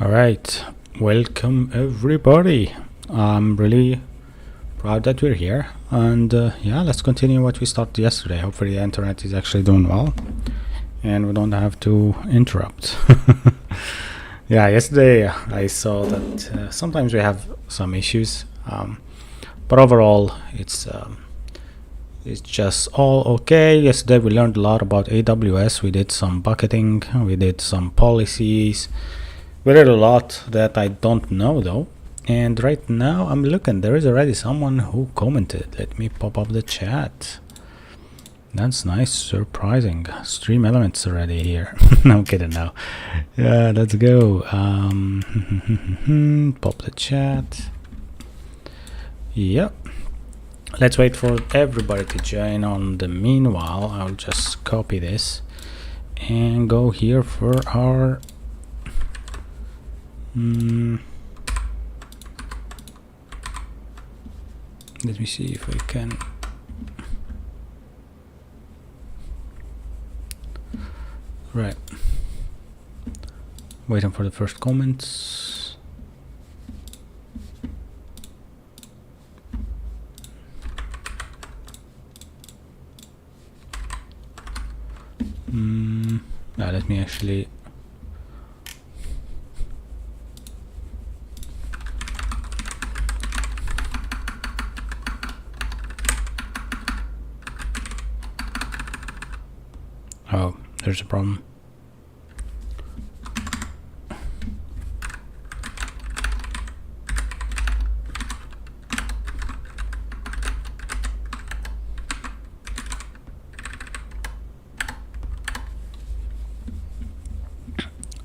All right, welcome everybody. I'm really proud that we're here, and yeah, let's continue what we started yesterday. Hopefully the internet is actually doing well and we don't have to interrupt. Yeah, yesterday I saw that sometimes we have some issues, but overall it's just all okay. Yesterday we learned a lot about AWS. We did some bucketing, we did some policies. We did a lot that I don't know though. And right now I'm looking, there is already someone who commented. Let me pop up the chat. That's nice, surprising. Stream elements already here. I'm kidding now. Yeah, let's go. Pop the chat. Yep. Let's wait for everybody to join. On the meanwhile, I'll just copy this and go here for our let me see if we can. Right. Waiting for the first comments. Let me actually there's a problem.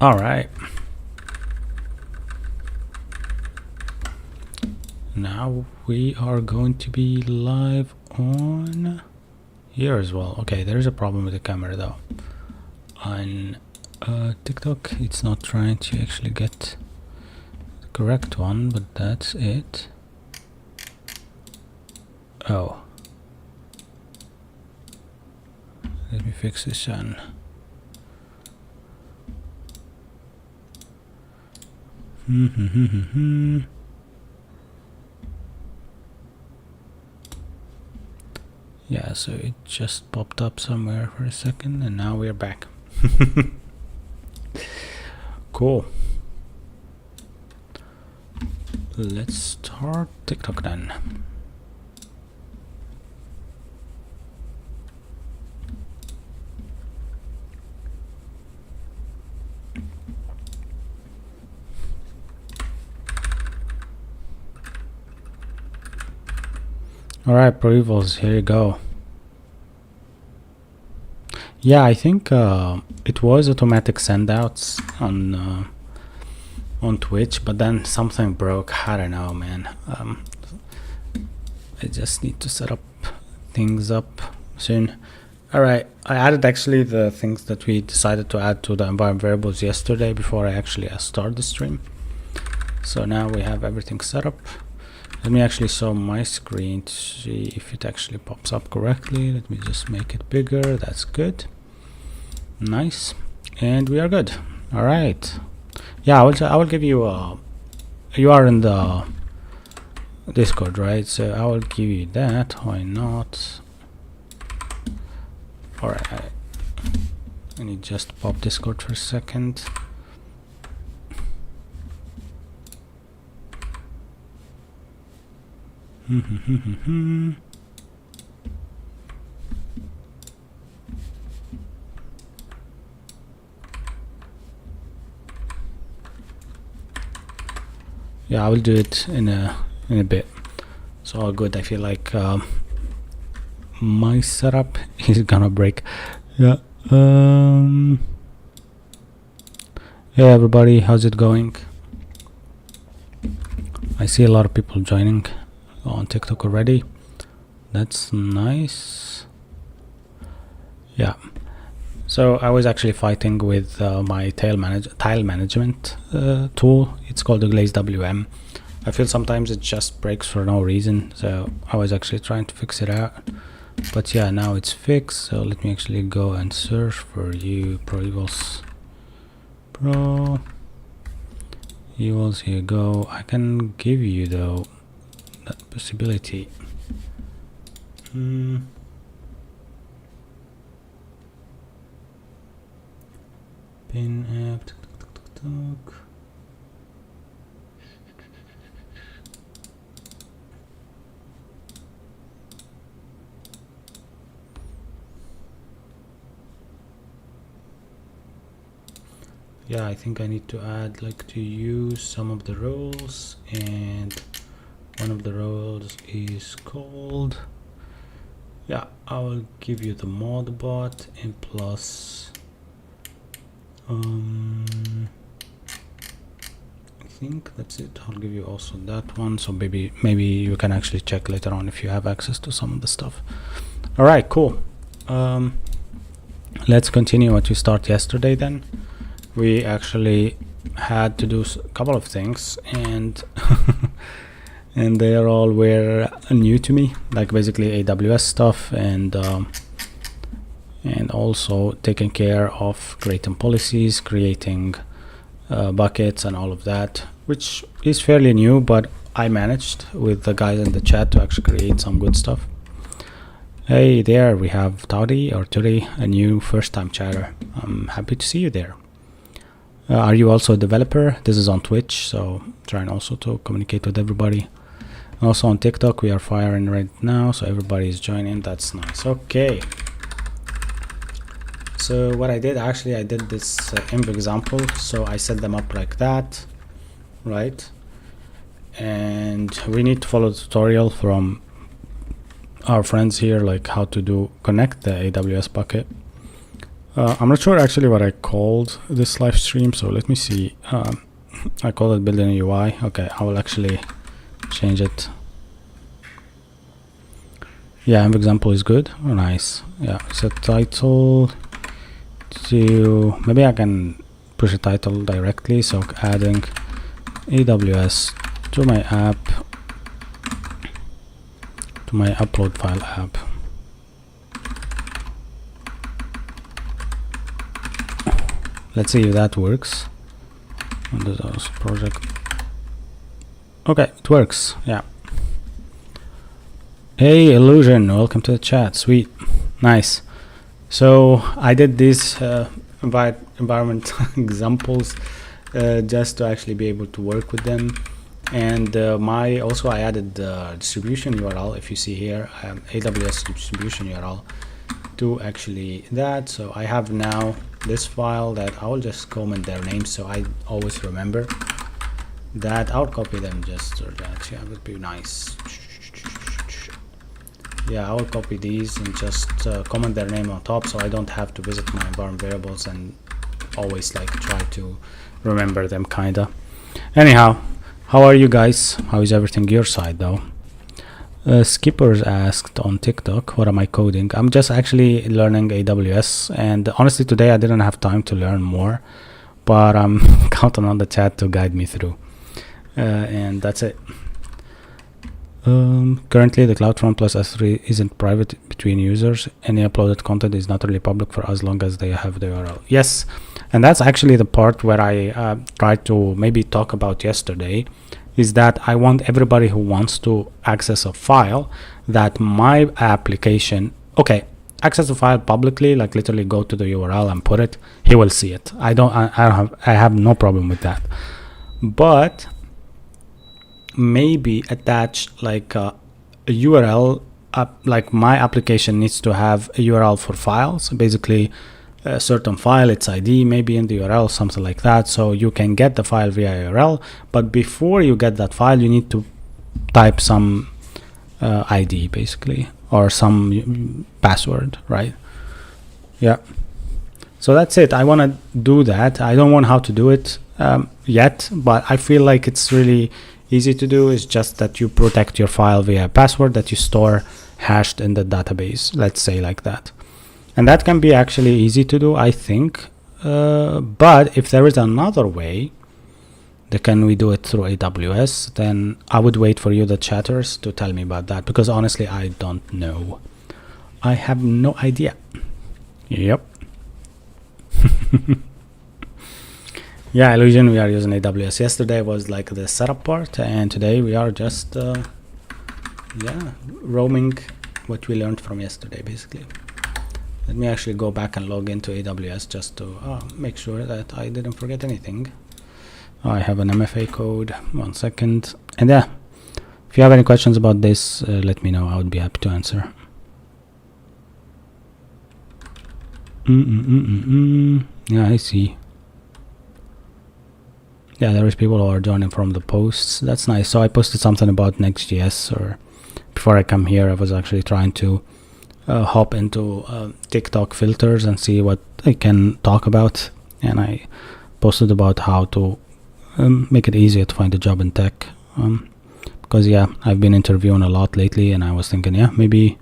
All right. Now we are going to be live on here as well. Okay, there is a problem with the camera though. On TikTok, it's not trying to actually get the correct one, but that's it. Oh. Let me fix this one. Yeah, so it just popped up somewhere for a second and now we're back. Cool. Let's start TikTok then. All right, Prevals, here you go. Yeah, I think it was automatic sendouts on Twitch, but then something broke. I don't know, man. I just need to set up things up soon. All right, I added actually the things that we decided to add to the environment variables yesterday before I actually start the stream. So now we have everything set up. Let me actually show my screen to see if it actually pops up correctly. Let me just make it bigger. That's good. Nice. And we are good. All right. Yeah, I will give you you are in the Discord, right? So I will give you that. Why not? All right. I need just pop Discord for a second. Yeah, I will do it in a bit. It's all good. I feel like my setup is gonna break. Yeah. Hey everybody, how's it going? I see a lot of people joining on TikTok already. That's nice. Yeah. So I was actually fighting with my tile management tool. It's called the Glaze WM. I feel sometimes it just breaks for no reason. So I was actually trying to fix it out. But yeah, now it's fixed. So let me actually go and search for you, Pro Eagles Pro. fuels, here you go. I can give you though that possibility. Pin app. Yeah, I think I need to add like to use some of the roles, and one of the roles is called, yeah, I will give you the modbot and plus I think that's it. I'll give you also that one, so maybe you can actually check later on if you have access to some of the stuff. All right, cool. Let's continue what we started yesterday then. We actually had to do a couple of things, and and they are all were new to me, like basically AWS stuff, and also taking care of creating policies, creating buckets and all of that, which is fairly new, but I managed with the guys in the chat to actually create some good stuff. Hey there, we have Turi, a new first-time chatter. I'm happy to see you there. Are you also a developer? This is on Twitch, so trying also to communicate with everybody. Also on TikTok, we are firing right now, so everybody is joining. That's nice. Okay. So what I did, actually, I did this env example. So I set them up like that, right? And we need to follow the tutorial from our friends here, like how to connect the AWS bucket. I'm not sure actually what I called this live stream, so let me see. I called it building a UI. Okay, I will actually change it. Yeah, env example is good. Oh, nice. Yeah, set title to, maybe I can push a title directly, so adding AWS to my app, to my upload file app. Let's see if that works. Windows project. Okay, it works. Yeah. Hey, Illusion, welcome to the chat. Sweet, nice. So I did these environment examples just to actually be able to work with them. And also I added the distribution URL. If you see here, AWS distribution URL to actually that. So I have now this file that I will just comment their names, so I always remember that. I'll copy them just so that, yeah, would be nice. Yeah, I will copy these and just comment their name on top, so I don't have to visit my environment variables and always like try to remember them, kinda. Anyhow, how are you guys? How is everything your side though? Skippers asked on TikTok, what am I coding? I'm just actually learning AWS, and honestly today I didn't have time to learn more, but I'm counting on the chat to guide me through, and that's it. Currently the CloudFront plus S3 isn't private between users. Any uploaded content is not really public for as long as they have the URL. Yes, and that's actually the part where I tried to maybe talk about yesterday, is that I want everybody who wants to access a file, that my application, okay, access the file publicly, like literally go to the URL and put it, he will see it. I have no problem with that. But maybe attach like a URL, like my application needs to have a URL for files, basically a certain file, its ID maybe in the URL, something like that, so you can get the file via URL, but before you get that file you need to type some ID basically, or some password, right? Yeah, so that's it. I want to do that. I don't want how to do it yet, but I feel like it's really easy to do. Is just that you protect your file via a password that you store hashed in the database, let's say like that. And that can be actually easy to do, I think. But if there is another way, that can we do it through AWS, then I would wait for you, the chatters, to tell me about that, because honestly, I don't know. I have no idea. Yep. Yeah, Illusion, we are using AWS. Yesterday was like the setup part, and today we are just roaming what we learned from yesterday, basically. Let me actually go back and log into AWS just to make sure that I didn't forget anything. I have an MFA code. 1 second. And yeah, if you have any questions about this, let me know. I would be happy to answer. Yeah, I see. Yeah, there is people who are joining from the posts. That's nice. So I posted something about Next.js, or before I come here, I was actually trying to hop into TikTok filters and see what I can talk about. And I posted about how to make it easier to find a job in tech. Because yeah, I've been interviewing a lot lately, and I was thinking, yeah, maybe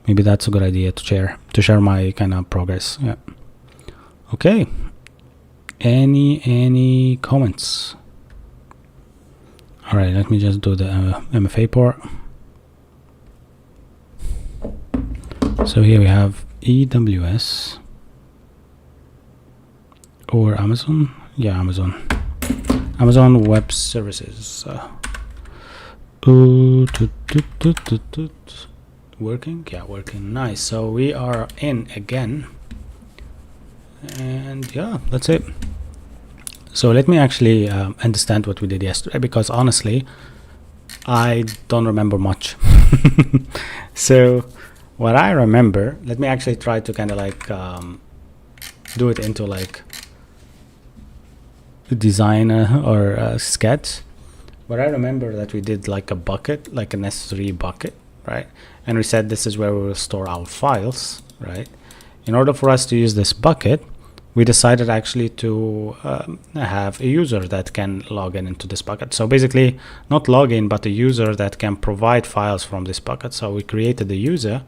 that's a good idea to share my kind of progress. Yeah. Okay. Any comments? All right, let me just do the MFA port. So here we have AWS or Amazon. Yeah, Amazon Web Services. Working? Yeah, working. Nice. So we are in again. And yeah, that's it. So let me actually understand what we did yesterday, because honestly, I don't remember much. So what I remember, let me actually try to kind of like do it into like a design or a sketch. But I remember that we did like a bucket, like an S3 bucket, right? And we said this is where we will store our files, right? In order for us to use this bucket, we decided actually to have a user that can log into this bucket. So basically, not log in, but a user that can provide files from this bucket. So we created a user,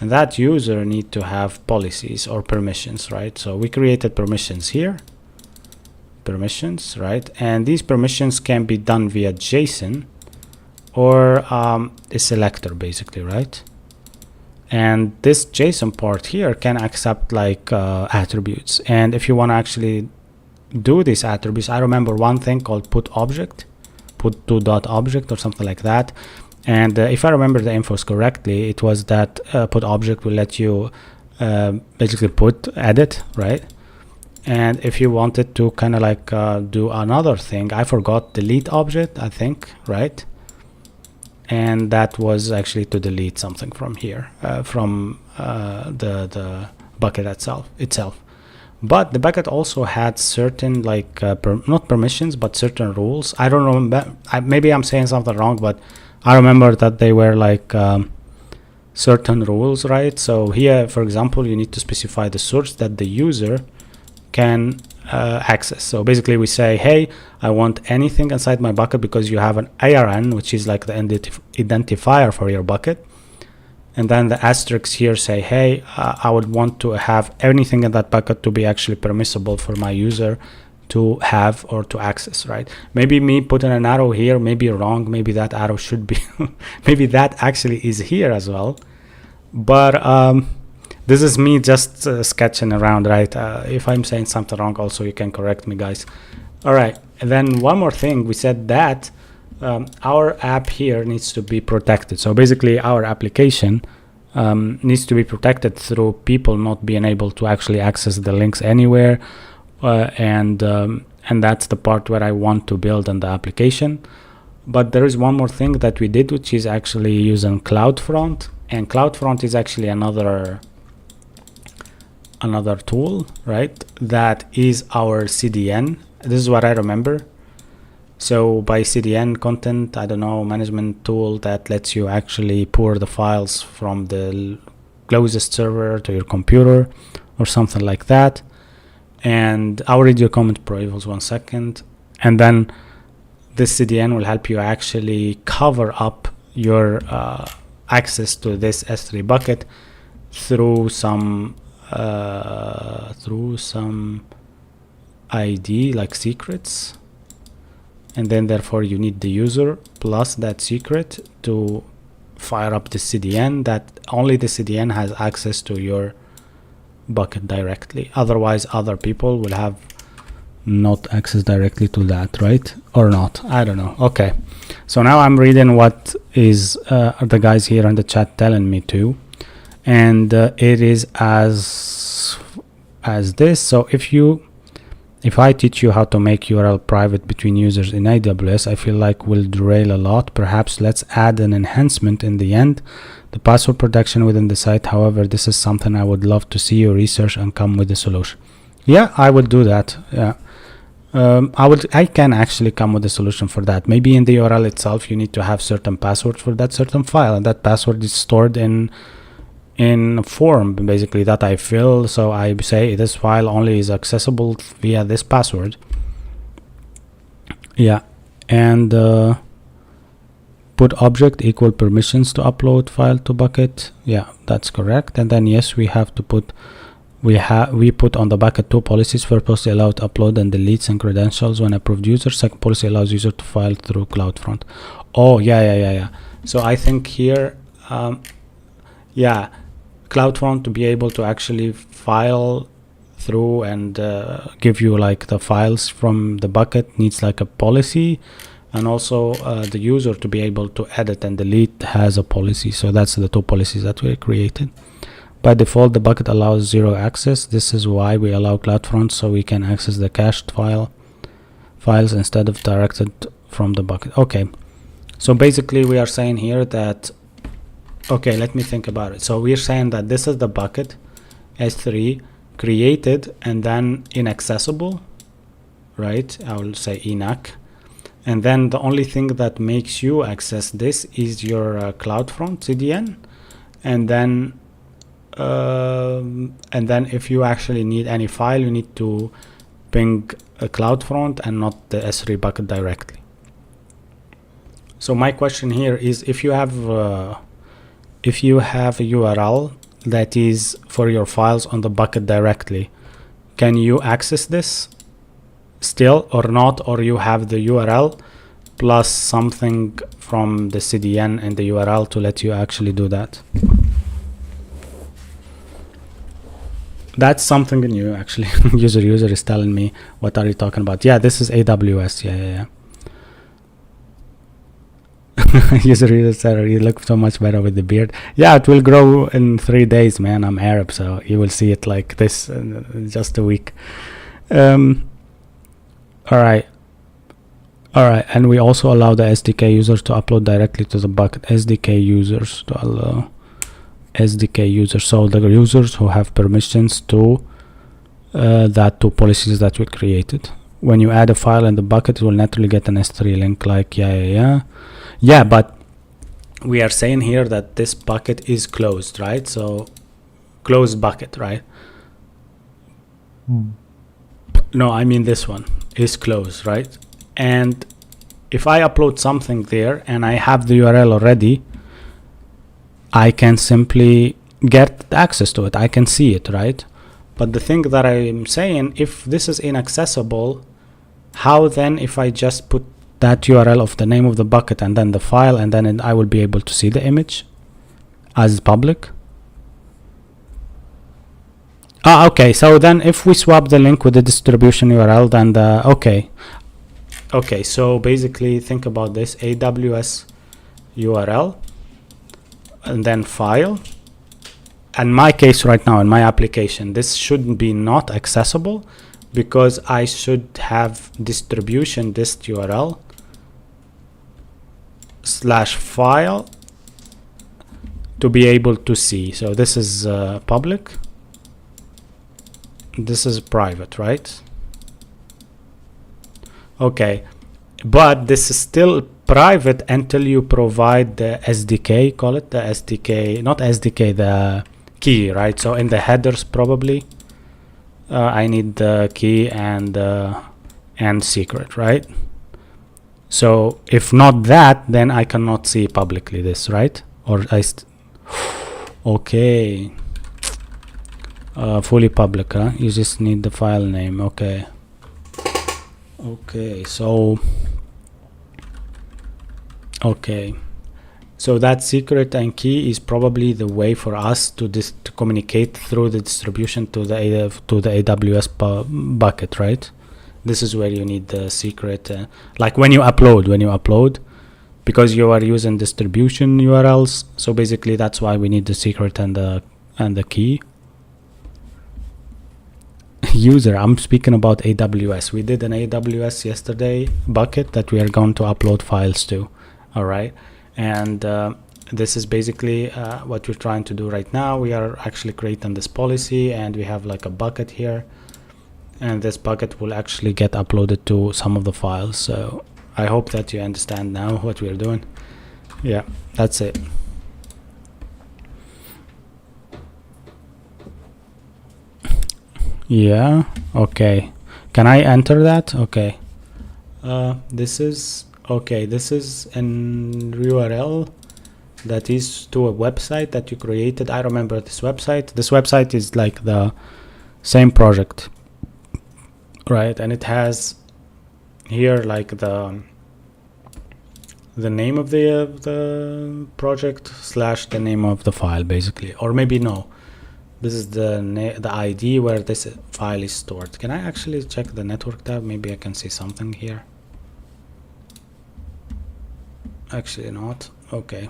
and that user need to have policies or permissions, right? So we created permissions here, permissions, right? And these permissions can be done via JSON or a selector, basically, right? And this JSON part here can accept like attributes. And if you want to actually do these attributes, I remember one thing called put to object or something like that. And if I remember the infos correctly, it was that put object will let you basically edit, right? And if you wanted to kind of like do another thing, I forgot delete object, I think, right? And that was actually to delete something from here, from the bucket itself. But the bucket also had certain like not permissions, but certain rules. I don't remember. Maybe I'm saying something wrong, but I remember that they were like certain rules, right? So here, for example, you need to specify the source that the user can access. So basically we say, hey, I want anything inside my bucket, because you have an ARN, which is like the identifier for your bucket. And then the asterisks here say, hey, I would want to have anything in that bucket to be actually permissible for my user to have or to access, right? Maybe me putting an arrow here may be wrong. Maybe that arrow should be, maybe that actually is here as well. But this is me just sketching around, right? If I'm saying something wrong, also you can correct me, guys. All right. And then one more thing, we said that our app here needs to be protected. So basically our application needs to be protected through people not being able to actually access the links anywhere. And that's the part where I want to build on the application. But there is one more thing that we did, which is actually using CloudFront. And CloudFront is actually another tool, right? That is our CDN. This is what I remember. So by CDN, content, I don't know, management tool that lets you actually pour the files from the closest server to your computer or something like that. And I'll read your comment pro evils 1 second. And then this CDN will help you actually cover up your access to this S3 bucket through some ID, like secrets. And then therefore you need the user plus that secret to fire up the CDN, that only the CDN has access to your bucket directly. Otherwise other people will have not access directly to that, right? Or not, I don't know. Okay, so now I'm reading what is the guys here in the chat telling me to, and it is as this. So if I teach you how to make URL private between users in AWS, I feel like we'll derail a lot. Perhaps let's add an enhancement in the end, the password protection within the site. However, this is something I would love to see you research and come with a solution. Yeah, I would do that. Yeah, I can actually come with a solution for that. Maybe in the URL itself, you need to have certain passwords for that certain file, and that password is stored in a form basically that I fill. So I say this file only is accessible via this password. Yeah, and put object equal permissions to upload file to bucket. Yeah, that's correct. And then yes, we have to put we put on the bucket 2 policies. First policy allows upload and deletes and credentials when approved user. Second policy allows user to file through CloudFront. Oh yeah. So I think here yeah, CloudFront to be able to actually file through and give you like the files from the bucket needs like a policy, and also the user to be able to edit and delete has a policy. So that's the 2 policies that we created. By default, the bucket allows 0 access. This is why we allow CloudFront, so we can access the cached files instead of directed from the bucket. Okay, so basically we are saying here that, okay, let me think about it. So we're saying that this is the bucket S3 created and then inaccessible, right? I will say inac, and then the only thing that makes you access this is your CloudFront CDN, and then if you actually need any file, you need to ping a CloudFront and not the S3 bucket directly. So my question here is, if you have a URL that is for your files on the bucket directly, can you access this still or not? Or you have the URL plus something from the CDN and the URL to let you actually do that? That's something new actually. user is telling me, what are you talking about? Yeah, this is AWS. Yeah. user said, you look so much better with the beard. Yeah, it will grow in 3 days, man. I'm Arab, so you will see it like this in just a week. All right, and we also allow the SDK users to upload directly to the bucket. SDK users to allow SDK users, so the users who have permissions to that 2 policies that we created. When you add a file in the bucket, it will naturally get an S3 link. Like yeah, but we are saying here that this bucket is closed, right? So closed bucket, right? No, I mean this one is closed, right? And if I upload something there and I have the URL already, I can simply get access to it. I can see it, right? But the thing that I'm saying, if this is inaccessible, how then if I just put that URL of the name of the bucket and then the file, and then I will be able to see the image as public? Okay, so then if we swap the link with the distribution URL, then okay, so basically think about this: AWS URL and then file. In my case right now, in my application, this shouldn't be not accessible, because I should have distribution dist URL /file to be able to see. So this is public, this is private, right? Okay, but this is still private until you provide the SDK, call it the SDK, not SDK, the key, right? So in the headers probably I need the key and secret, right? So if not that, then I cannot see publicly this, right? Or okay, fully public, huh? You just need the file name. Okay, so so that secret and key is probably the way for us to communicate through the distribution to the AWS bucket, right? This is where you need the secret, like when you upload, because you are using distribution URLs. So basically that's why we need the secret and the key. User, I'm speaking about AWS. We did an AWS yesterday bucket that we are going to upload files to. All right, and this is basically what we're trying to do right now. We are actually creating this policy, and we have like a bucket here, and this bucket will actually get uploaded to some of the files. So I hope that you understand now what we're doing. Yeah, that's it. Yeah, okay. Can I enter that? Okay. This is an URL that is to a website that you created. I remember this website. This website is like the same project, right? And it has here like the name of the project / the name of the file, basically. Or maybe no, this is the ID where this file is stored. Can I actually check the network tab? Maybe I can see something here. Actually not. Okay,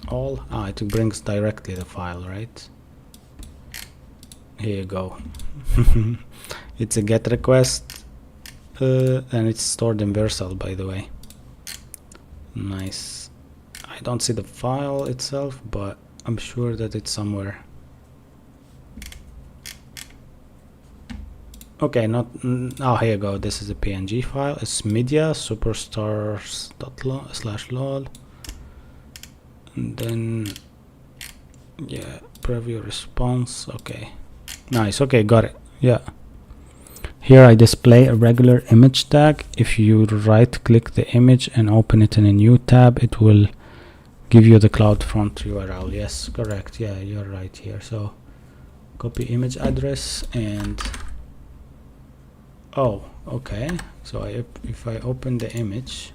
all it brings directly the file, right? Here you go. It's a GET request, and it's stored in Vercel, by the way. Nice. I don't see the file itself, but I'm sure that it's somewhere. Okay, not here you go. This is a PNG file. It's media superstars.lol, and then yeah, preview response. Okay, nice. Okay, got it. Yeah, here I display a regular image tag. If you right click the image and open it in a new tab, it will give you the CloudFront URL. Yes, correct. Yeah, you're right here. So copy image address and okay, so if I open the image,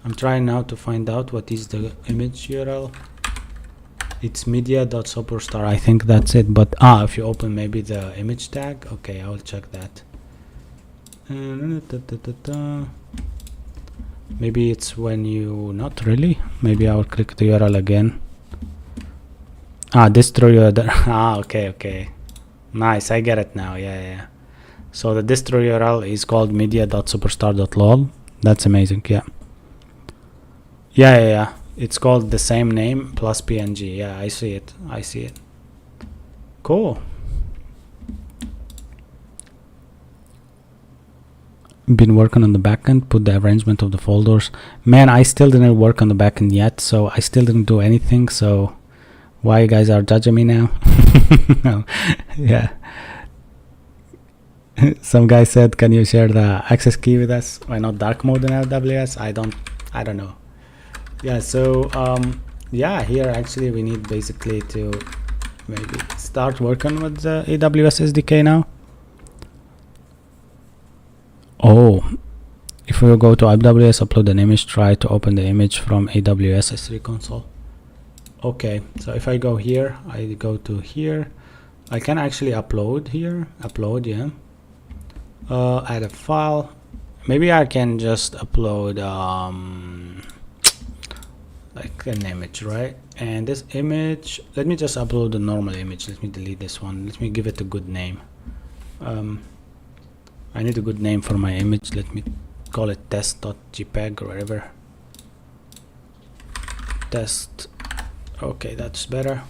I'm trying now to find out what is the image URL. It's media.superstar. I think that's it, but if you open maybe the image tag, okay, I will check that. Maybe it's when you, not really, maybe I will click the URL again. Distro URL. Okay, nice, I get it now. Yeah. So the distro URL is called media.superstar.lol. That's amazing. Yeah. It's called the same name plus PNG. Yeah, I see it. Cool. Been working on the backend, put the arrangement of the folders. Man, I still didn't work on the backend yet, so I still didn't do anything. So why you guys are judging me now? No. Yeah. Some guy said, can you share the access key with us? Why not dark mode in AWS? I don't know. Yeah, so yeah, here actually we need basically to maybe start working with the AWS SDK now. If we go to AWS, upload an image, try to open the image from AWS S3 console. Okay, so if I go here, I go to here, I can actually upload here, yeah. Add a file. Maybe I can just upload like an image, right? And this image, let me just upload a normal image. Let me delete this one. Let me give it a good name. I need a good name for my image. Let me call it test.jpg or whatever. Test. Okay, that's better.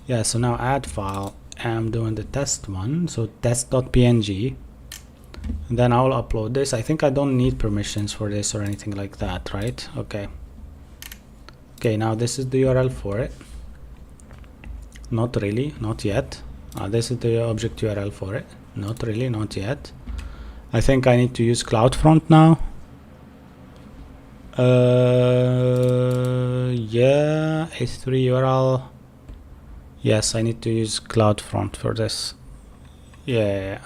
Yeah, so now add file. I'm doing the test one, so test.png, and then I'll upload this. I think I don't need permissions for this or anything like that, right? Okay, now this is the URL for it. Not really, not yet. This is the object URL for it. Not really, not yet. I think I need to use CloudFront now. Yeah, S3 URL. Yes, I need to use CloudFront for this. Yeah,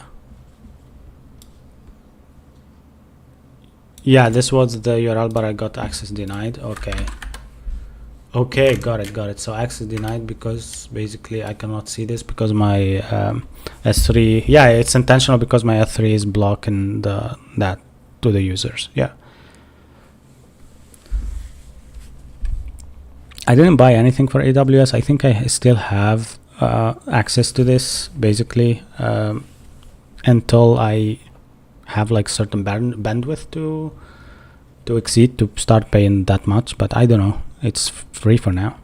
this was the URL, but I got access denied. Okay, Okay, got it. So access denied because basically I cannot see this because my S3. Yeah, it's intentional because my S3 is blocking that to the users. Yeah. I didn't buy anything for AWS. I think I still have access to this basically until I have like certain bandwidth to exceed to start paying that much. But I don't know. It's free for now.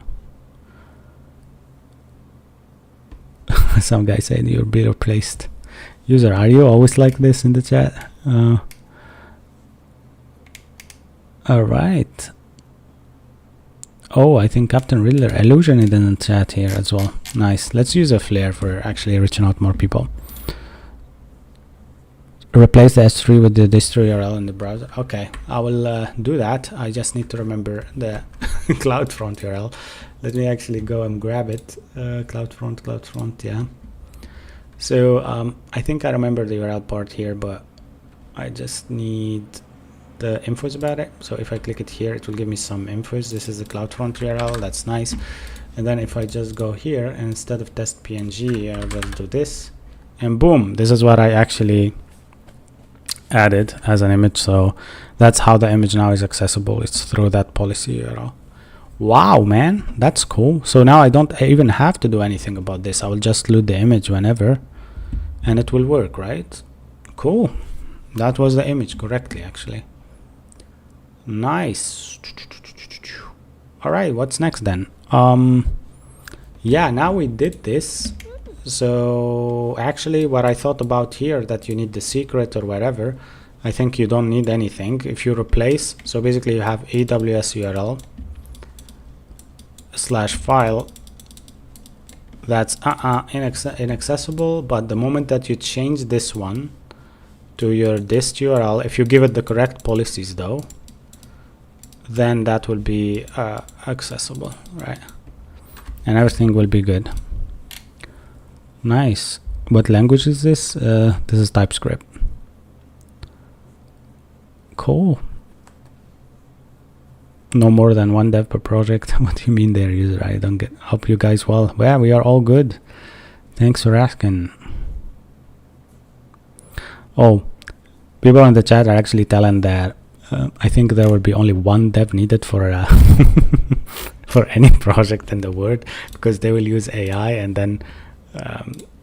Some guy said you'll be replaced. User, are you always like this in the chat? All right. Oh, I think Captain Riddler Illusion is in the chat here as well. Nice. Let's use a flare for actually reaching out more people. Replace the S3 with the distro URL in the browser. Okay, I will do that. I just need to remember the CloudFront URL. Let me actually go and grab it. CloudFront, yeah. So I think I remember the URL part here, but I just need the infos about it. So if I click it here, it will give me some infos. This is the CloudFront URL. That's nice. And then if I just go here and instead of test PNG, I will do this, and boom, this is what I actually added as an image. So that's how the image now is accessible. It's through that policy URL. Wow, man, that's cool. So now I don't even have to do anything about this. I will just load the image whenever and it will work, right? Cool. That was the image correctly, actually. Nice. All right, what's next then? Yeah, now we did this. So actually what I thought about here, that you need the secret or whatever, I think you don't need anything. If you replace, so basically you have AWS URL /file that's inaccessible, but the moment that you change this one to your dist URL, if you give it the correct policies though, then that will be accessible, right? And everything will be good. Nice. What language is this? This is TypeScript. Cool. No more than one dev per project. What do you mean there, user? I don't get. Hope you guys well. Yeah, we are all good. Thanks for asking. Oh, people in the chat are actually telling that I think there will be only one dev needed for for any project in the world, because they will use AI, and then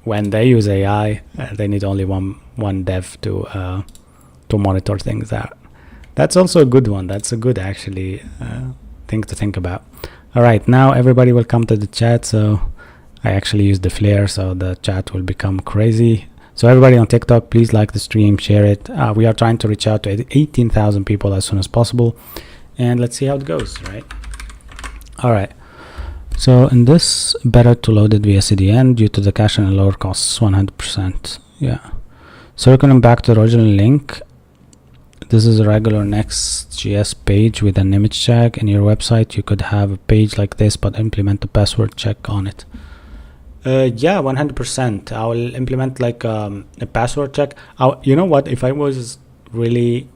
when they use AI, they need only one dev to monitor things out. That's also a good one. That's a good actually thing to think about. All right, now everybody will come to the chat. So I actually used the flare, so the chat will become crazy. So everybody on TikTok, please like the stream, share it. We are trying to reach out to 18,000 people as soon as possible, and let's see how it goes, right? All right. So in this, better to load it via CDN due to the cache and lower costs, 100%. Yeah. Circling back to the original link, this is a regular Next.js page with an image tag. In your website, you could have a page like this, but implement a password check on it. Yeah, 100%. I will implement like a password check. You know what? If I was really,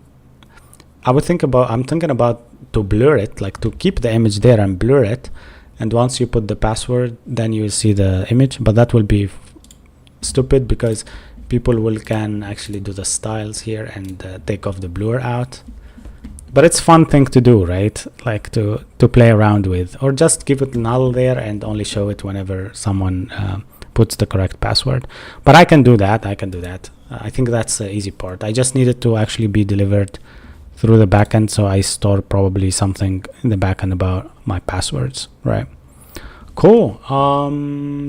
I'm thinking about to blur it, like to keep the image there and blur it. And once you put the password, then you will see the image. But that will be stupid, because people can actually do the styles here and take off the blur out. But it's fun thing to do, right? Like to play around with, or just keep it null there and only show it whenever someone puts the correct password. But I can do that. I think that's the easy part. I just need it to actually be delivered through the backend, so I store probably something in the backend about my passwords, right? Cool.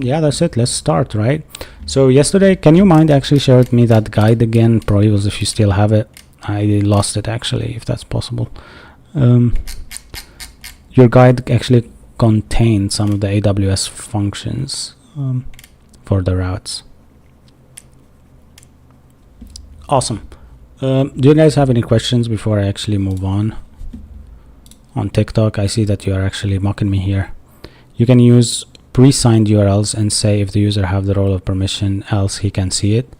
Yeah, that's it. Let's start, right? So yesterday, can you mind actually share with me that guide again, Proyos, if you still have it? I lost it actually, if that's possible. Your guide actually contains some of the AWS functions for the routes. Awesome. Do you guys have any questions before I actually move on? On TikTok, I see that you are actually mocking me here. You can use pre-signed URLs and say if the user have the role of permission, else he can see it.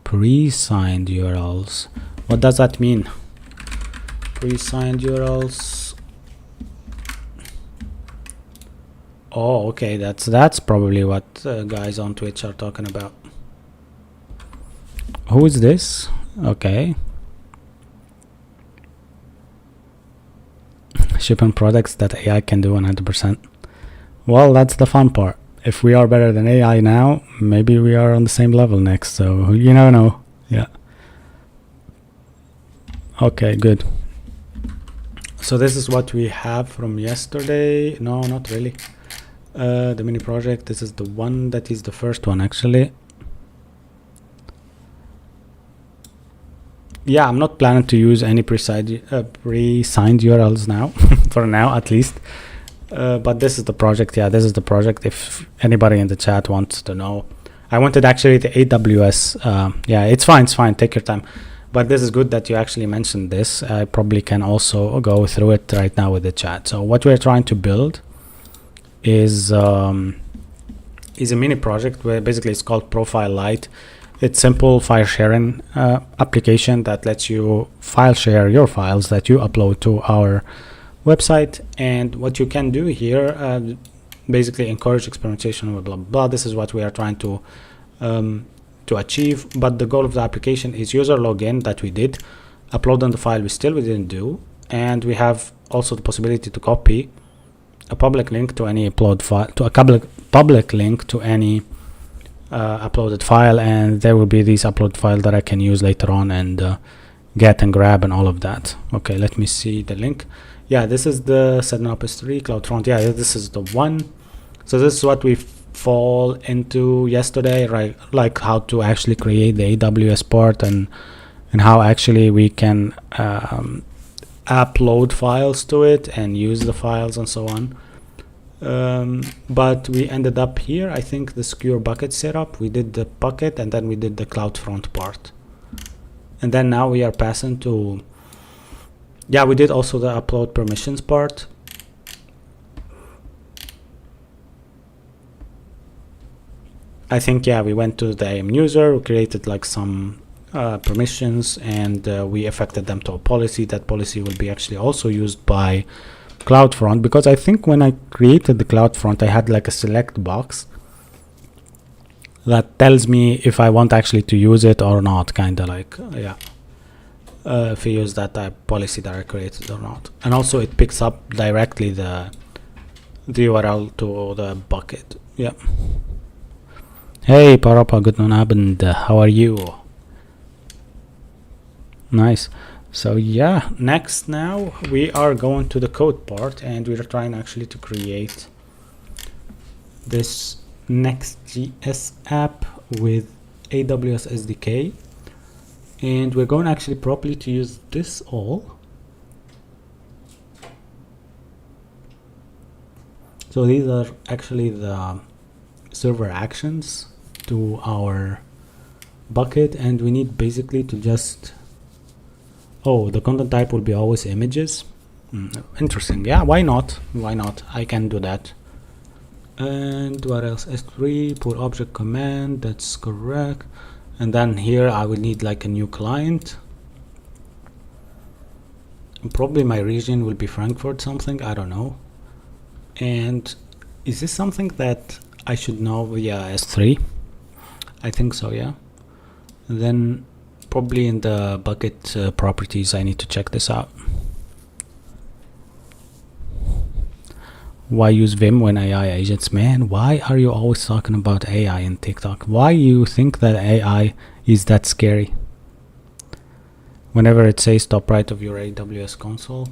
Pre-signed URLs. What does that mean? Pre-signed URLs. Oh, okay, that's probably what guys on Twitch are talking about. Who is this? Okay. Shipping products that AI can do 100%. Well, that's the fun part. If we are better than AI now, maybe we are on the same level next, so you never know. Yeah. Okay, good. So this is what we have from yesterday. No, not really. The mini project, this is the one that is the first one actually. Yeah, I'm not planning to use any pre-signed URLs now, for now at least. But this is the project. Yeah, this is the project. If anybody in the chat wants to know, I wanted actually the AWS. Yeah, it's fine. Take your time. But this is good that you actually mentioned this. I probably can also go through it right now with the chat. So what we're trying to build is a mini project where basically it's called Profile Lite. It's simple file sharing application that lets you file share your files that you upload to our website. And what you can do here, basically encourage experimentation with blah blah. This is what we are trying to achieve. But the goal of the application is user login that we did, upload on the file we didn't do, and we have also the possibility to copy a public link to any upload file, to a public link to any uploaded file, and there will be these upload file that I can use later on and get and grab and all of that. Okay, let me see the link. Yeah, this is the setting up S3 CloudFront. Yeah, this is the one. So this is what we fall into yesterday, right? Like how to actually create the AWS part and how actually we can upload files to it and use the files and so on. But we ended up here. I think the secure bucket setup, we did the bucket and then we did the CloudFront part, and then now we are passing to, yeah, we did also the upload permissions part. I think, yeah, we went to the AM user, we created like some permissions, and we affected them to a policy. That policy will be actually also used by CloudFront, because I think when I created the CloudFront I had like a select box that tells me if I want actually to use it or not, kind of like if you use that type policy that I created or not. And also it picks up directly the URL to the bucket. Yeah. Hey Parapa, guten Abend, how are you? Nice. So yeah, next now we are going to the code part, and we're trying actually to create this Next.js app with AWS SDK, and we're going actually properly to use this all. So these are actually the server actions to our bucket, and we need basically to just, oh, the content type will be always images. Interesting. Yeah, why not? I can do that. And what else? S3 put object command, that's correct. And then here I will need like a new client. And probably my region will be Frankfurt something, I don't know. And is this something that I should know via S3? I think so, yeah. And then probably in the bucket properties I need to check this out. Why use Vim when AI agents? Man, why are you always talking about AI in TikTok? Why you think that AI is that scary? Whenever it says top right of your AWS console,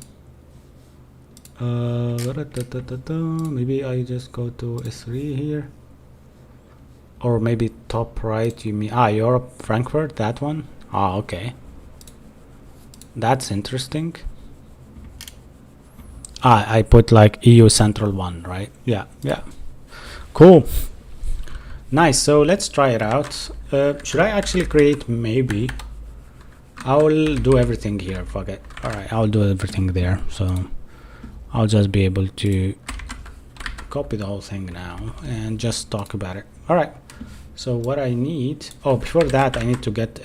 maybe I just go to S3 here, or maybe top right, you mean Europe, Frankfurt, that one? Okay, that's interesting. I put like EU Central 1, right? Yeah, cool, nice. So let's try it out. Should I actually create, maybe I'll do everything here, fuck it. All right, I'll do everything there, so I'll just be able to copy the whole thing now and just talk about it. All right, so what I need, before that I need to get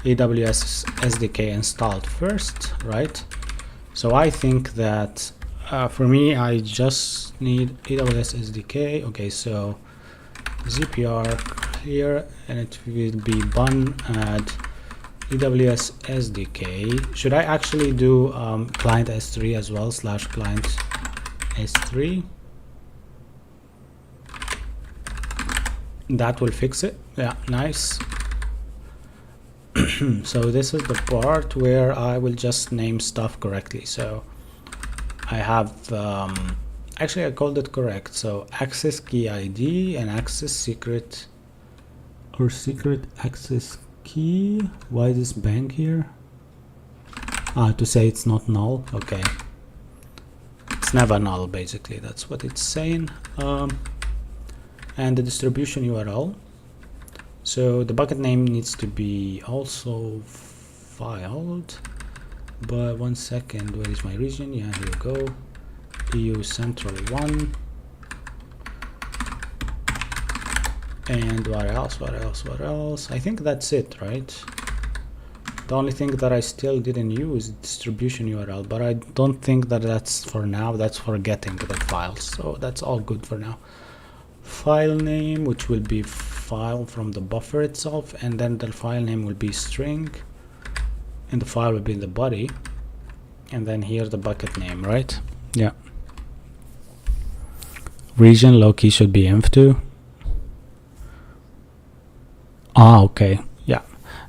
AWS SDK installed first, right? So I think that For me, I just need AWS SDK. Okay, so ZPR clear, and it will be bun add AWS SDK. Should I actually do client S3 as well, / client S3? That will fix it. Yeah, nice. So this is the part where I will just name stuff correctly. So I have actually I called it correct. So access key ID and access secret or secret access key. Why this bang here? To say it's not null. Okay, it's never null, basically. That's what it's saying. And the distribution URL. So the bucket name needs to be also filed, but 1 second, where is my region? Yeah, here we go. EU Central 1. And what else? I think that's it, right? The only thing that I still didn't use is distribution URL, but I don't think that that's for now. That's for getting the files, so that's all good for now. File name, which will be file from the buffer itself, and then the file name will be string, and the file will be in the body, and then here the bucket name, right? Yeah. Region low key should be env2. Okay, yeah,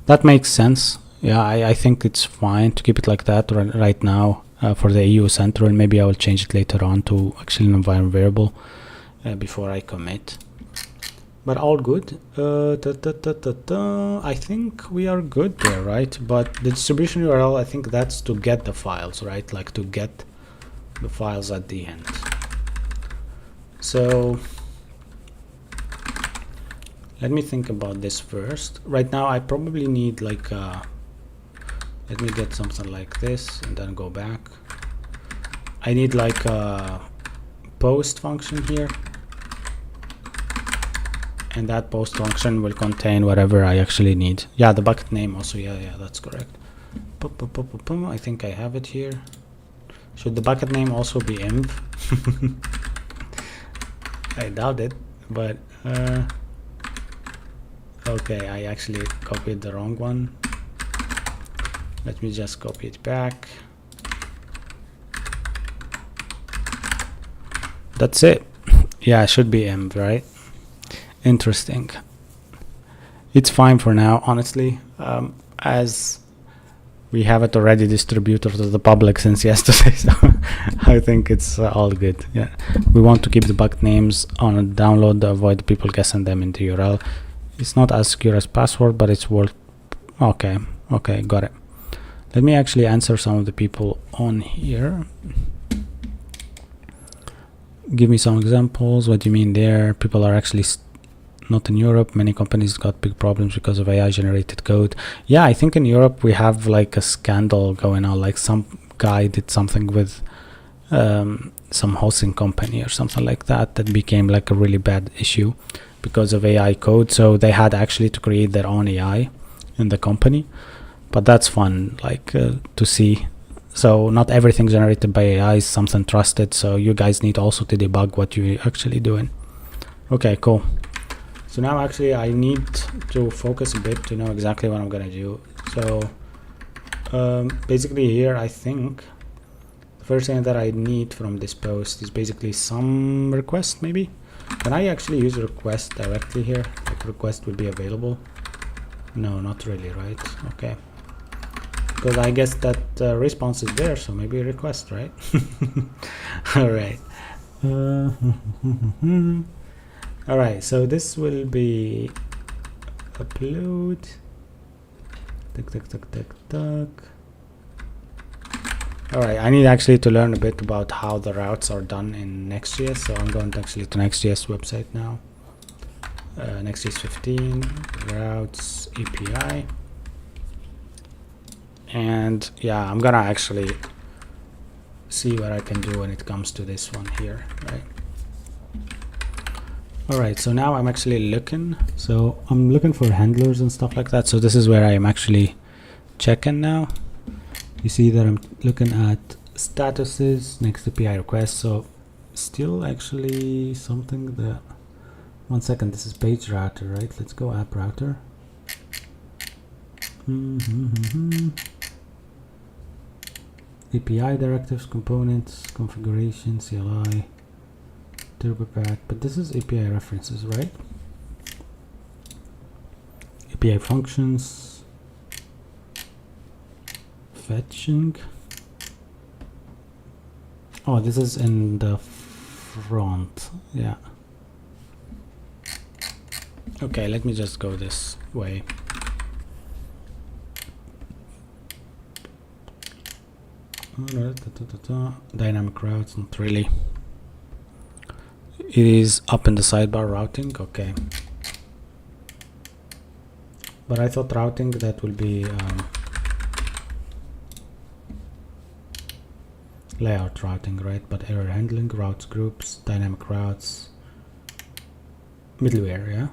that makes sense. Yeah, I think it's fine to keep it like that right now for the EU Central. Maybe I will change it later on to actually an environment variable before I commit. But all good. I think we are good there, right? But the distribution URL, I think that's to get the files, right? Like to get the files at the end. So let me think about this first. Right now I probably need like let me get something like this and then go back. I need like a post function here, and that post function will contain whatever I actually need. Yeah, the bucket name also. Yeah, that's correct. I think I have it here. Should the bucket name also be env? I doubt it, but okay, I actually copied the wrong one. Let me just copy it back. That's it. Yeah, it should be env, right? Interesting. It's fine for now, honestly, as we have it already distributed to the public since yesterday, so I think it's all good. Yeah, we want to keep the bucket names on a download to avoid people guessing them into URL. It's not as secure as password, but it's worth. Okay, got it. Let me actually answer some of the people on here. Give me some examples. What do you mean there? People are actually not in Europe. Many companies got big problems because of AI generated code. Yeah, I think in Europe we have like a scandal going on, like some guy did something with some hosting company or something like that became like a really bad issue because of AI code. So they had actually to create their own AI in the company, but that's fun, like to see. So not everything generated by AI is something trusted, so you guys need also to debug what you're actually doing. Okay, cool. So now actually I need to focus a bit to know exactly what I'm gonna do. So basically here I think the first thing that I need from this post is basically some request. Maybe can I actually use request directly here? Like request will be available? No, not really, right? Okay, because I guess that response is there, so maybe request, right? All right. All right, so this will be upload. All right, I need actually to learn a bit about how the routes are done in Next.js, so I'm going to actually to Next.js website now. Next.js 15 routes API, and yeah, I'm gonna actually see what I can do when it comes to this one here, right? All right, so now I'm actually looking. So I'm looking for handlers and stuff like that. So this is where I am actually checking now. You see that I'm looking at statuses next API request. So still actually something that, one second, this is page router, right? Let's go app router. API directives, components, configuration, CLI, turbo pack, but this is API references, right? API functions, fetching. Oh, this is in the front, yeah. Okay, let me just go this way. Dynamic routes, not really. It is up in the sidebar routing, okay. But I thought routing, that will be layout routing, right? But error handling, routes groups, dynamic routes, middleware, yeah?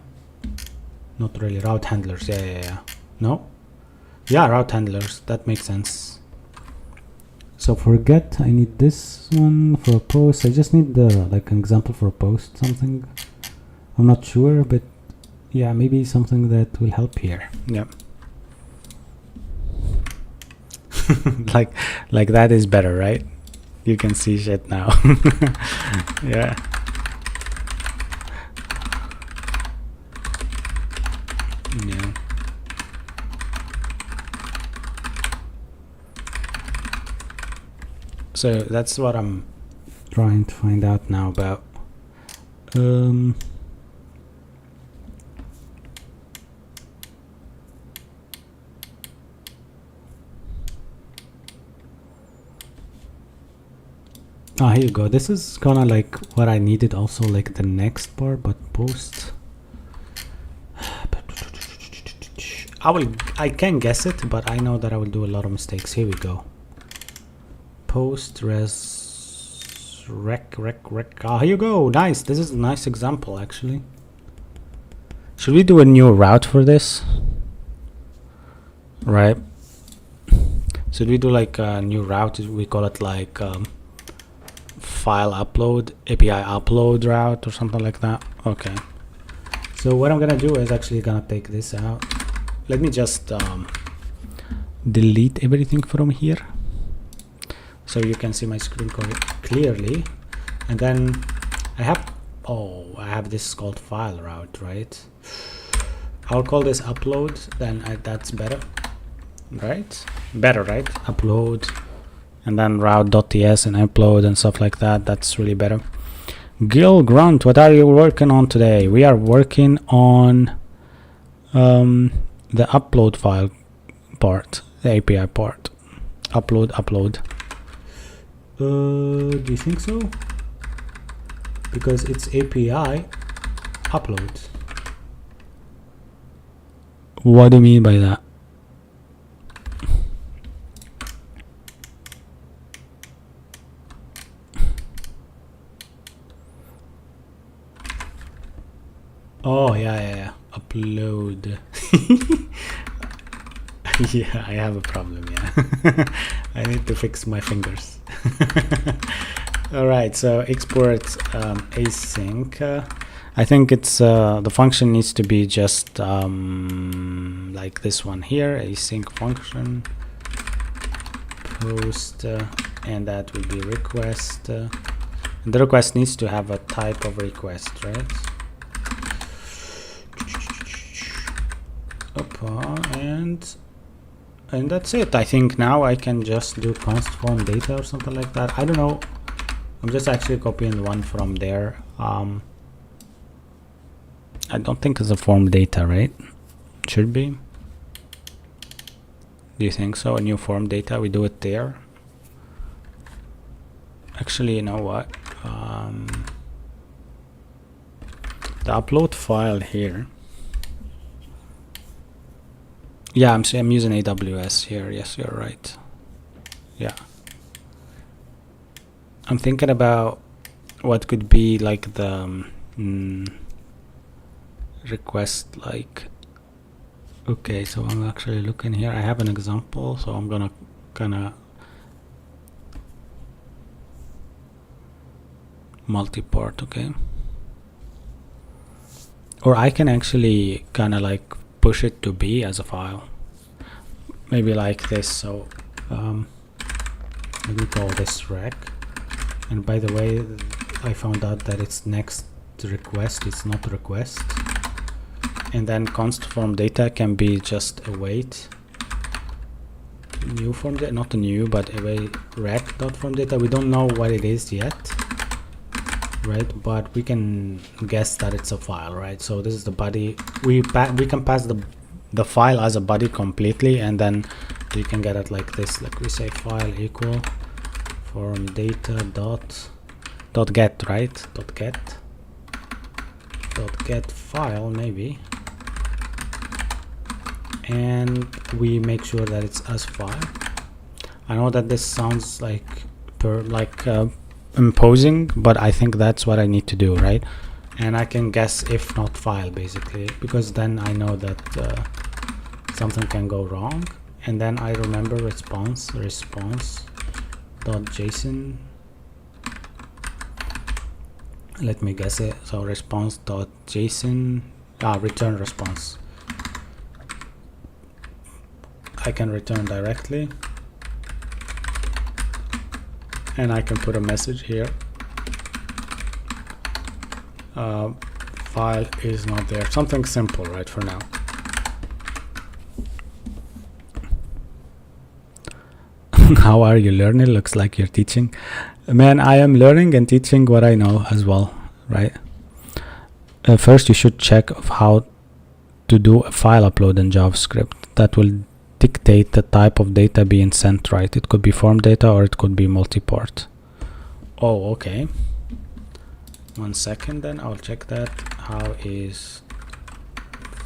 Not really, route handlers, yeah. No? Yeah, route handlers, that makes sense. So for get, I need this one. For a post, I just need the, like, an example for a post, something. I'm not sure, but yeah, maybe something that will help here. Yeah. like that is better, right? You can see shit now. Yeah. Yeah. So that's what I'm trying to find out now about. Here you go. This is kind of like what I needed also, like the next part, but post. I can guess it, but I know that I will do a lot of mistakes. Here we go. Post res rec. Here you go. Nice. This is a nice example, actually. Should we do a new route for this? Right. Should we do like a new route? We call it like file upload, API upload route or something like that. Okay. So what I'm gonna do is actually gonna take this out. Let me just delete everything from here, so you can see my screen clearly. And then I have this called file route, right? I'll call this upload, then that's better, right? Better, right? Upload, and then route.ts and upload and stuff like that. That's really better. Gil Grunt, what are you working on today? We are working on the upload file part, the API part. Upload. Do you think so? Because it's API upload. What do you mean by that? Oh, yeah. Upload. Yeah, I have a problem, yeah. I need to fix my fingers. Alright, so export async. I think it's the function needs to be just like this one here, async function post, and that will be request. And the request needs to have a type of request, right? And that's it. I think now I can just do const form data or something like that. I don't know. I'm just actually copying one from there. I don't think it's a form data, right? Should be. Do you think so? A new form data, we do it there. Actually, you know what? The upload file here. Yeah, I'm using AWS here. Yes, you're right. Yeah. I'm thinking about what could be like the request, like. Okay, so I'm actually looking here. I have an example, so I'm gonna multi-port. Okay. Or I can actually kind of like push it to be as a file, maybe like this. So let me call this rec. And by the way, I found out that it's next to request, it's not request. And then const form data can be just await new form data, not a new, but await rec dot form data. We don't know what it is yet, right? But we can guess that it's a file, right? So this is the body. We can pass the file as a body completely, and then you can get it like this. Like we say file equal form data dot get, right? Dot get file maybe, and we make sure that it's as file. I know that this sounds like imposing, but I think that's what I need to do, right? And I can guess if not file, basically, because then I know that something can go wrong. And then I remember response dot JSON. Let me guess it. So response dot JSON, return response. I can return directly, and I can put a message here. File is not there. Something simple, right, for now. How are you learning? Looks like you're teaching. Man, I am learning and teaching what I know as well, right? First, you should check how to do a file upload in JavaScript. That will dictate the type of data being sent, right? It could be form data or it could be multi-port. Oh, okay. 1 second, then I'll check that. How is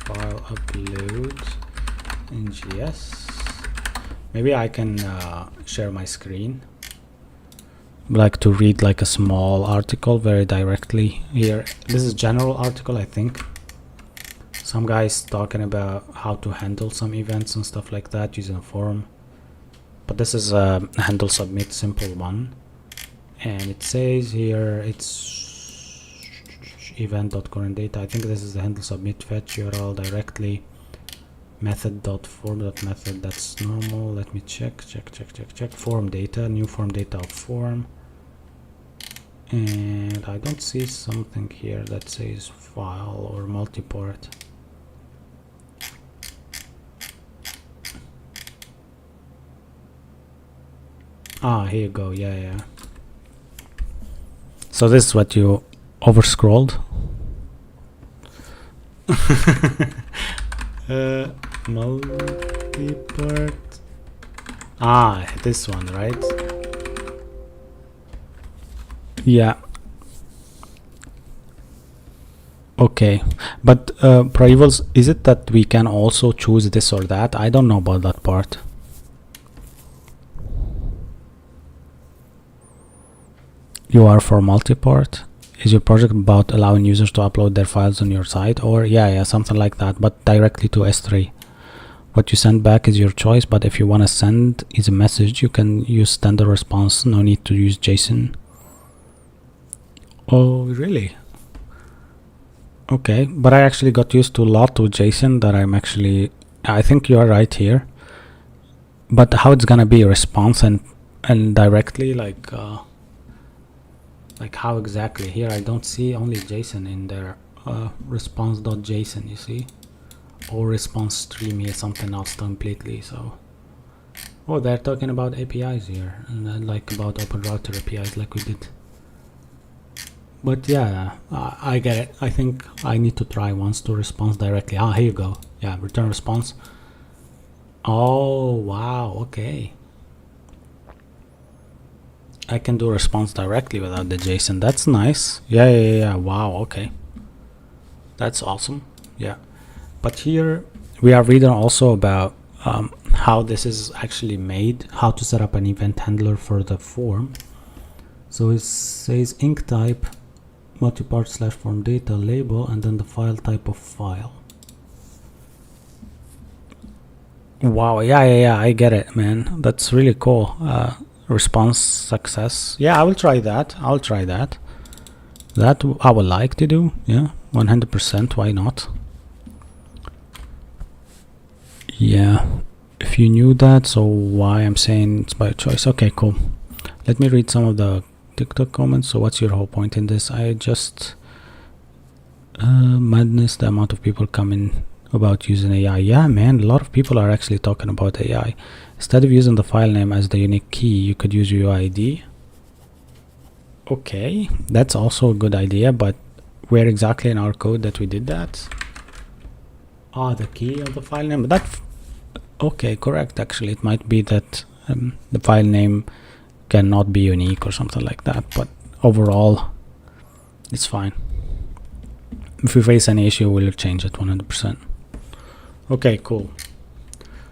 file upload in JS? Maybe I can share my screen, like to read like a small article very directly here. This is general article, I think. Some guys talking about how to handle some events and stuff like that using a form. But this is a handle submit simple one. And it says here it's event.current data. I think this is the handle submit fetch URL directly. Method.form.method, that's normal. Let me check. Form data, new form data of form. And I don't see something here that says file or multi-port. Here you go. Yeah. So this is what you overscrolled. Multi-port. This one, right? Yeah. Okay, but Privals, is it that we can also choose this or that? I don't know about that part. You are for multi-port? Is your project about allowing users to upload their files on your site? Or yeah, something like that, but directly to S3. What you send back is your choice, but if you want to send is a message, you can use standard response. No need to use JSON. Oh, really? Okay, but I actually got used to a lot with JSON that I think you are right here. But how it's gonna be a response and directly, like how exactly? Here I don't see only JSON in there. Response.json, you see, or response stream here, something else completely. So they're talking about APIs here, and then like about open router APIs like we did. But yeah, I get it. I think I need to try once to response directly. Here you go. Yeah, return response. Oh wow, okay, I can do response directly without the JSON. That's nice. Yeah. Wow, okay, that's awesome. Yeah, but here we are reading also about how this is actually made, how to set up an event handler for the form. So it says inc type multi-part / form data label, and then the file type of file. Wow, yeah, I get it, man. That's really cool. Response success. Yeah, I will try that. That I would like to do, yeah, 100%, why not? Yeah, if you knew that, so why I'm saying it's by choice. Okay, cool. Let me read some of the TikTok comments. So what's your whole point in this? I just madness, the amount of people coming about using AI. Yeah, man, a lot of people are actually talking about AI. Instead of using the file name as the unique key, you could use UID. Okay, that's also a good idea, but where exactly in our code that we did that? The key of the file name. That okay, correct. Actually, it might be that the file name cannot be unique or something like that, but overall it's fine. If we face any issue, we'll change it 100%. Okay, cool.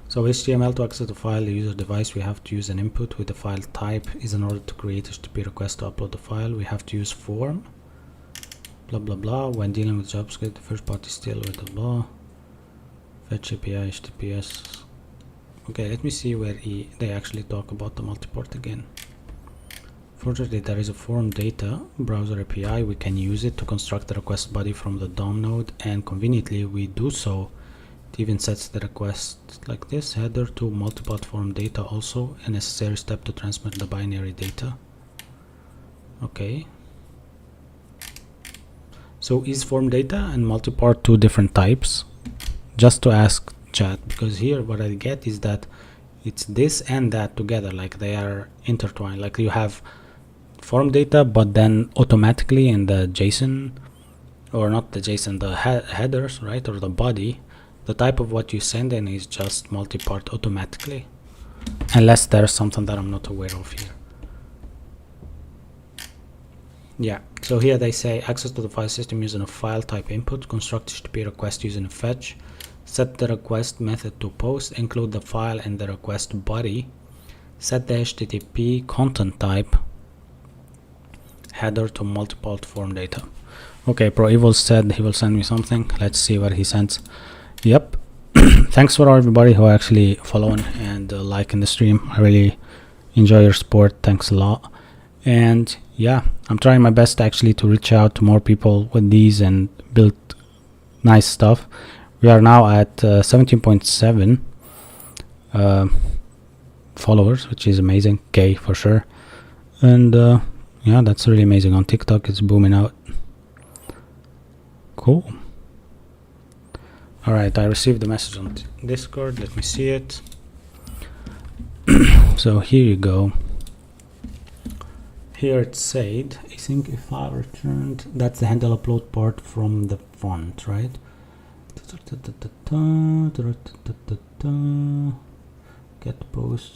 So HTML, to access the file user device, we have to use an input with the file type. Is in order to create HTTP request to upload the file, we have to use form, blah blah blah. When dealing with JavaScript, the first part is still with the blah. Fetch API HTTPS. Okay, let me see where they actually talk about the multiport again. Furthermore, there is a form data browser API. We can use it to construct the request body from the DOM node, and conveniently we do so. It even sets the request like this: header to multipart form data, also a necessary step to transmit the binary data. Okay. So is form data and multipart two different types? Just to ask chat, because here what I get is that it's this and that together, like they are intertwined. Like you have form data, but then automatically in the JSON, or not the JSON, the headers, right, or the body, the type of what you send in is just multipart automatically, unless there's something that I'm not aware of here. Yeah, so here they say access to the file system using a file type input, construct HTTP request using a fetch, set the request method to post, include the file in the request body, set the HTTP content type, header to multipart form data. Okay, Pro Evil said he will send me something. Let's see what he sends. Yep. Thanks for everybody who are actually following and liking the stream. I really enjoy your support. Thanks a lot. And yeah, I'm trying my best actually to reach out to more people with these and build nice stuff. We are now at 17.7 followers, which is amazing. K for sure. And yeah, that's really amazing. On TikTok, it's booming out. Cool. All right, I received the message on Discord. Let me see it. So here you go. Here it said, I think if I returned, that's the handle upload part from the font, right? Get post,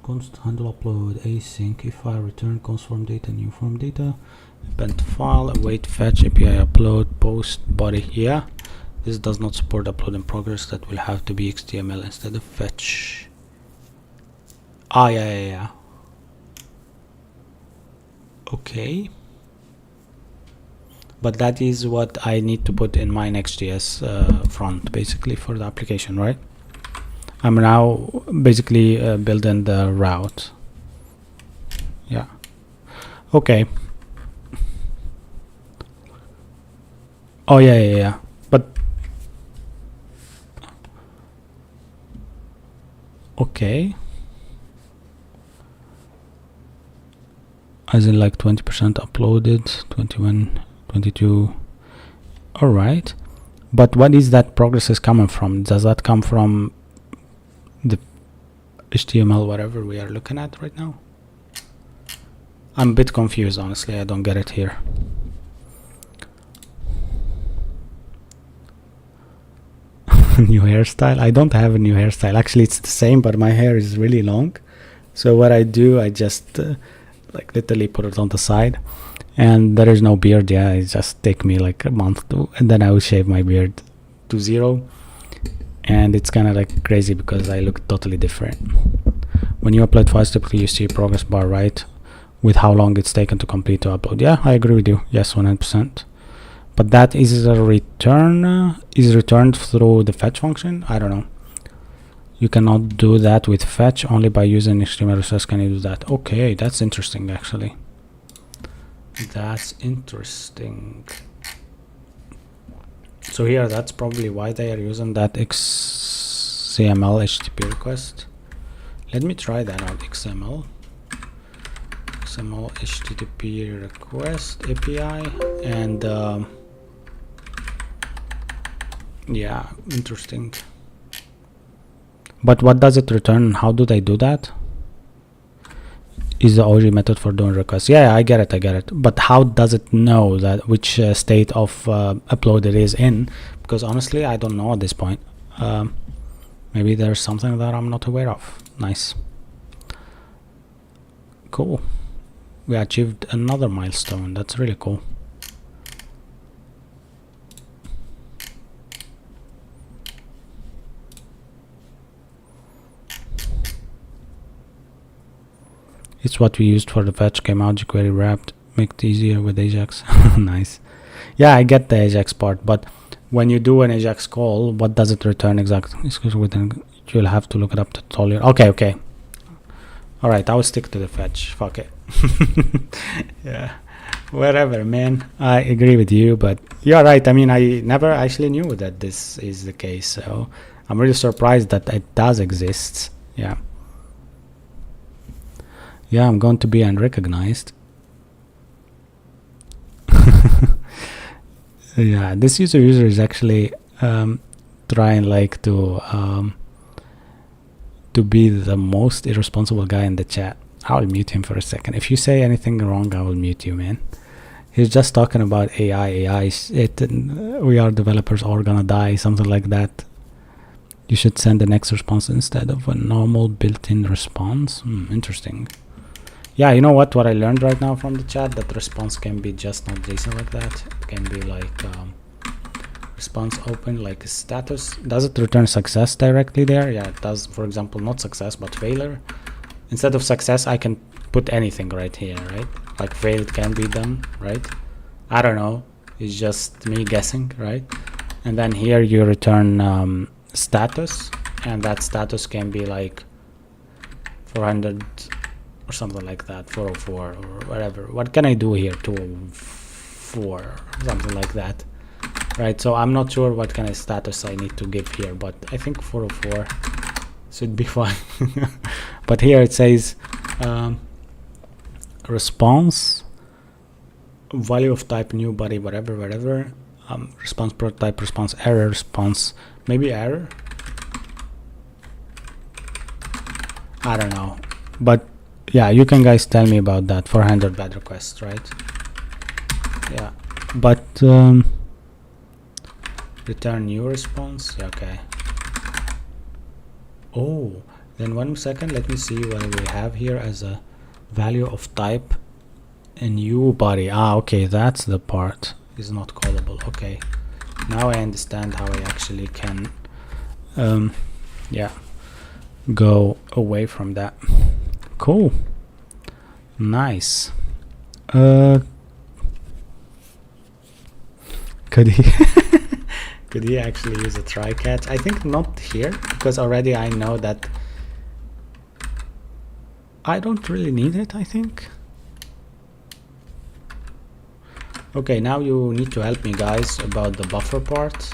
const handle upload async. If I return const form data, new form data, append file, await fetch API upload post body. Yeah, this does not support upload in progress. That will have to be HTML instead of fetch. Yeah. Okay, but that is what I need to put in my Next.js front basically for the application, right? I'm now basically building the route. Yeah. Okay. Oh yeah. But okay. As in like 20% uploaded, 21, 22. All right. But what is that progress is coming from? Does that come from the HTML, whatever we are looking at right now? I'm a bit confused, honestly. I don't get it here. New hairstyle? I don't have a new hairstyle. Actually, it's the same, but my hair is really long. So what I do, I just like literally put it on the side, and there is no beard. Yeah, it just take me like a month to, and then I will shave my beard to 0, and it's kind of like crazy because I look totally different. When you upload files, typically you see a progress bar, right, with how long it's taken to complete to upload. Yeah, I agree with you. Yes, 100%. But that is a return, is returned through the fetch function. I don't know. You cannot do that with fetch, only by using HTML resource can you do that. Okay, that's interesting actually. That's interesting. So here, that's probably why they are using that XML HTTP request. Let me try that out. XML HTTP request API, and yeah, interesting. But what does it return? How do they do that? Is the OG method for doing requests. Yeah, I get it. But how does it know that which state of upload it is in? Because honestly, I don't know at this point. Maybe there's something that I'm not aware of. Nice. Cool. We achieved another milestone. That's really cool. It's what we used for the fetch, came out jQuery wrapped, make it easier with Ajax. Nice. Yeah, I get the Ajax part, but when you do an Ajax call, what does it return exactly? You'll have to look it up tutorial. Okay. Alright, I will stick to the fetch. Fuck it. Yeah. Whatever, man. I agree with you, but you're right. I mean, I never actually knew that this is the case, so I'm really surprised that it does exist. Yeah. Yeah, I'm going to be unrecognized. Yeah, this user is actually trying like to be the most irresponsible guy in the chat. I'll mute him for a second. If you say anything wrong, I will mute you, man. He's just talking about AI. We are developers all gonna die, something like that. You should send the next response instead of a normal built-in response. Interesting. Yeah, you know what I learned right now from the chat, that response can be just not JSON like that. It can be like response open, like a status. Does it return success directly there? Yeah, it does. For example, not success but failure. Instead of success, I can put anything right here, right? Like failed can be done, right? I don't know, it's just me guessing, right? And then here you return status, and that status can be like 400 or something like that, 404 or whatever. What can I do here? 204, something like that, right? So I'm not sure what kind of status I need to give here, but I think 404 should be fine. But here it says response value of type new body, whatever, response prototype, response error, response maybe error, I don't know. But yeah, you can guys tell me about that. 400 bad requests, right? Yeah, but return new response. Yeah, okay. Oh, then 1 second, let me see what we have here as a value of type a new body. Okay, that's the part is not callable. Okay, now I understand how I actually can yeah, go away from that. Cool, nice. Could he could he actually use a try catch? I think not here, because already I know that I don't really need it, I think. Okay, now you need to help me guys about the buffer part.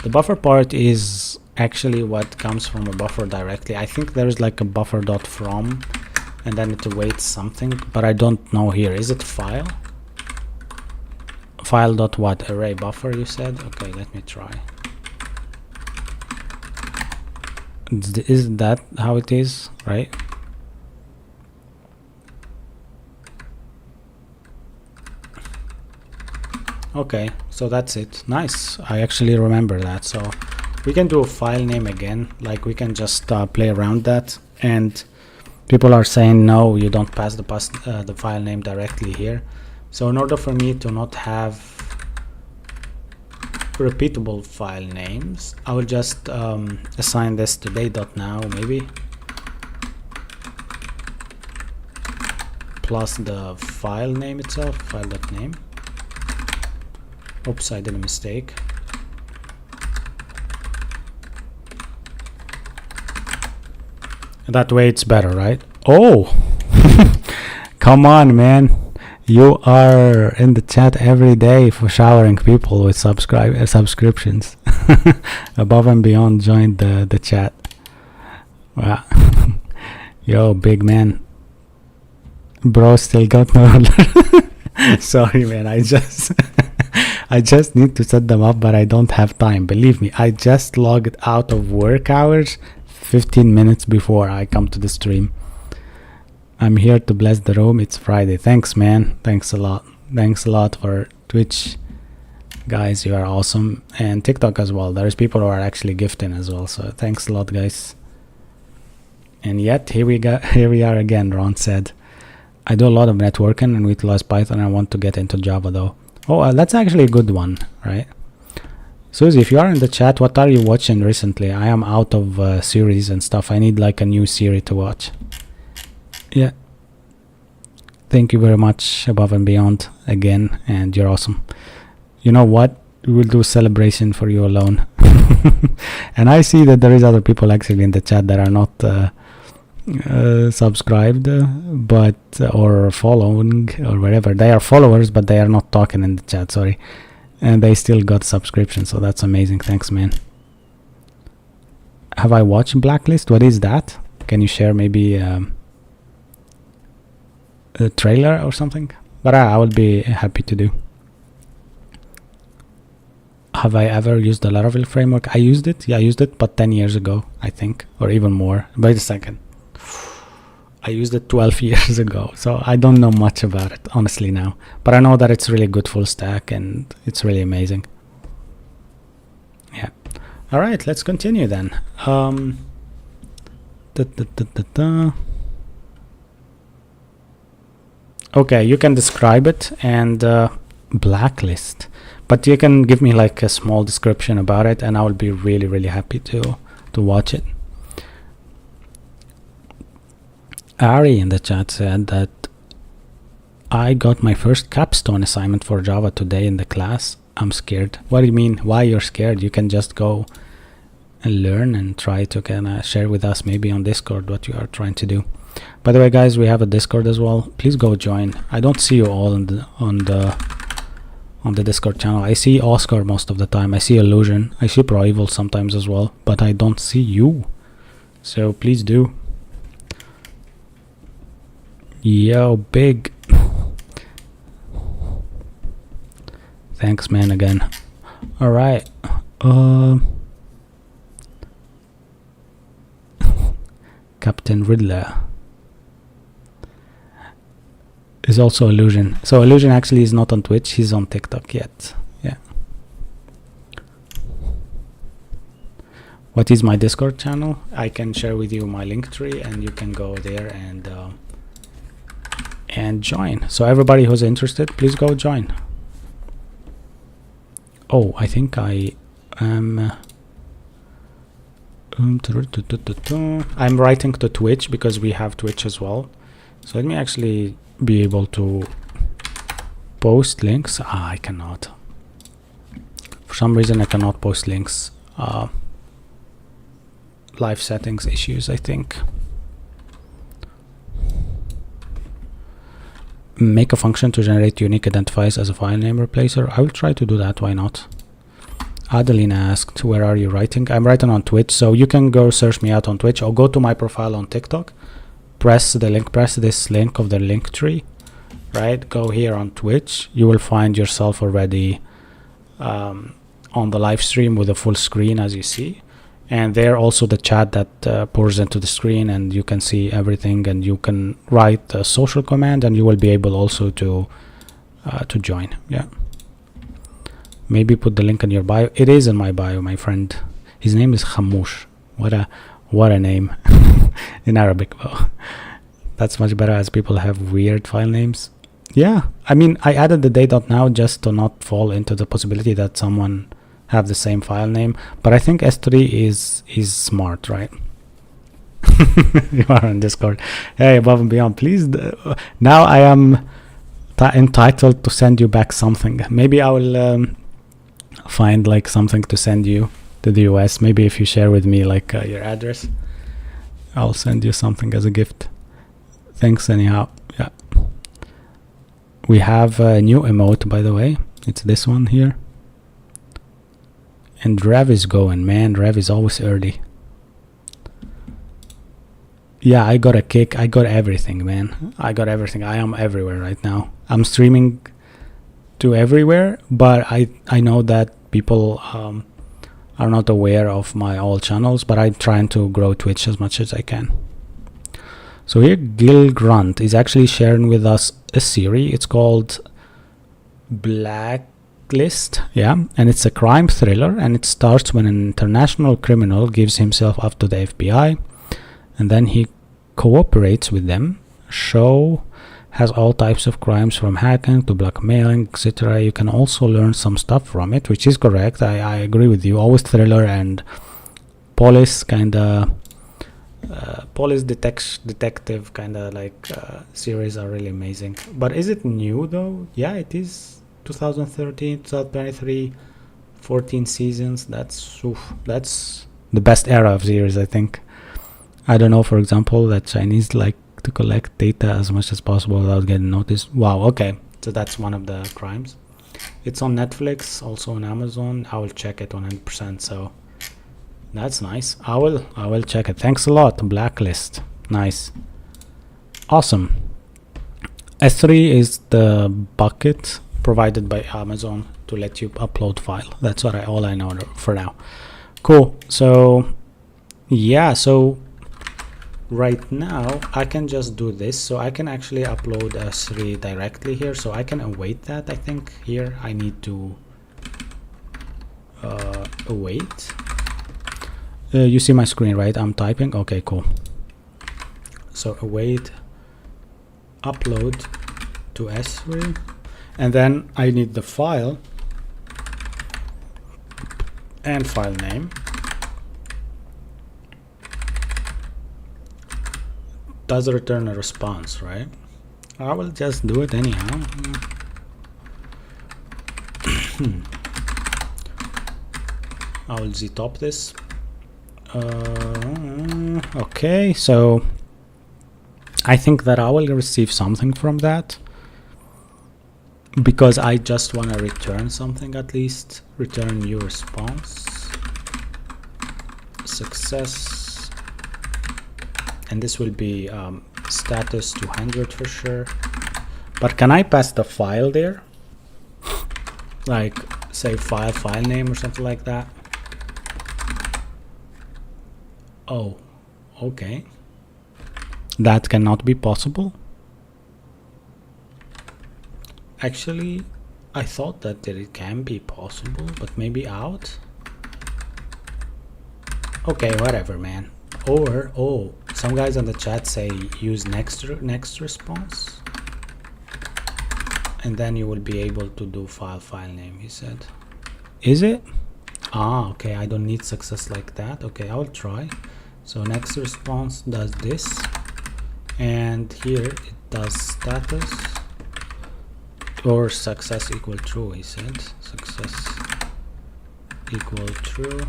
The buffer part is actually what comes from a buffer directly. I think there is like a buffer.from and then it awaits something, but I don't know here. Is it file? File dot what? Array buffer, you said? Okay, let me try. Is that how it is, right? Okay, so that's it. Nice, I actually remember that. So we can do a file name again, like we can just play around that. And people are saying no, you don't pass the file name directly here. So in order for me to not have repeatable file names, I will just assign this to day.now maybe, plus the file name itself, file.name. Oops, I did a mistake. That way it's better, right? Oh, come on, man. You are in the chat every day for showering people with subscriptions. Above and Beyond joined the chat. Wow. Yo, big man. Bro, still got no order. Sorry, man. I just need to set them up, but I don't have time. Believe me, I just logged out of work hours 15 minutes before I come to the stream. I'm here to bless the room. It's Friday. Thanks, man. Thanks a lot. Thanks a lot for Twitch. Guys, you are awesome. And TikTok as well. There's people who are actually gifting as well. So thanks a lot, guys. And yet, here we are again, Ron said. I do a lot of networking and we utilize Python. I want to get into Java though. Oh, that's actually a good one, right? Susie, if you are in the chat, what are you watching recently? I am out of series and stuff. I need like a new series to watch. Yeah. Thank you very much, Above and Beyond, again, and you're awesome. You know what? We will do a celebration for you alone. And I see that there is other people actually in the chat that are not subscribed, but or following or whatever. They are followers, but they are not talking in the chat. Sorry, and they still got subscription, so that's amazing. Thanks, man. Have I watched Blacklist? What is that? Can you share maybe a trailer or something? But I would be happy to do. Have I ever used the Laravel framework? I used it. Yeah, I used it, but 10 years ago, I think, or even more. Wait a second. I used it 12 years ago, so I don't know much about it, honestly, now. But I know that it's really good full stack, and it's really amazing. Yeah. All right, let's continue then. Okay, you can describe it and Blacklist. But you can give me like a small description about it, and I will be really, really happy to watch it. Ari in the chat said that I got my first capstone assignment for Java today in the class. I'm scared. What do you mean? Why you're scared? You can just go and learn and try to kind of share with us maybe on Discord what you are trying to do. By the way, guys, we have a Discord as well. Please go join. I don't see you all on the Discord channel. I see Oscar most of the time. I see Illusion. I see Pro Evil sometimes as well, but I don't see you. So please do. Yo, big. Thanks, man, again. All right. Captain Riddler is also Illusion. So Illusion actually is not on Twitch. He's on TikTok yet. Yeah. What is my Discord channel? I can share with you my link tree, and you can go there and join. So everybody who's interested, please go join. Oh, I think I am I'm writing to Twitch because we have Twitch as well. So let me actually be able to post links. I cannot. For some reason I cannot post links. Live settings issues, I think. Make a function to generate unique identifiers as a file name replacer. I will try to do that. Why not? Adeline asked, where are you writing? I'm writing on Twitch, so you can go search me out on Twitch or go to my profile on TikTok. Press this link of the link tree, right? Go here on Twitch. You will find yourself already on the live stream with a full screen, as you see. And there also the chat that pours into the screen, and you can see everything, and you can write a social command, and you will be able also to join. Yeah. Maybe put the link in your bio. It is in my bio, my friend. His name is Khamouche. What a name in Arabic. Well, that's much better, as people have weird file names. Yeah, I mean, I added the day.now just to not fall into the possibility that someone have the same file name, but I think S3 is smart, right? You are on Discord. Hey, Above and Beyond, please. Now I am entitled to send you back something. Maybe I will find like something to send you to the US. Maybe if you share with me like your address, I'll send you something as a gift. Thanks anyhow. Yeah. We have a new emote, by the way. It's this one here. And Rev is going, man. Rev is always early. Yeah, I got a kick. I got everything, man. I got everything. I am everywhere right now. I'm streaming to everywhere, but I know that people are not aware of my all channels, but I'm trying to grow Twitch as much as I can. So here Gil Grunt is actually sharing with us a series. It's called Blacklist, yeah, and it's a crime thriller, and it starts when an international criminal gives himself up to the FBI, and then he cooperates with them. Show has all types of crimes from hacking to blackmailing, etc. You can also learn some stuff from it, which is correct. I agree with you. Always thriller and police kind of police detective kind of like series are really amazing. But is it new though? Yeah, it is. 2013, 2023, 14 seasons. That's the best era of series, I think. I don't know, for example, that Chinese like to collect data as much as possible without getting noticed. Wow, okay, so that's one of the crimes. It's on Netflix, also on Amazon. I will check it 100%, so that's nice. I will check it. Thanks a lot. Blacklist, nice, awesome. S3 is the bucket provided by Amazon to let you upload file. That's what all I know for now. Cool. So yeah, so right now I can just do this. So I can actually upload S3 directly here, so I can await that. I think here I need to await. You see my screen, right? I'm typing. Okay, cool. So await upload to S3, and then I need the file and file name. Does return a response, right? I will just do it anyhow. I will z-top this. Okay, so I think that I will receive something from that, because I just want to return something, at least return new response, success, and this will be status 200 for sure. But can I pass the file there, like say file name or something like that? Oh, okay, that cannot be possible. Actually, I thought that it can be possible, but maybe out. Okay, whatever, man. Or some guys on the chat say use next response, and then you will be able to do file name, he said. Is it? Ah, okay, I don't need success like that. Okay, I will try. So next response does this, and here it does status or success equal true, he said. Success equal true,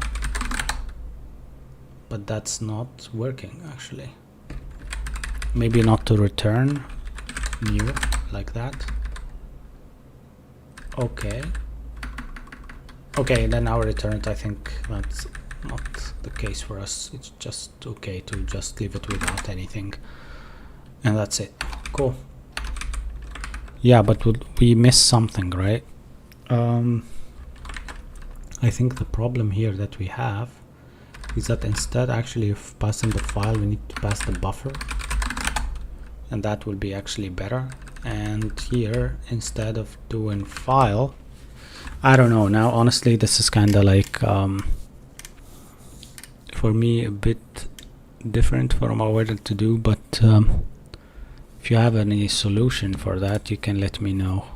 but that's not working actually. Maybe not to return new like that. Okay, then I'll return it. I think that's not the case for us. It's just okay to just leave it without anything, and that's it. Cool. Yeah, but we missed something, right? I think the problem here that we have is that instead actually of passing the file, we need to pass the buffer, and that will be actually better. And here, instead of doing file, I don't know. Now honestly, this is kind of like for me a bit different from what I wanted to do, but if you have any solution for that, you can let me know.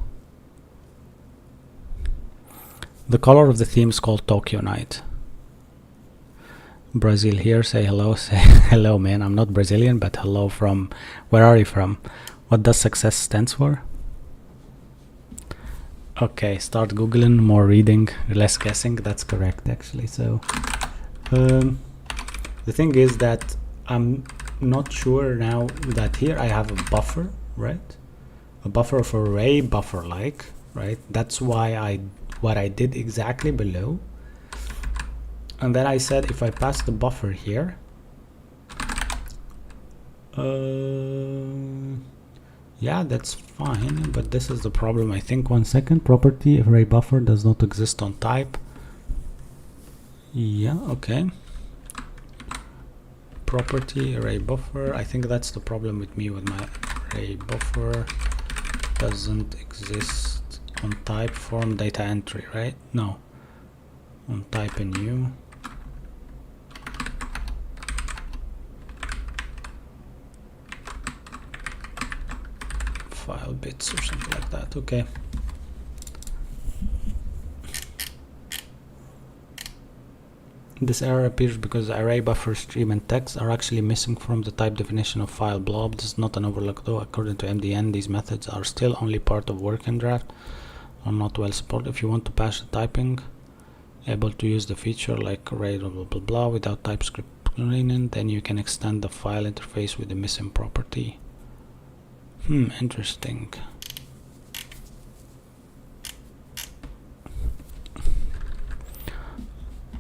The color of the theme is called Tokyo Night. Brazil here, say hello. Say hello, man. I'm not Brazilian, but hello from, where are you from? What does success stands for? Okay, start googling, more reading, less guessing. That's correct actually. So the thing is that I'm not sure now that here I have a buffer, right? a buffer of array buffer like, right? That's why what I did exactly below. And then I said if I pass the buffer here, yeah, that's fine, but this is the problem, I think. 1 second. Property array buffer does not exist on type. Yeah, okay. Property array buffer, I think that's the problem with me, with my array buffer doesn't exist on type form data entry, right? No, on type in new. File bits or something like that. Okay. This error appears because array buffer stream and text are actually missing from the type definition of file blob. This is not an overlook though. According to MDN, these methods are still only part of working draft, are not well supported. If you want to patch the typing, able to use the feature like array blah blah blah, blah without TypeScript cleaning, then you can extend the file interface with the missing property. Interesting.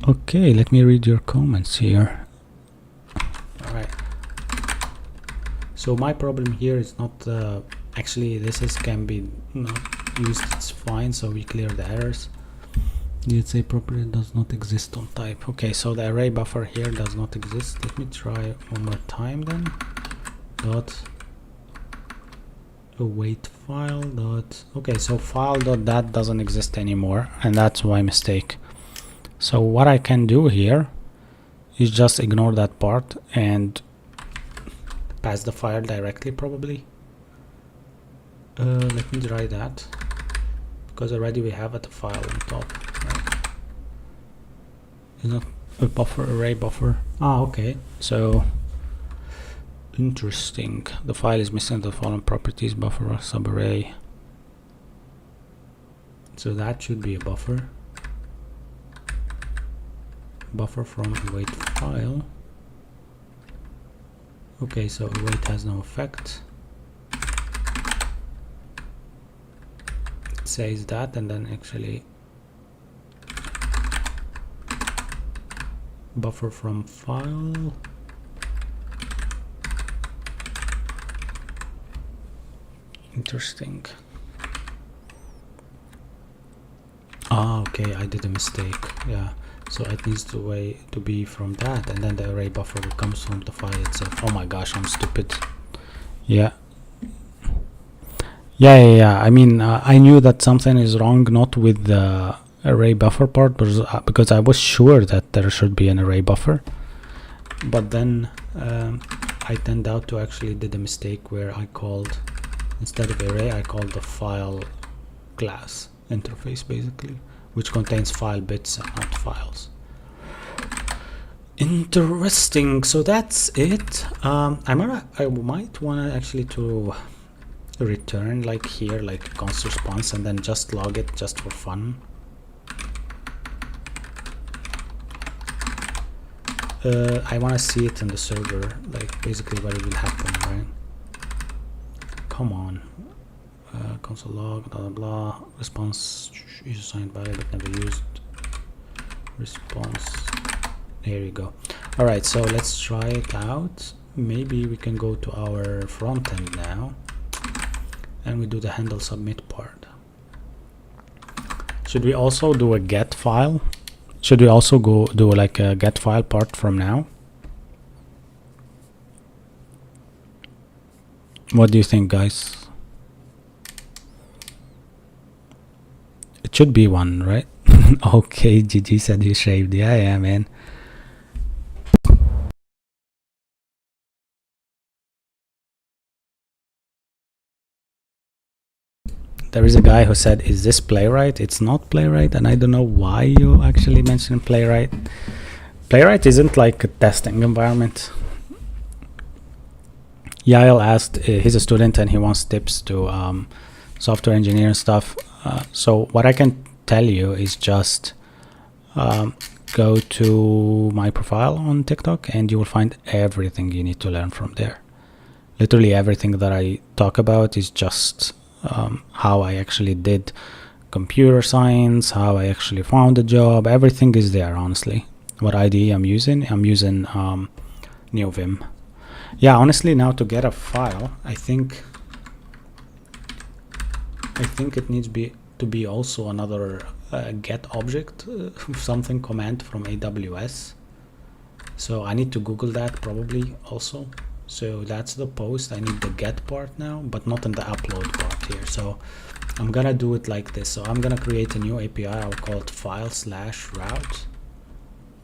Okay, let me read your comments here. Alright. So my problem here is not actually this is can be used, it's fine, so we clear the errors. Let's say property does not exist on type. Okay, so the array buffer here does not exist. Let me try one more time then. Dot await file dot, okay, so file dot that doesn't exist anymore, and that's my mistake. So what I can do here is just ignore that part and pass the file directly probably. Let me try that, because already we have a file on top, right? Is not a buffer array buffer. Okay, so interesting. The file is missing the following properties: buffer or subarray. So that should be a buffer. Buffer from await file. Okay, so await has no effect. It says that, and then actually buffer from file. Interesting. Okay, I did a mistake. Yeah, so it needs to be from that, and then the array buffer comes from the file itself. Oh my gosh, I'm stupid. Yeah. I mean, I knew that something is wrong, not with the array buffer part, but because I was sure that there should be an array buffer, but then I turned out to actually did a mistake where I called, instead of array, I called the file class interface basically, which contains file bits and not files. Interesting. So that's it. I might want to actually to return like here, like const response, and then just log it just for fun. I want to see it in the server, like basically what it will happen, right? Come on. Console log, blah blah blah. Response is assigned value but never used. Response. Here you go. All right, so let's try it out. Maybe we can go to our front end now, and we do the handle submit part. Should we also do a get file? Should we also go do like a get file part from now? What do you think, guys? It should be one, right? Okay, GG said you shaved. Yeah, man. There is a guy who said, is this Playwright? It's not Playwright, and I don't know why you actually mentioned Playwright. Playwright isn't like a testing environment. Yael asked, he's a student and he wants tips to software engineering stuff. So what I can tell you is just go to my profile on TikTok and you will find everything you need to learn from there. Literally everything that I talk about is just how I actually did computer science, how I actually found a job. Everything is there, honestly. What IDE I'm using NeoVim. Yeah, honestly, now to get a file, I think it needs to be also another get object, something command from AWS. So I need to Google that probably also. So that's the post. I need the get part now, but not in the upload part here. So I'm gonna do it like this. So I'm gonna create a new API. I'll call it file/route.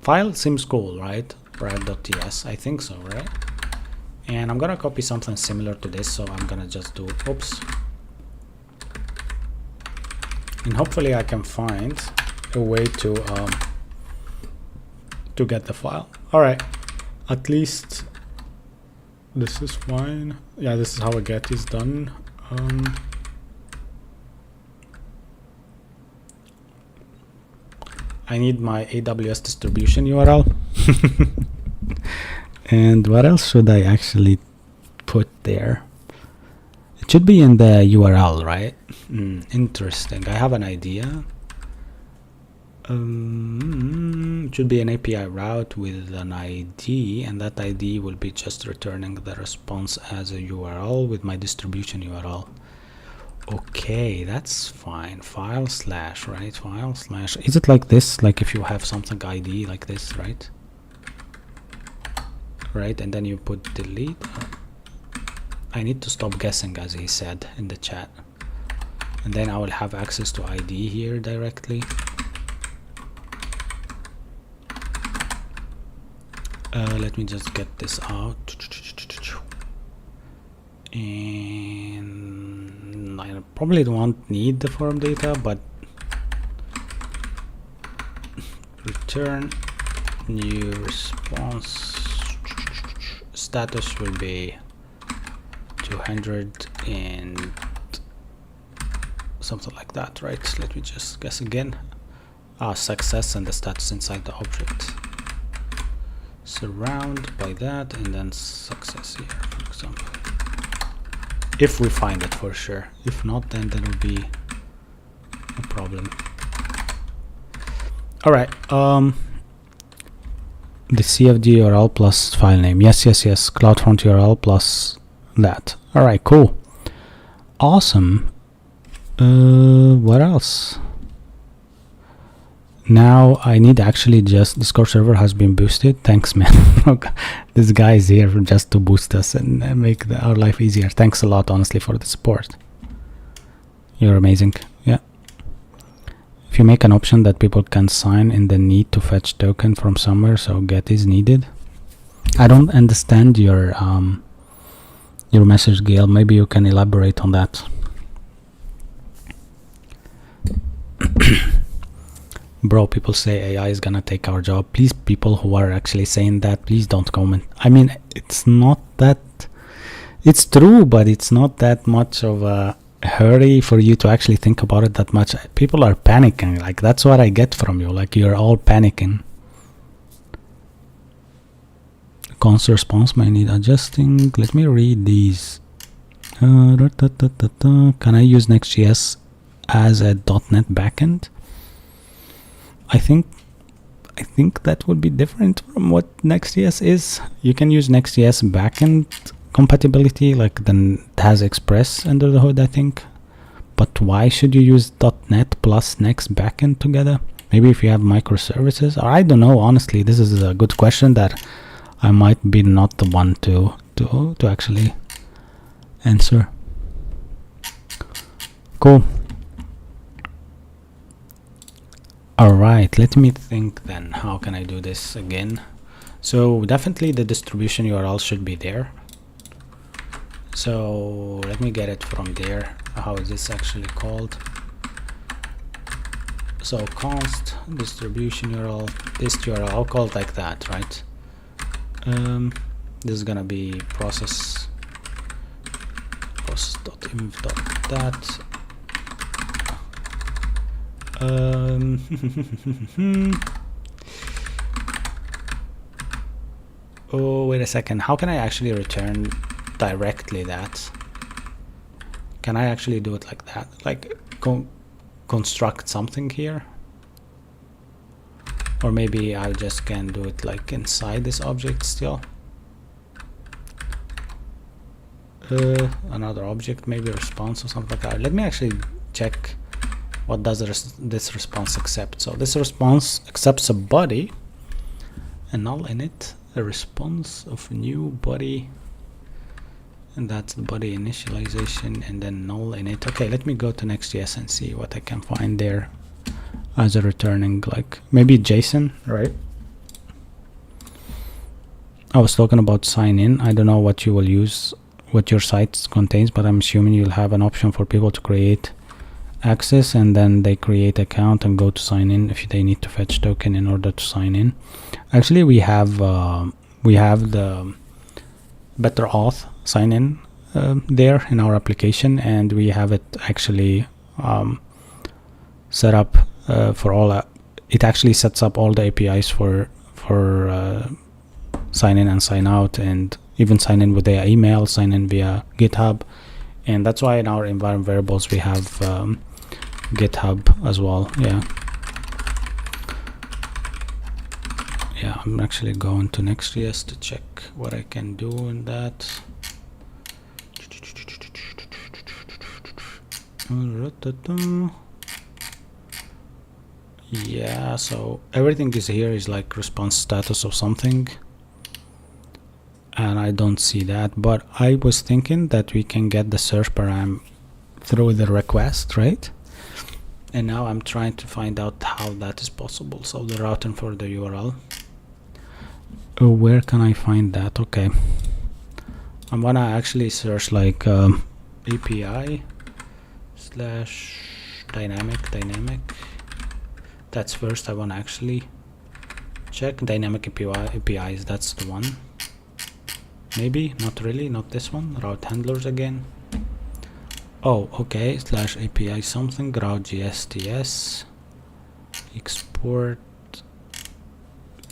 File seems cool, right? Route.ts, I think so, right? And I'm gonna copy something similar to this. So I'm gonna just do oops. And hopefully I can find a way to get the file. All right, at least this is fine. Yeah, this is how a get is done. I need my AWS distribution URL. And what else should I actually put there? It should be in the URL, right? Interesting. I have an idea. It should be an API route with an ID, and that ID will be just returning the response as a URL with my distribution URL. Okay, that's fine. File/, right? File/. Is it like this? Like if you have something ID like this, right? Right, and then you put delete. I need to stop guessing, as he said in the chat. And then I will have access to ID here directly. Let me just get this out. And I probably don't need the form data, but return new response status will be 200 and something like that, right? Let me just guess again. Success and the status inside the object. Surround by that and then success here, for example. If we find it for sure. If not, then there will be a problem. All right. The CFG URL plus file name. Yes. CloudFront URL plus that. All right, cool. Awesome. What else? Now I need actually just Discord server has been boosted. Thanks, man. This guy is here just to boost us and make our life easier. Thanks a lot, honestly, for the support. You're amazing. Yeah. If you make an option that people can sign in the need to fetch token from somewhere, so get is needed. I don't understand your message, Gail. Maybe you can elaborate on that. Bro, people say AI is gonna take our job. Please, people who are actually saying that, please don't comment. I mean, it's not that, it's true, but it's not that much of a hurry for you to actually think about it that much. People are panicking. Like, that's what I get from you. Like, you're all panicking. Cons response might need adjusting. Let me read these. Can I use Next.js as a .NET backend? I think that would be different from what Next.js is. You can use Next.js backend compatibility, like then it has Express under the hood, I think. But why should you use .NET plus Next backend together? Maybe if you have microservices, or I don't know. Honestly, this is a good question that I might be not the one to actually answer. Cool. Alright, let me think then. How can I do this again? So definitely the distribution URL should be there. So let me get it from there. How is this actually called? So const distribution URL, this URL, I'll call it like that, right? This is gonna be process.inv.dat. Oh, wait a second. How can I actually return directly that? Can I actually do it like that? Like construct something here? Or maybe I just can do it like inside this object still. Another object, maybe a response or something like that. Let me actually check what does this response accept. So this response accepts a body, a null in it, a response of new body, and that's the body initialization, and then null in it. Okay, let me go to Next.js and see what I can find there as a returning, like maybe JSON, right? I was talking about sign in. I don't know what you will use, what your site contains, but I'm assuming you'll have an option for people to create access, and then they create account and go to sign in if they need to fetch token in order to sign in. Actually, we have the better auth sign in there in our application, and we have it actually set up for all. It actually sets up all the APIs for sign in and sign out, and even sign in with their email, sign in via GitHub. And that's why in our environment variables we have GitHub as well. Yeah, I'm actually going to Next.js to check what I can do in that. Yeah, so everything is here is like response status of something, and I don't see that, but I was thinking that we can get the search param through the request, right? And now I'm trying to find out how that is possible. So the routing for the URL, where can I find that? Okay, I'm gonna actually search like API / dynamic. That's first. I want to actually check dynamic APIs. That's the one. Maybe not really, not this one. Route handlers again. Oh, okay. / API something. Route GSTS. Export.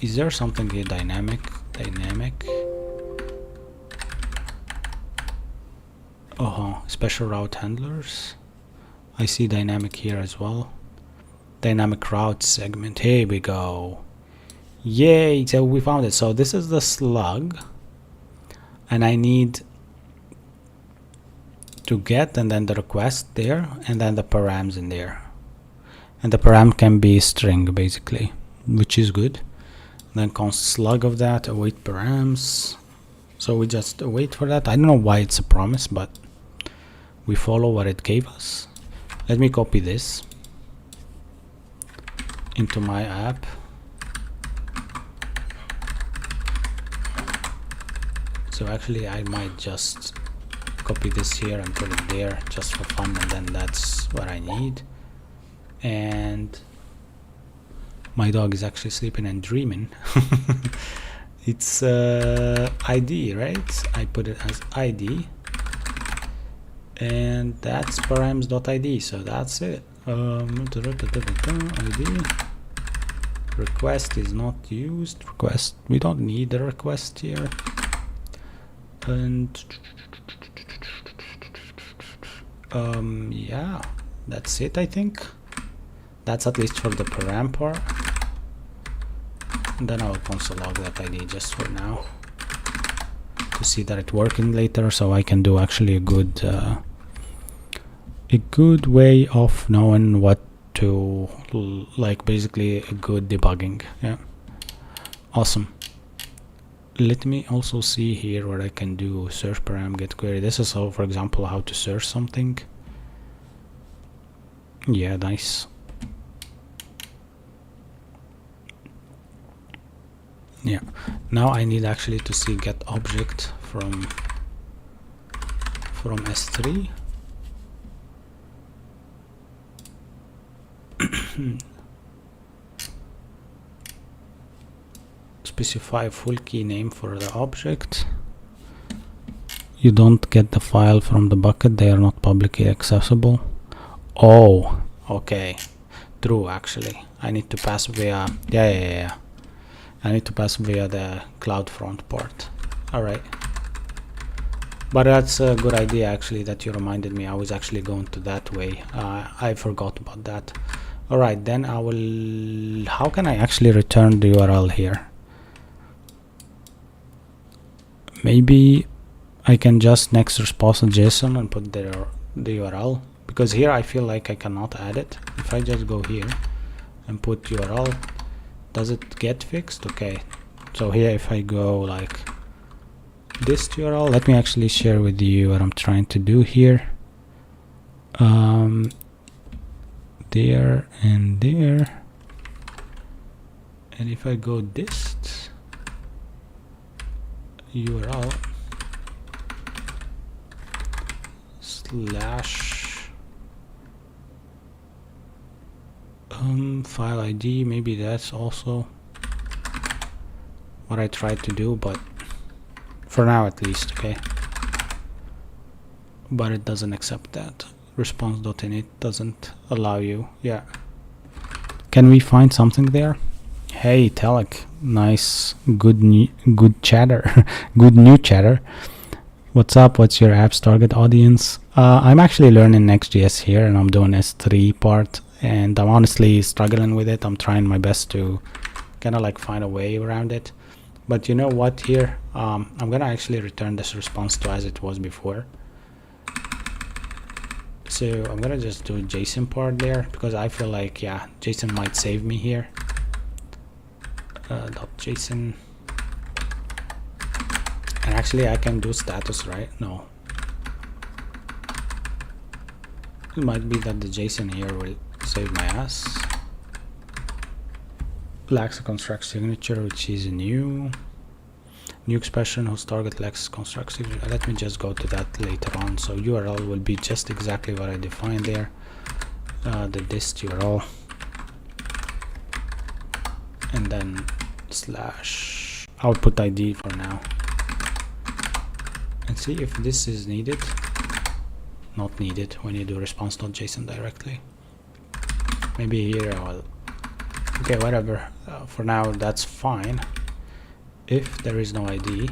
Is there something here? Dynamic. Special route handlers. I see dynamic here as well. Dynamic route segment. Here we go. Yay! So we found it. So this is the slug, and I need to get, and then the request there, and then the params in there. And the param can be string basically, which is good. Then const slug of that, await params. So we just wait for that. I don't know why it's a promise, but we follow what it gave us. Let me copy this into my app. So actually I might just copy this here and put it there just for fun, and then that's what I need. And my dog is actually sleeping and dreaming. It's ID, right? I put it as ID, and that's params.id. So that's it. ID request is not used. Request, we don't need the request here. And yeah, that's it. I think that's at least for the param part. And then I'll console log that ID just for now to see that it's working later, so I can do actually a good way of knowing what to like, basically a good debugging. Yeah, awesome. Let me also see here what I can do. Search param get query. This is so, for example, how to search something. Yeah, nice. Yeah, now I need actually to see get object from S3. Specify full key name for the object. You don't get the file from the bucket, they are not publicly accessible. Oh, okay, true. Actually I need to pass via I need to pass via the CloudFront port. All right, But that's a good idea actually that you reminded me. I was actually going to that way. I forgot about that. All right, then I will, how can I actually return the URL here? Maybe I can just next response JSON and put the URL, because here I feel like I cannot add it. If I just go here and put URL, does it get fixed? Okay, so here if I go like this URL, let me actually share with you what I'm trying to do here. There and there, and if I go dist URL slash file ID, maybe that's also what I tried to do, but for now at least, okay. But it doesn't accept that. Response.init doesn't allow you. Yeah. Can we find something there? Hey Telek, nice, good chatter, good new chatter. What's up? What's your app's target audience? I'm actually learning Next.js here, and I'm doing S3 part, and I'm honestly struggling with it. I'm trying my best to kind of like find a way around it. But you know what, here I'm gonna actually return this response to as it was before. So I'm gonna just do a JSON part there, because I feel like, yeah, JSON might save me here. .json, and actually I can do status, right? No, it might be that the JSON here will save my ass. Lacks a construct signature, which is a new expression whose target lacks construct signature. Let me just go to that later on. So URL will be just exactly what I defined there. The dist URL, and then slash output ID for now, and see if this is needed. Not needed when you do response.json directly. Maybe here I will, okay, whatever, for now that's fine. If there is no ID,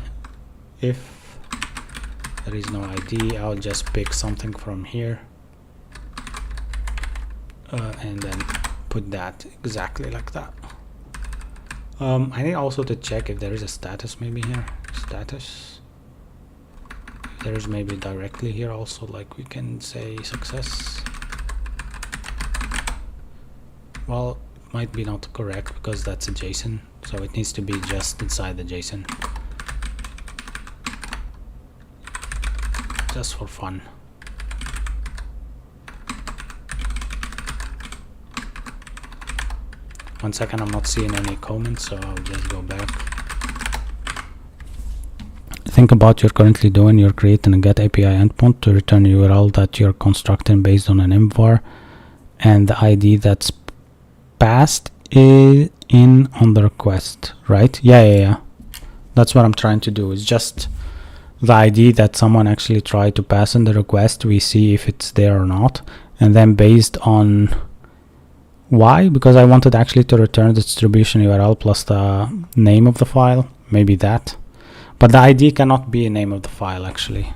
I'll just pick something from here and then put that exactly like that. I need also to check if there is a status maybe here. Status. There is maybe directly here also, like we can say success. Well, it might be not correct because that's a JSON, so it needs to be just inside the JSON. Just for fun. One second, I'm not seeing any comments, so I'll just go back. Think about you're currently doing, you're creating a GET API endpoint to return a URL that you're constructing based on an mvar, and the ID that's passed is in on the request, right? Yeah. That's what I'm trying to do. It's just the ID that someone actually tried to pass in the request. We see if it's there or not, and then based on why, because I wanted actually to return the distribution URL plus the name of the file, maybe that, but the ID cannot be a name of the file actually.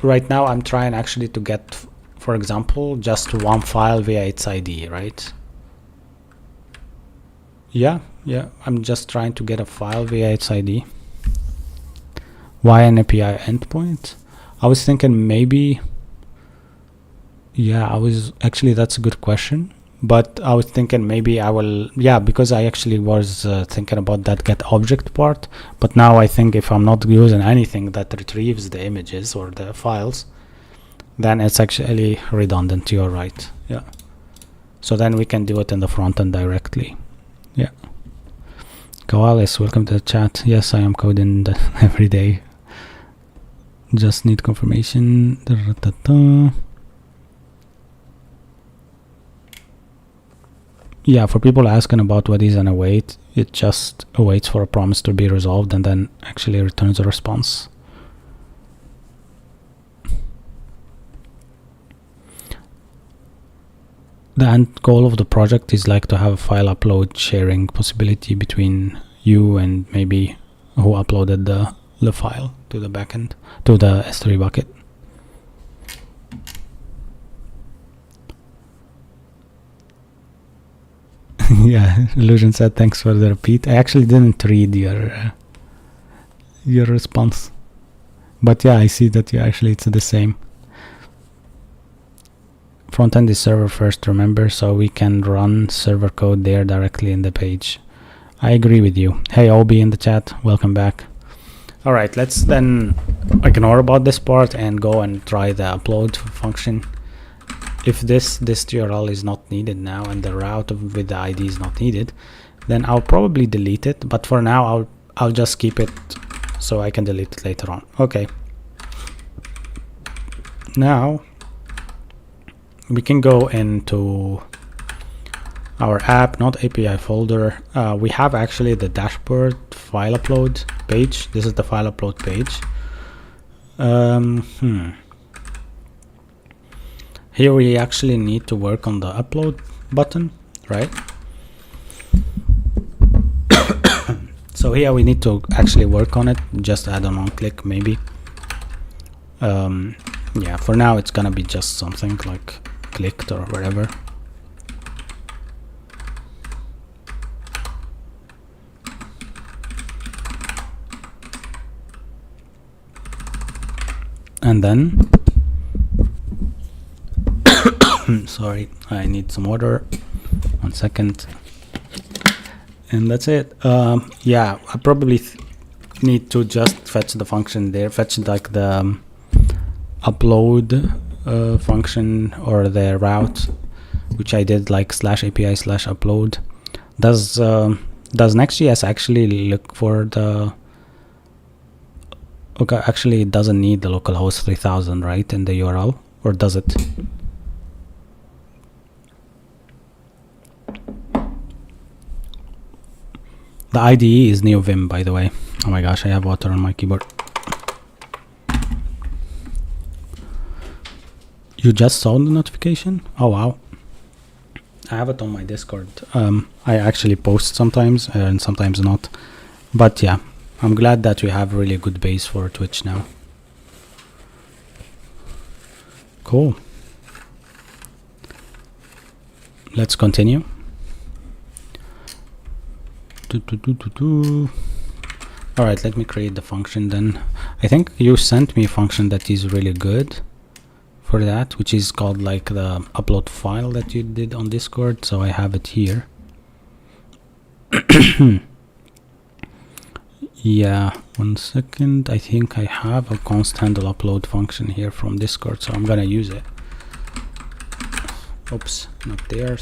Right now I'm trying actually to get, for example, just one file via its ID, right? Yeah, I'm just trying to get a file via its ID. Why an API endpoint? I was thinking maybe, yeah, that's a good question, but I was thinking maybe I will, yeah, because I actually was thinking about that get object part, but now I think if I'm not using anything that retrieves the images or the files, then it's actually redundant. You're right. Yeah, so then we can do it in the front end directly. Yeah. Koalis, welcome to the chat. Yes, I am coding every day. Just need confirmation. Yeah, for people asking about what is an await, it just awaits for a promise to be resolved and then actually returns a response. The end goal of the project is like to have a file upload sharing possibility between you and maybe who uploaded the file to the backend, to the S3 bucket. Yeah, Illusion said thanks for the repeat. I actually didn't read your response, but yeah, I see that it's the same. Frontend is server first, remember, so we can run server code there directly in the page. I agree with you. Hey Obi in the chat, welcome back. All right, let's then ignore about this part and go and try the upload function. If this URL is not needed now and the route with the ID is not needed, then I'll probably delete it, but for now I'll just keep it so I can delete it later on. Okay, now we can go into our app, not API folder. We have actually the dashboard file upload page. This is the file upload page. Here we actually need to work on the upload button, right? So here we need to actually work on it. Just add on one click maybe. Yeah, for now it's gonna be just something like clicked or whatever. And then sorry, I need some water. 1 second. And that's it. Yeah, I probably need to just fetch the function there, fetch like the upload function or the route, which I did like /API/upload. Does Next.js actually look for the... Okay, actually it doesn't need the localhost 3000, right, in the URL, or does it? The IDE is NeoVim, by the way. Oh my gosh, I have water on my keyboard. You just saw the notification? Oh wow. I have it on my Discord. I actually post sometimes and sometimes not. But yeah, I'm glad that we have really good base for Twitch now. Cool. Let's continue. All right, let me create the function then. I think you sent me a function that is really good for that, which is called like the upload file that you did on Discord. So I have it here. Yeah, 1 second. I think I have a const handle upload function here from Discord, so I'm gonna use it. Oops, not there.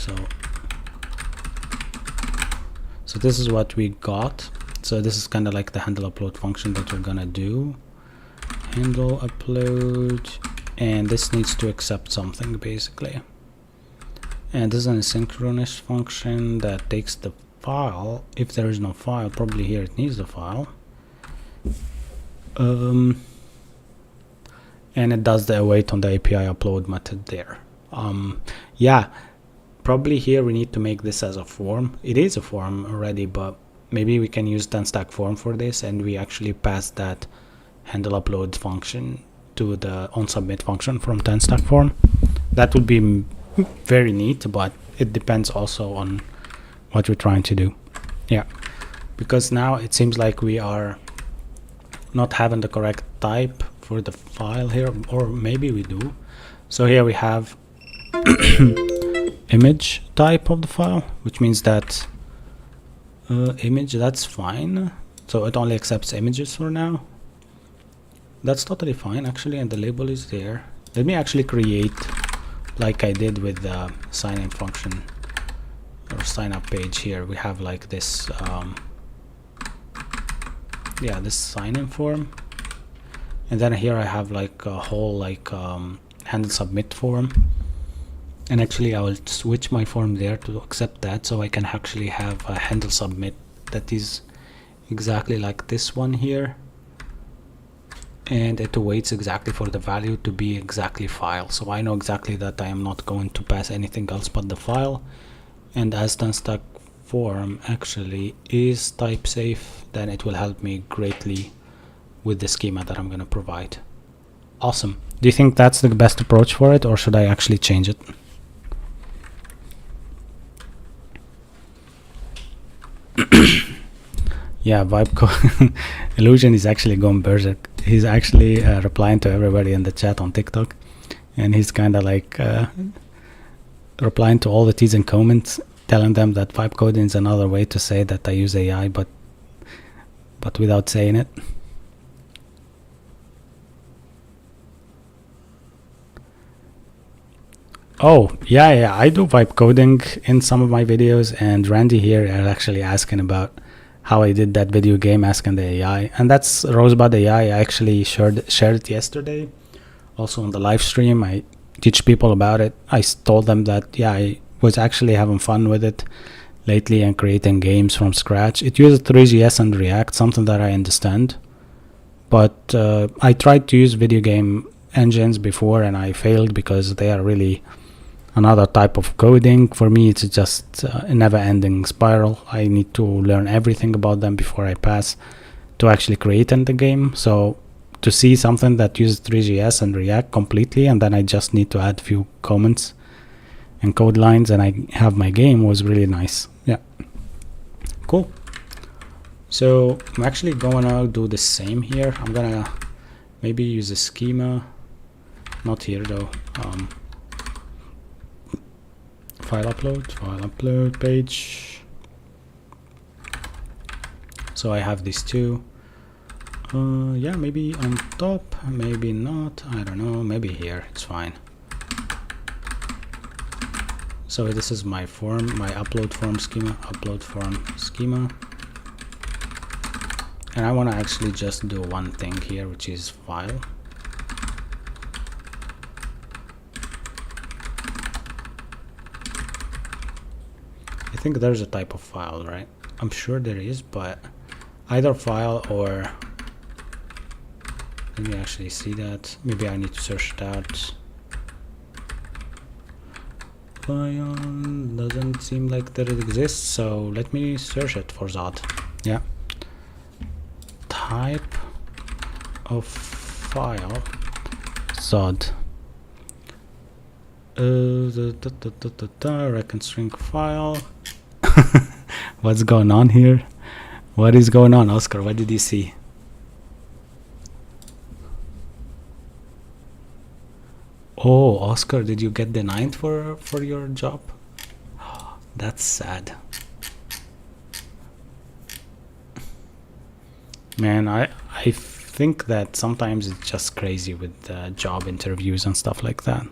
So this is what we got. So this is kind of like the handle upload function that we're gonna do. Handle upload, and this needs to accept something basically. And this is an asynchronous function that takes the file. If there is no file, probably here it needs the file. And it does the await on the API upload method there. Yeah, probably here we need to make this as a form. It is a form already, but maybe we can use 10-stack form for this, and we actually pass that handle upload function to the onSubmit function from 10-stack form. That would be very neat, but it depends also on what we're trying to do. Yeah, because now it seems like we are not having the correct type for the file here, or maybe we do. So here we have image type of the file, which means that image, that's fine. So it only accepts images for now. That's totally fine actually, and the label is there. Let me actually create like I did with the sign in function or sign up page. Here we have like this yeah, this sign in form, and then here I have like a whole like handle submit form. And actually I will switch my form there to accept that, so I can actually have a handle submit that is exactly like this one here, and it waits exactly for the value to be exactly file. So I know exactly that I am not going to pass anything else but the file. And as 10-stack form actually is type safe, then it will help me greatly with the schema that I'm going to provide. Awesome. Do you think that's the best approach for it, or should I actually change it? Yeah, vibe code illusion is actually going berserk. He's actually replying to everybody in the chat on TikTok, and he's kind of like replying to all the T's and comments, telling them that vibe coding is another way to say that I use AI, but without saying it. Oh, yeah, I do vibe coding in some of my videos, and Randy here is actually asking about how I did that video game asking the AI, and that's Rosebud AI. I actually shared it yesterday, also on the live stream. I teach people about it. I told them that, yeah, I was actually having fun with it lately and creating games from scratch. It uses 3GS and React, something that I understand, but I tried to use video game engines before and I failed because they are really another type of coding. For me, it's just a never-ending spiral. I need to learn everything about them before I pass to actually create in the game. So to see something that uses 3GS and React completely, and then I just need to add a few comments and code lines and I have my game, was really nice. Yeah, cool. So I'm actually gonna do the same here. I'm gonna maybe use a schema, not here though. File upload page. So I have these two. Yeah, maybe on top, maybe not, I don't know, maybe here, it's fine. So this is my form, my upload form schema. And I want to actually just do one thing here, which is file. I think there's a type of file, right? I'm sure there is, but either file or, let me actually see that. Maybe I need to search it out. File doesn't seem like that it exists, so let me search it for that. Yeah. Type of file, Zod. Reckon string file. What's going on here? What is going on, Oscar? What did you see? Oh, Oscar, did you get denied for your job? That's sad. Man, I think that sometimes it's just crazy with job interviews and stuff like that.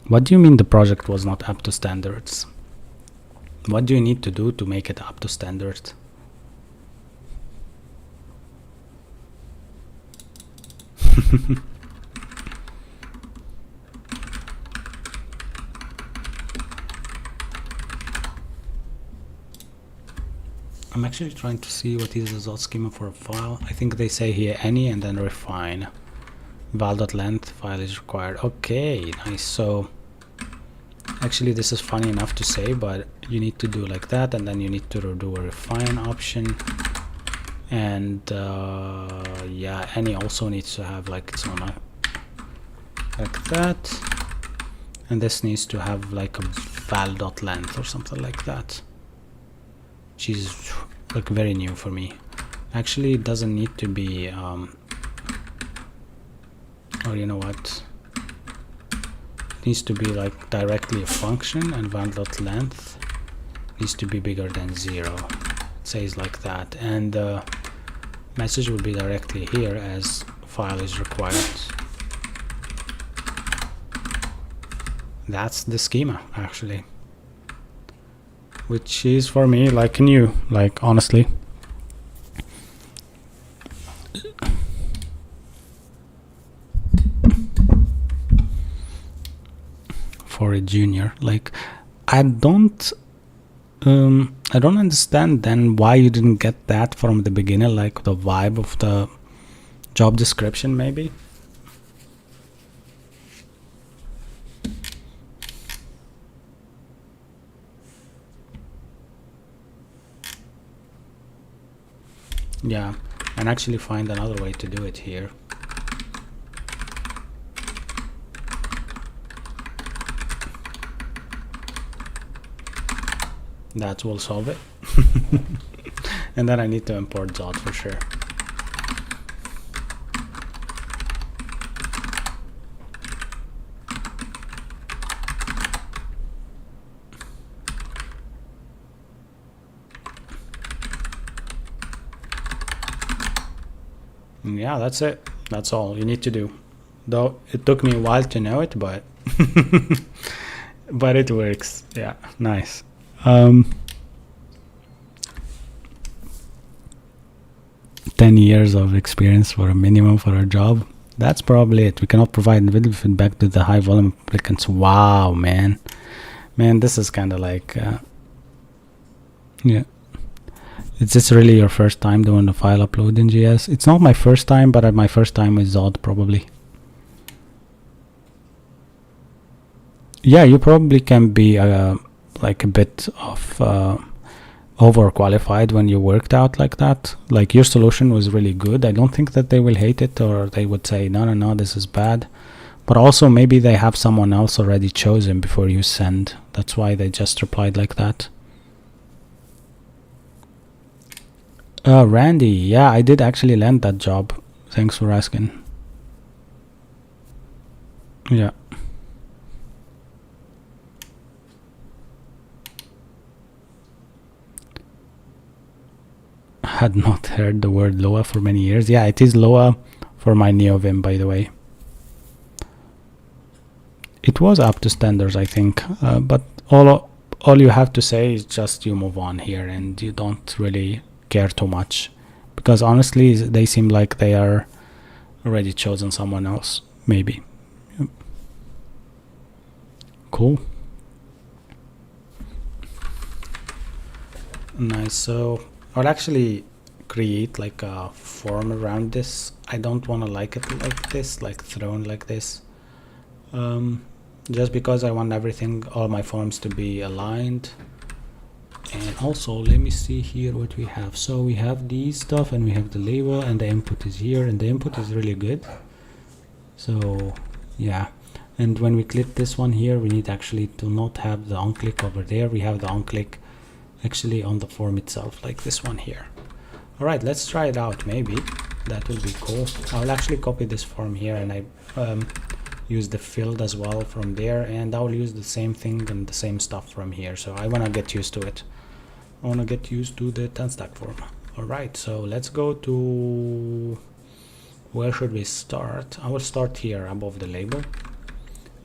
What do you mean the project was not up to standards? What do you need to do to make it up to standards? I'm actually trying to see what is the result schema for a file. I think they say here any and then refine. Val.length file is required. Okay, nice. So actually this is funny enough to say, but you need to do like that, and then you need to do a refine option. And yeah, any also needs to have like its own like that, and this needs to have like a val.length or something like that, which is like very new for me. Actually, it doesn't need to be or you know what, it needs to be like directly a function, and val.length needs to be bigger than 0. It says like that, and the message will be directly here as file is required. That's the schema actually, which is for me like new, like honestly. For a junior, like I don't understand then why you didn't get that from the beginning, like the vibe of the job description maybe. Yeah, and actually find another way to do it here. That will solve it. And then I need to import Zod for sure. Yeah, that's it. That's all you need to do. Though it took me a while to know it, but but it works. Yeah, nice. 10 years of experience for a minimum for a job. That's probably it. We cannot provide individual feedback to the high volume applicants. Wow, man. Man, this is kind of like, yeah. Is this really your first time doing a file upload in GS? It's not my first time, but my first time is Zod probably. Yeah, you probably can be like a bit of overqualified when you worked out like that. Like your solution was really good. I don't think that they will hate it, or they would say no, this is bad. But also maybe they have someone else already chosen before you send. That's why they just replied like that. Randy, yeah, I did actually land that job. Thanks for asking. Yeah. Had not heard the word Loa for many years. Yeah, it is Loa for my NeoVim, by the way. It was up to standards, I think, but all you have to say is just you move on here, and you don't really care too much, because honestly they seem like they are already chosen someone else, maybe. Yep. Cool. Nice. So I'll actually create like a form around this. I don't want to like it like this, like thrown like this, just because I want everything, all my forms to be aligned. And also let me see here what we have. So we have these stuff, and we have the label, and the input is here, and the input is really good. So yeah, and when we click this one here, we need actually to not have the on-click over there. We have the on-click actually on the form itself, like this one here. All right, let's try it out. Maybe that will be cool. I'll actually copy this form here, and I use the field as well from there, and I'll use the same thing and the same stuff from here. So I want to get used to it. I want to get used to the 10 stack form. All right, so let's go to, where should we start? I will start here above the label,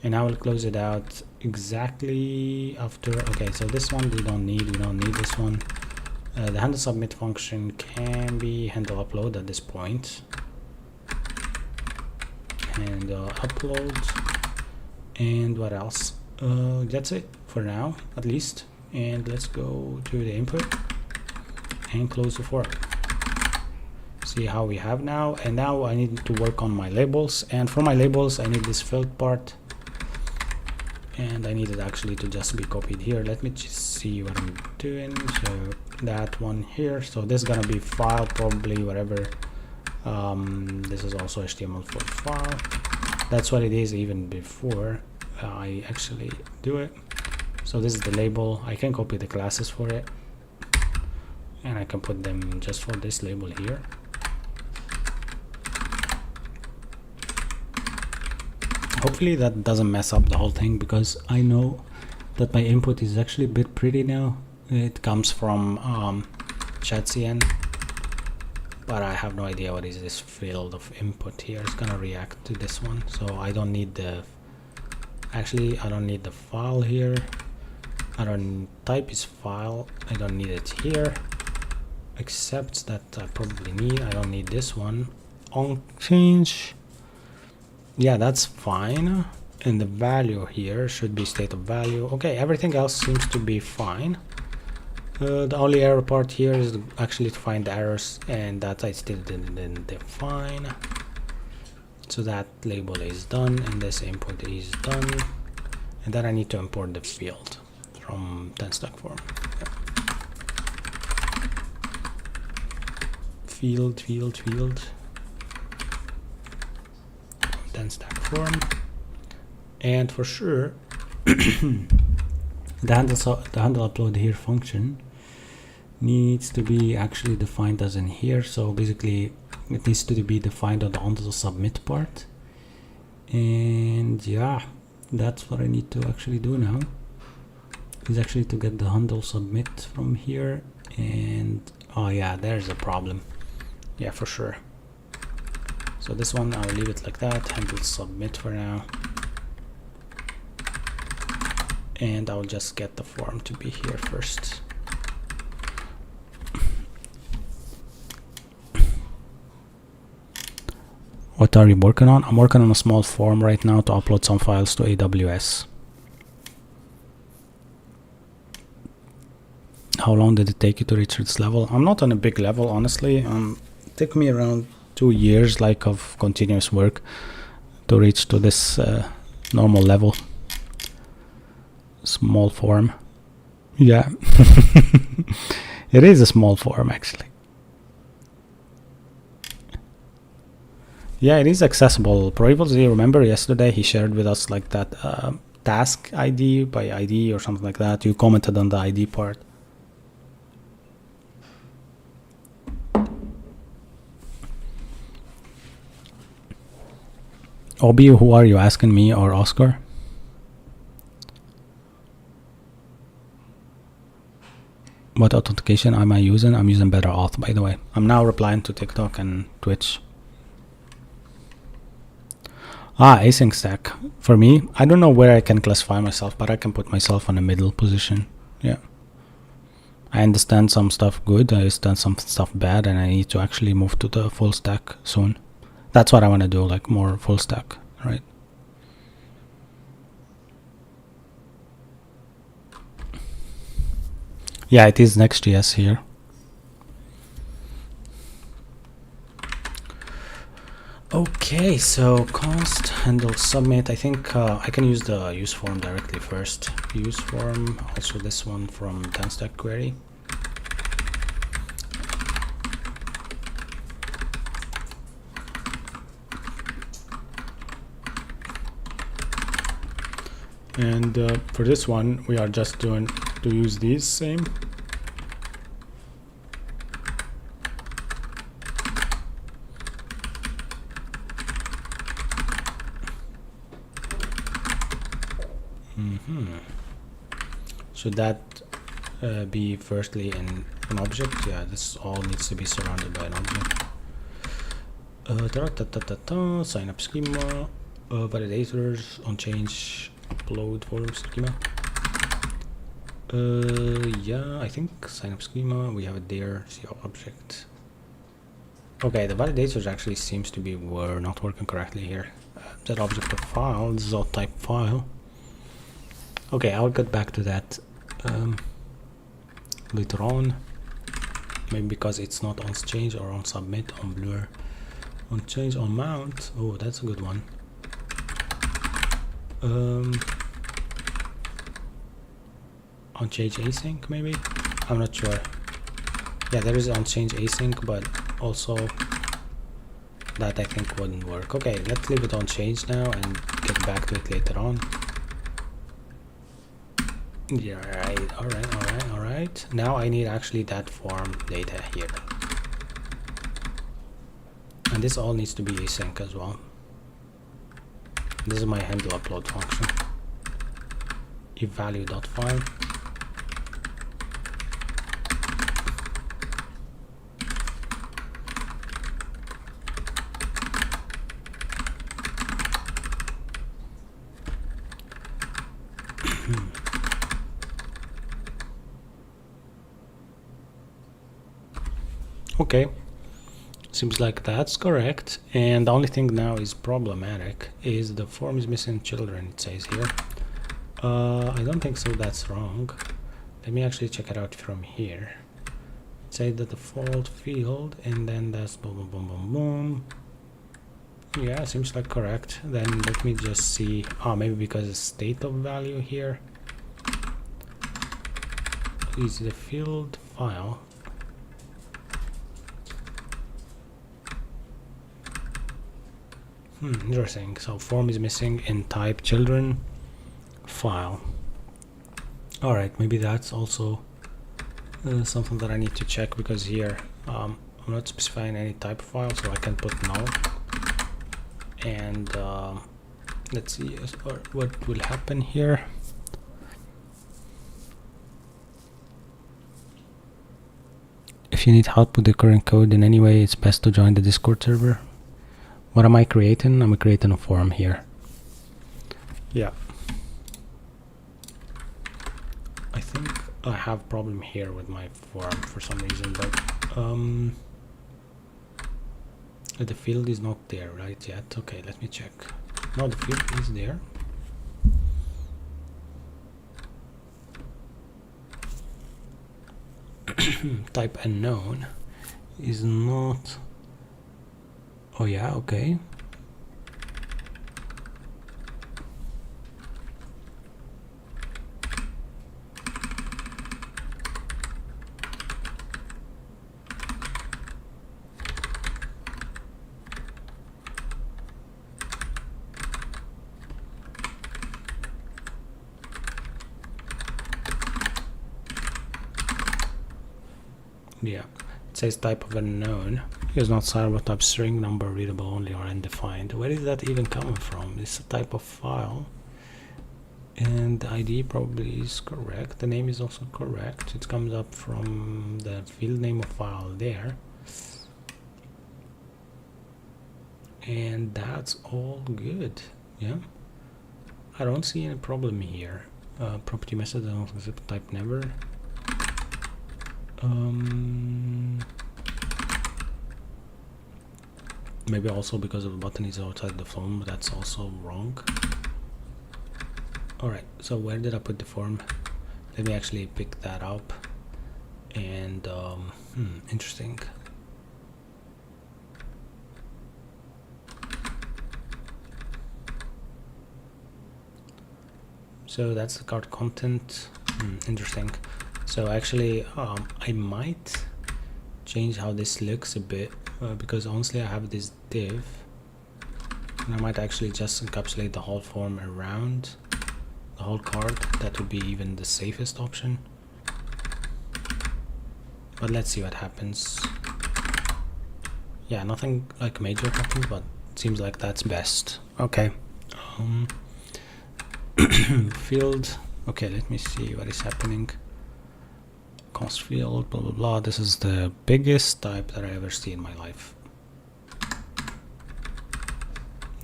and I will close it out exactly after. Okay, so this one we don't need this one. The handle submit function can be handle upload at this point, and upload, and what else? That's it for now, at least. And let's go to the input and close the form. See how we have now. And now I need to work on my labels, and for my labels I need this filled part, and I need it actually to just be copied here. Let me just see what I'm doing. So that one here, so this is gonna be file, probably whatever. This is also HTML for file. That's what it is even before I actually do it. So this is the label. I can copy the classes for it, and I can put them just for this label here. Hopefully that doesn't mess up the whole thing, because I know that my input is actually a bit pretty now. It comes from ChatCN, but I have no idea what is this field of input here. It's gonna react to this one, so I don't need the, actually I don't need the file here. I don't, type is file, I don't need it here, except that I probably need, I don't need this one. On change, yeah, that's fine. And the value here should be state of value. Okay, everything else seems to be fine. The only error part here is actually to find the errors, and that I still didn't define. So that label is done, and this input is done, and then I need to import the field from 10 stack form. Yep. field, then stack form, and for sure the handle upload here function needs to be actually defined as in here. So basically it needs to be defined on the handle submit part, and yeah, that's what I need to actually do now, is actually to get the handle submit from here. And oh yeah, there's a problem, yeah, for sure. So this one I'll leave it like that, handle submit for now, and I'll just get the form to be here first. What are you working on? I'm working on a small form right now to upload some files to AWS. How long did it take you to reach this level? I'm not on a big level, honestly. It took me around 2 years like of continuous work to reach to this normal level. Small form. Yeah. It is a small form actually. Yeah, it is accessible. Previously, remember yesterday he shared with us like that task ID by ID or something like that. You commented on the ID part. Obi, who are you asking, me or Oscar? What authentication am I using? I'm using Better Auth, by the way. I'm now replying to TikTok and Twitch. Async stack. For me, I don't know where I can classify myself, but I can put myself in a middle position. Yeah. I understand some stuff good, I understand some stuff bad, and I need to actually move to the full stack soon. That's what I want to do, like more full stack, right? Yeah, it is Next.js here. Okay, so const handle submit. I think I can use the use form directly first. Use form, also this one from Stack query. And for this one, we are just doing to use these same. Should that be firstly in an object? Yeah, this all needs to be surrounded by an object. Sign up schema, validators on change upload form schema. Yeah, I think sign up schema, we have it there, CO object. Okay, the validators actually seems to be not working correctly here. That object of file, this is all type file. Okay, I'll get back to that later on. Maybe because it's not on change or on submit, on blur, on change, on mount. Oh, that's a good one. On change async maybe? I'm not sure. Yeah, there is on change async, but also that I think wouldn't work. Okay, let's leave it on change now and get back to it later on. Yeah, all right. Now I need actually that form data here. And this all needs to be async as well. This is my handle upload function. If_value.file. Okay, seems like that's correct, and the only thing now is problematic is the form is missing children, it says here. I don't think so, that's wrong. Let me actually check it out from here. Say the default field, and then that's boom boom boom boom boom. Yeah, seems like correct. Then let me just see. Maybe because it's state of value here is the field file. Interesting. So form is missing in type children file. All right, maybe that's also something that I need to check, because here I'm not specifying any type of file, so I can put null. And let's see what will happen here. If you need help with the current code in any way, it's best to join the Discord server. What am I creating? I'm creating a form here. Yeah. I think I have a problem here with my form for some reason, but the field is not there right yet. Okay, let me check. No, the field is there. Type unknown is not. Oh yeah, okay. Yeah, it says type of unknown is not cyber type string, number readable only, or undefined. Where is that even coming from? It's a type of file, and the ID probably is correct. The name is also correct. It comes up from the field name of file there, and that's all good. Yeah, I don't see any problem here. Property method, I don't accept type never. Maybe also because of the button is outside the form, but that's also wrong. Alright, so where did I put the form? Let me actually pick that up. And interesting. So that's the card content. Interesting. So actually I might change how this looks a bit, because honestly I have this div, and I might actually just encapsulate the whole form around the whole card. That would be even the safest option, but let's see what happens. Yeah, nothing like major happens, but it seems like that's best. Okay. Field. Okay, let me see what is happening. Const field, blah blah blah. This is the biggest type that I ever see in my life.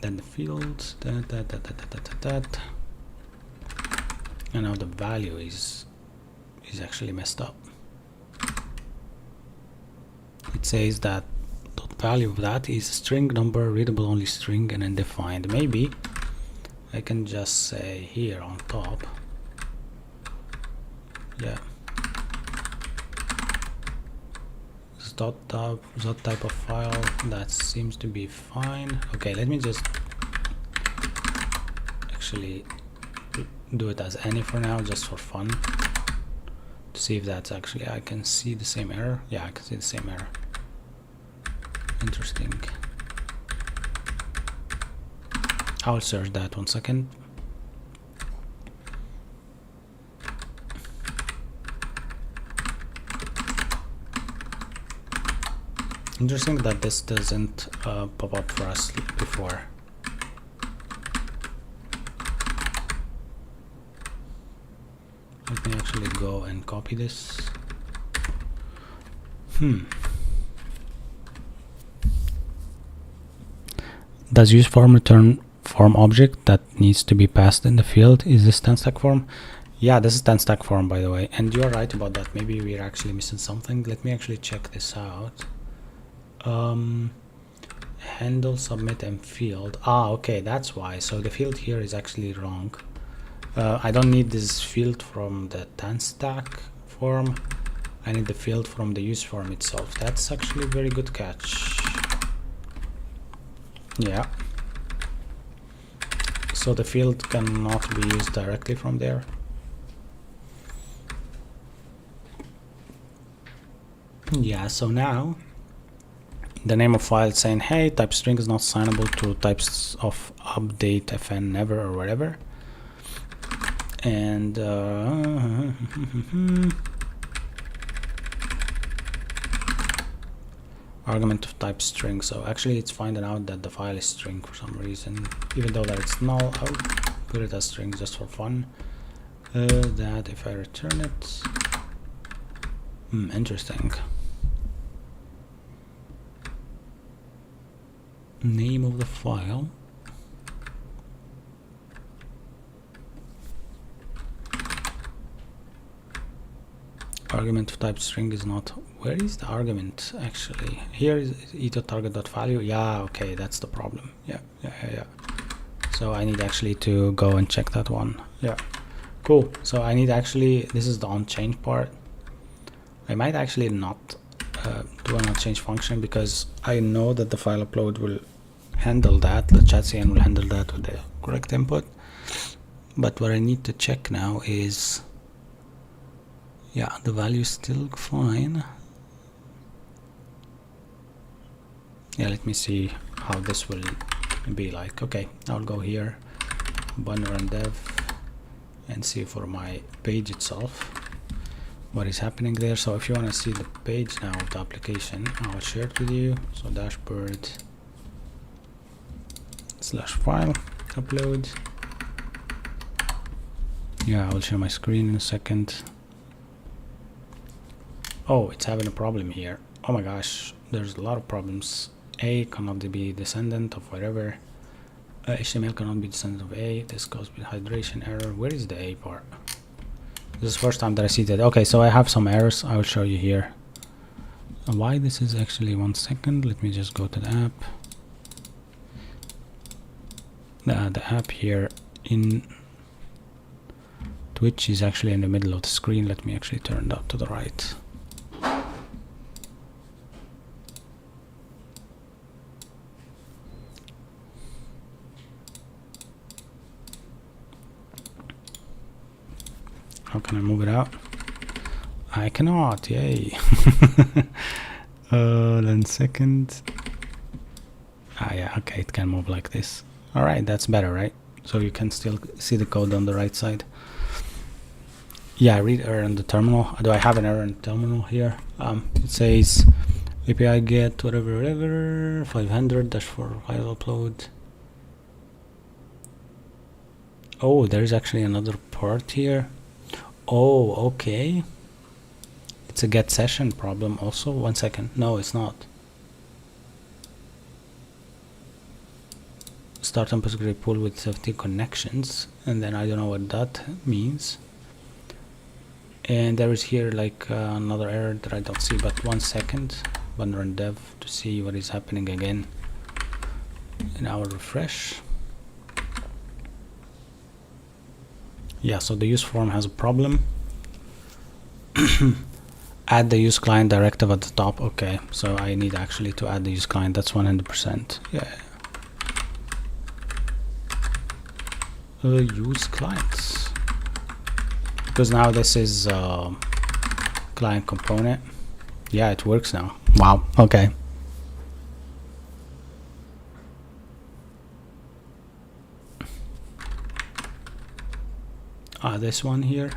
Then the field, that. And now the value is actually messed up. It says that the value of that is string number readable only string and undefined. Maybe I can just say here on top. Yeah. That type of file, that seems to be fine. Okay, let me just actually do it as any for now, just for fun, to see if that's actually, I can see the same error. Yeah, I can see the same error. Interesting. I'll search that 1 second. Interesting that this doesn't pop up for us before. Let me actually go and copy this. Does use form return form object that needs to be passed in the field? Is this 10 stack form? Yeah, this is 10 stack form, by the way, and you're right about that. Maybe we're actually missing something. Let me actually check this out. Handle, submit, and field. Okay, that's why. So the field here is actually wrong. I don't need this field from the 10 stack form. I need the field from the use form itself. That's actually a very good catch. Yeah. So the field cannot be used directly from there. Yeah, so now the name of file saying, hey, type string is not assignable to types of update, fn, never, or whatever. And argument of type string. So actually it's finding out that the file is string for some reason, even though that it's null. I'll put it as string just for fun. That if I return it, interesting. Name of the file. Argument of type string is not. Where is the argument actually? Here is eto_target.value. Yeah, okay, that's the problem. Yeah. So I need actually to go and check that one. Yeah, cool. So I need actually, this is the onChange part. I might actually not do an onChange function because I know that the file upload will handle that. The chat.cn will handle that with the correct input. But what I need to check now is, yeah, the value is still fine. Yeah, let me see how this will be like. Okay, I'll go here, banner and dev, and see for my page itself what is happening there. So if you want to see the page now of the application, I'll share it with you. So dashboard /file upload. Yeah, I'll share my screen in a second. Oh, it's having a problem here. Oh my gosh, there's a lot of problems. A cannot be descendant of whatever. HTML cannot be descendant of A. This goes with hydration error. Where is the A part? This is the first time that I see that. Okay, so I have some errors. I will show you here why this is actually. 1 second. Let me just go to the app. The app here in Twitch is actually in the middle of the screen. Let me actually turn that to the right. How can I move it out? I cannot, yay. 1 second. Yeah, okay, it can move like this. Alright, that's better, right? So you can still see the code on the right side. Yeah, read error in the terminal. Do I have an error in the terminal here? It says API get whatever 500 for file upload. Oh, there's actually another part here. Oh, okay. It's a get session problem also. 1 second. No, it's not. Start on Postgre pool with 70 connections, and then I don't know what that means. And there is here like another error that I don't see, but 1 second. Run dev to see what is happening again. And I will refresh. Yeah, so the use form has a problem. Add the use client directive at the top. Okay, so I need actually to add the use client. That's 100%. Yeah. Use clients, because now this is client component. Yeah, it works now. Wow. Okay. This one here.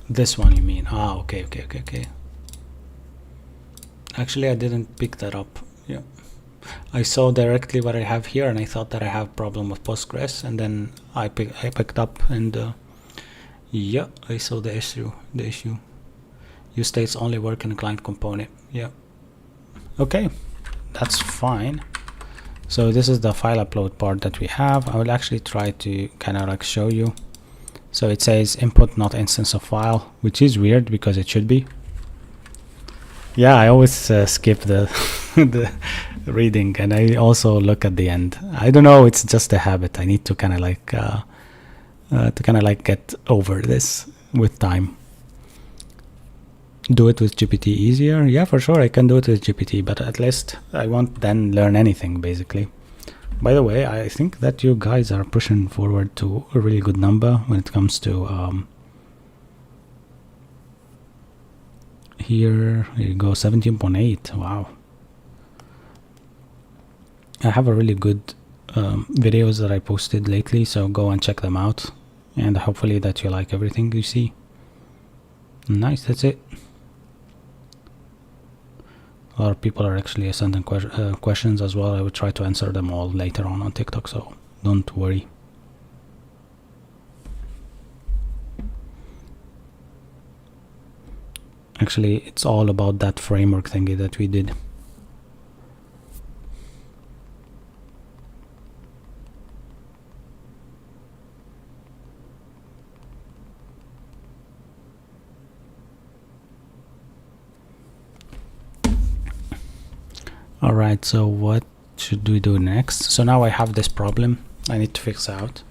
This one you mean? Okay. Actually, I didn't pick that up. Yeah, I saw directly what I have here, and I thought that I have problem with Postgres, and then I picked up, and yeah, I saw the issue. Use states only work in a client component. Yeah. Okay, that's fine. So this is the file upload part that we have. I will actually try to kind of like show you. So it says input not instance of file, which is weird because it should be. Yeah, I always skip the the reading, and I also look at the end. I don't know, it's just a habit. I need to kind of like get over this with time. Do it with GPT easier? Yeah, for sure I can do it with GPT, but at least I won't then learn anything basically. By the way, I think that you guys are pushing forward to a really good number when it comes to here you go, 17.8. Wow. I have a really good videos that I posted lately, so go and check them out, and hopefully that you like everything you see. Nice, that's it. A lot of people are actually sending questions as well. I will try to answer them all later on TikTok, so don't worry. Actually, it's all about that framework thingy that we did. Alright, so what should we do next? So now I have this problem I need to fix out.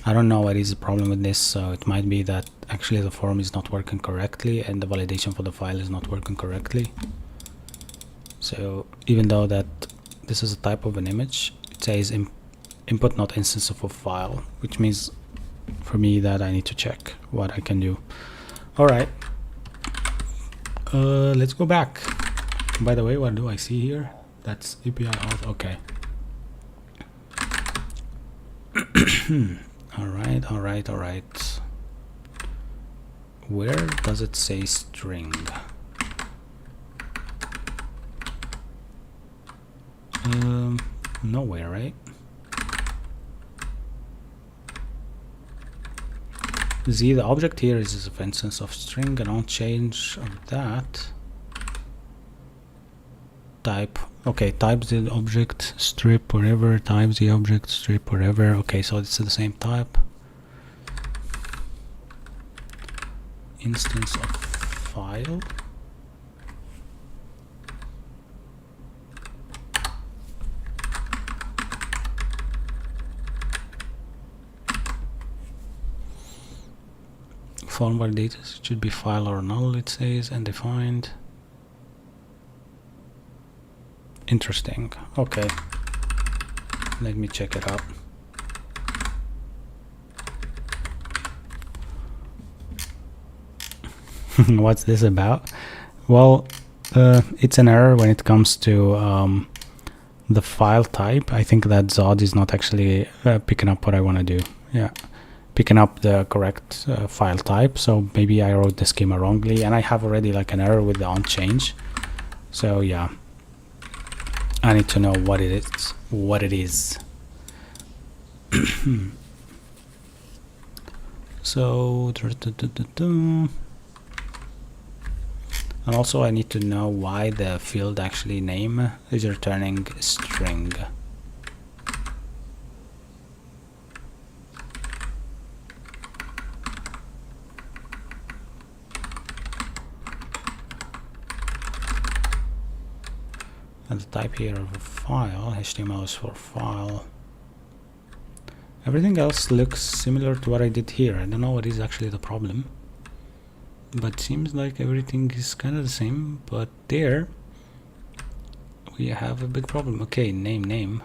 I don't know what is the problem with this, so it might be that actually the form is not working correctly and the validation for the file is not working correctly. So even though that this is a type of an image, it says input not instance of a file, which means for me that I need to check what I can do. Alright, let's go back. By the way, what do I see here? That's API auth. Okay. Alright. Where does it say string? Nowhere, right? See, the object here is an instance of string, and on change of that type. Okay, types the object, strip whatever, types the object, strip whatever. Okay, so it's the same type. Instance of file. Form validators, it should be file or null, it says, and defined. Interesting. Okay, let me check it out. What's this about? Well, it's an error when it comes to the file type. I think that Zod is not actually picking up what I want to do. Yeah, picking up the correct file type. So maybe I wrote the schema wrongly, and I have already like an error with the on change. So yeah, I need to know what it is. So and also I need to know why the field actually name is returning string. And the type here of a file, HTML is for file. Everything else looks similar to what I did here. I don't know what is actually the problem, but seems like everything is kind of the same. But there we have a big problem. Okay, name,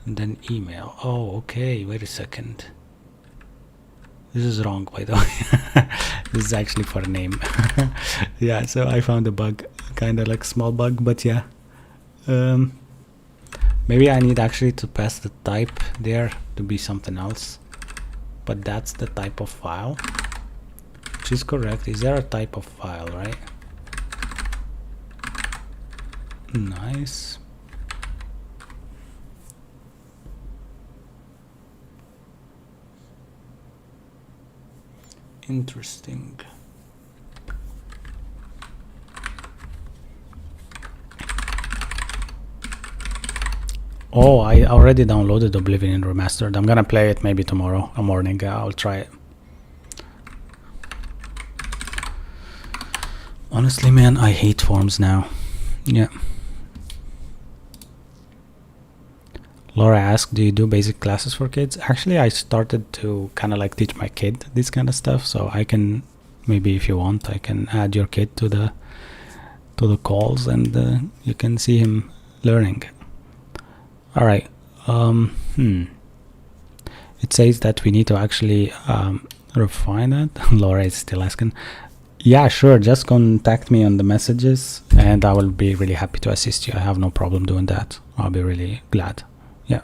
and then email. Oh, okay, wait a second. This is wrong, by the way. This is actually for a name. Yeah, so I found a bug, kind of like small bug, but yeah. Maybe I need actually to pass the type there to be something else, but that's the type of file, which is correct. Is there a type of file, right? Nice. Interesting. Oh, I already downloaded Oblivion Remastered. I'm gonna play it maybe tomorrow morning. I'll try it. Honestly, man, I hate forms now. Yeah. Laura asked, do you do basic classes for kids? Actually, I started to kind of like teach my kid this kind of stuff, so I can, maybe if you want, I can add your kid to the calls, and you can see him learning. All right. It says that we need to actually refine that. Laura is still asking. Yeah, sure. Just contact me on the messages and I will be really happy to assist you. I have no problem doing that. I'll be really glad. Yeah.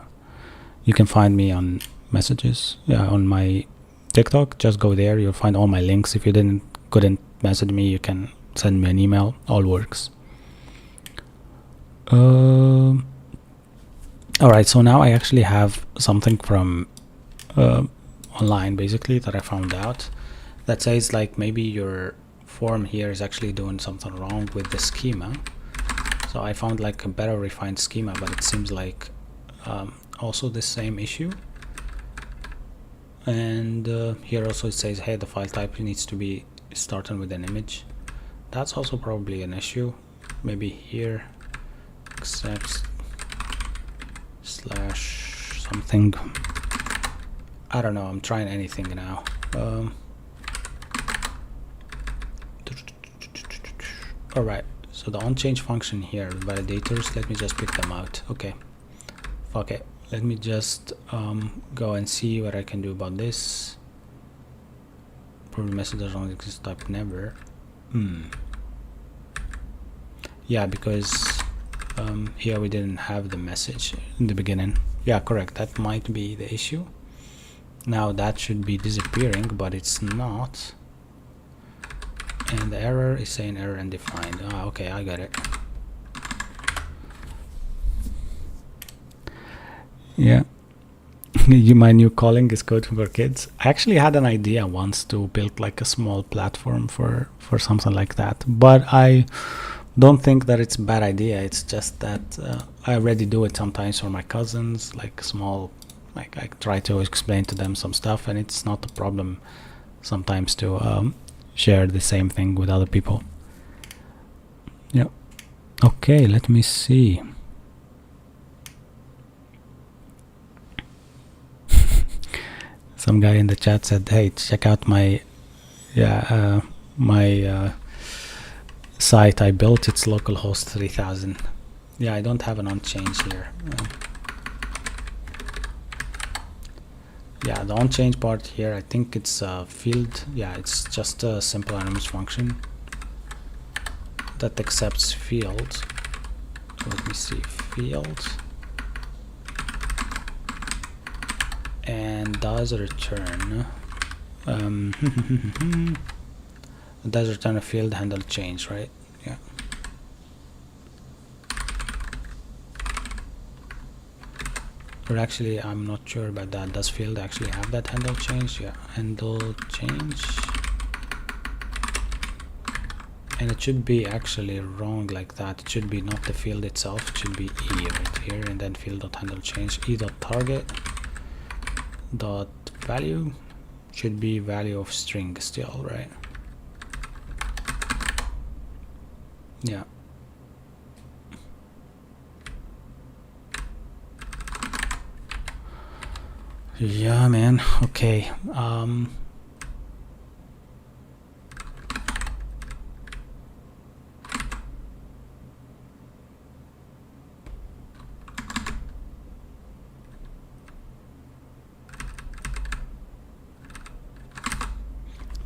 You can find me on messages. Yeah, on my TikTok. Just go there. You'll find all my links. If you couldn't message me, you can send me an email. All works. All right. So now I actually have something from online, basically, that I found out that says like maybe your form here is actually doing something wrong with the schema. So I found like a better refined schema, but it seems like also the same issue. And here also it says, hey, the file type needs to be starting with an image. That's also probably an issue. Maybe here accepts slash something. I don't know. I'm trying anything now. All right. So the onChange function here, validators. Let me just pick them out. Okay. Fuck it. Let me just go and see what I can do about this. Probably message does not exist type never. Yeah, because here we didn't have the message in the beginning. Yeah, correct. That might be the issue. Now that should be disappearing, but it's not. And the error is saying error undefined. Ah, okay, I got it. Yeah. My new calling is code for kids. I actually had an idea once to build like a small platform for something like that, but I don't think that it's a bad idea. It's just that I already do it sometimes for my cousins, like small, like I try to explain to them some stuff, and it's not a problem sometimes to share the same thing with other people. Yeah. Okay, let me see. Some guy in the chat said, hey, check out my site I built. It's localhost 3000. Yeah, I don't have an onChange here. Yeah, the onChange part here, I think it's a field. Yeah, it's just a simple anonymous function that accepts fields. So let me see, fields, and does return it does return a field handle change, right? Yeah. But actually I'm not sure about that. Does field actually have that handle change? Yeah, handle change. And it should be actually wrong like that. It should be not the field itself. It should be e right here, and then field.handle change e.target dot value should be value of string still, right? Yeah. Yeah, man. Okay.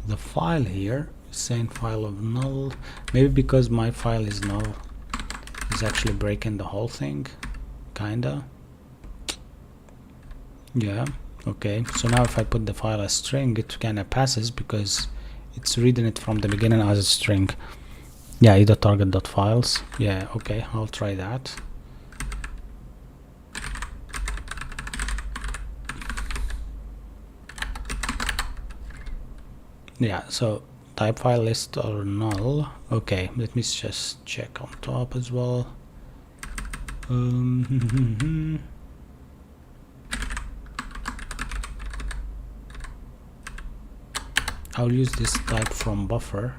The file here is saying file of null. Maybe because my file is null, is actually breaking the whole thing, kinda. Yeah. Okay, so now if I put the file as string, it kinda passes because it's reading it from the beginning as a string. Yeah, either target.files. Yeah, okay, I'll try that. Yeah, so type file list or null. Okay, let me just check on top as well. I'll use this type from buffer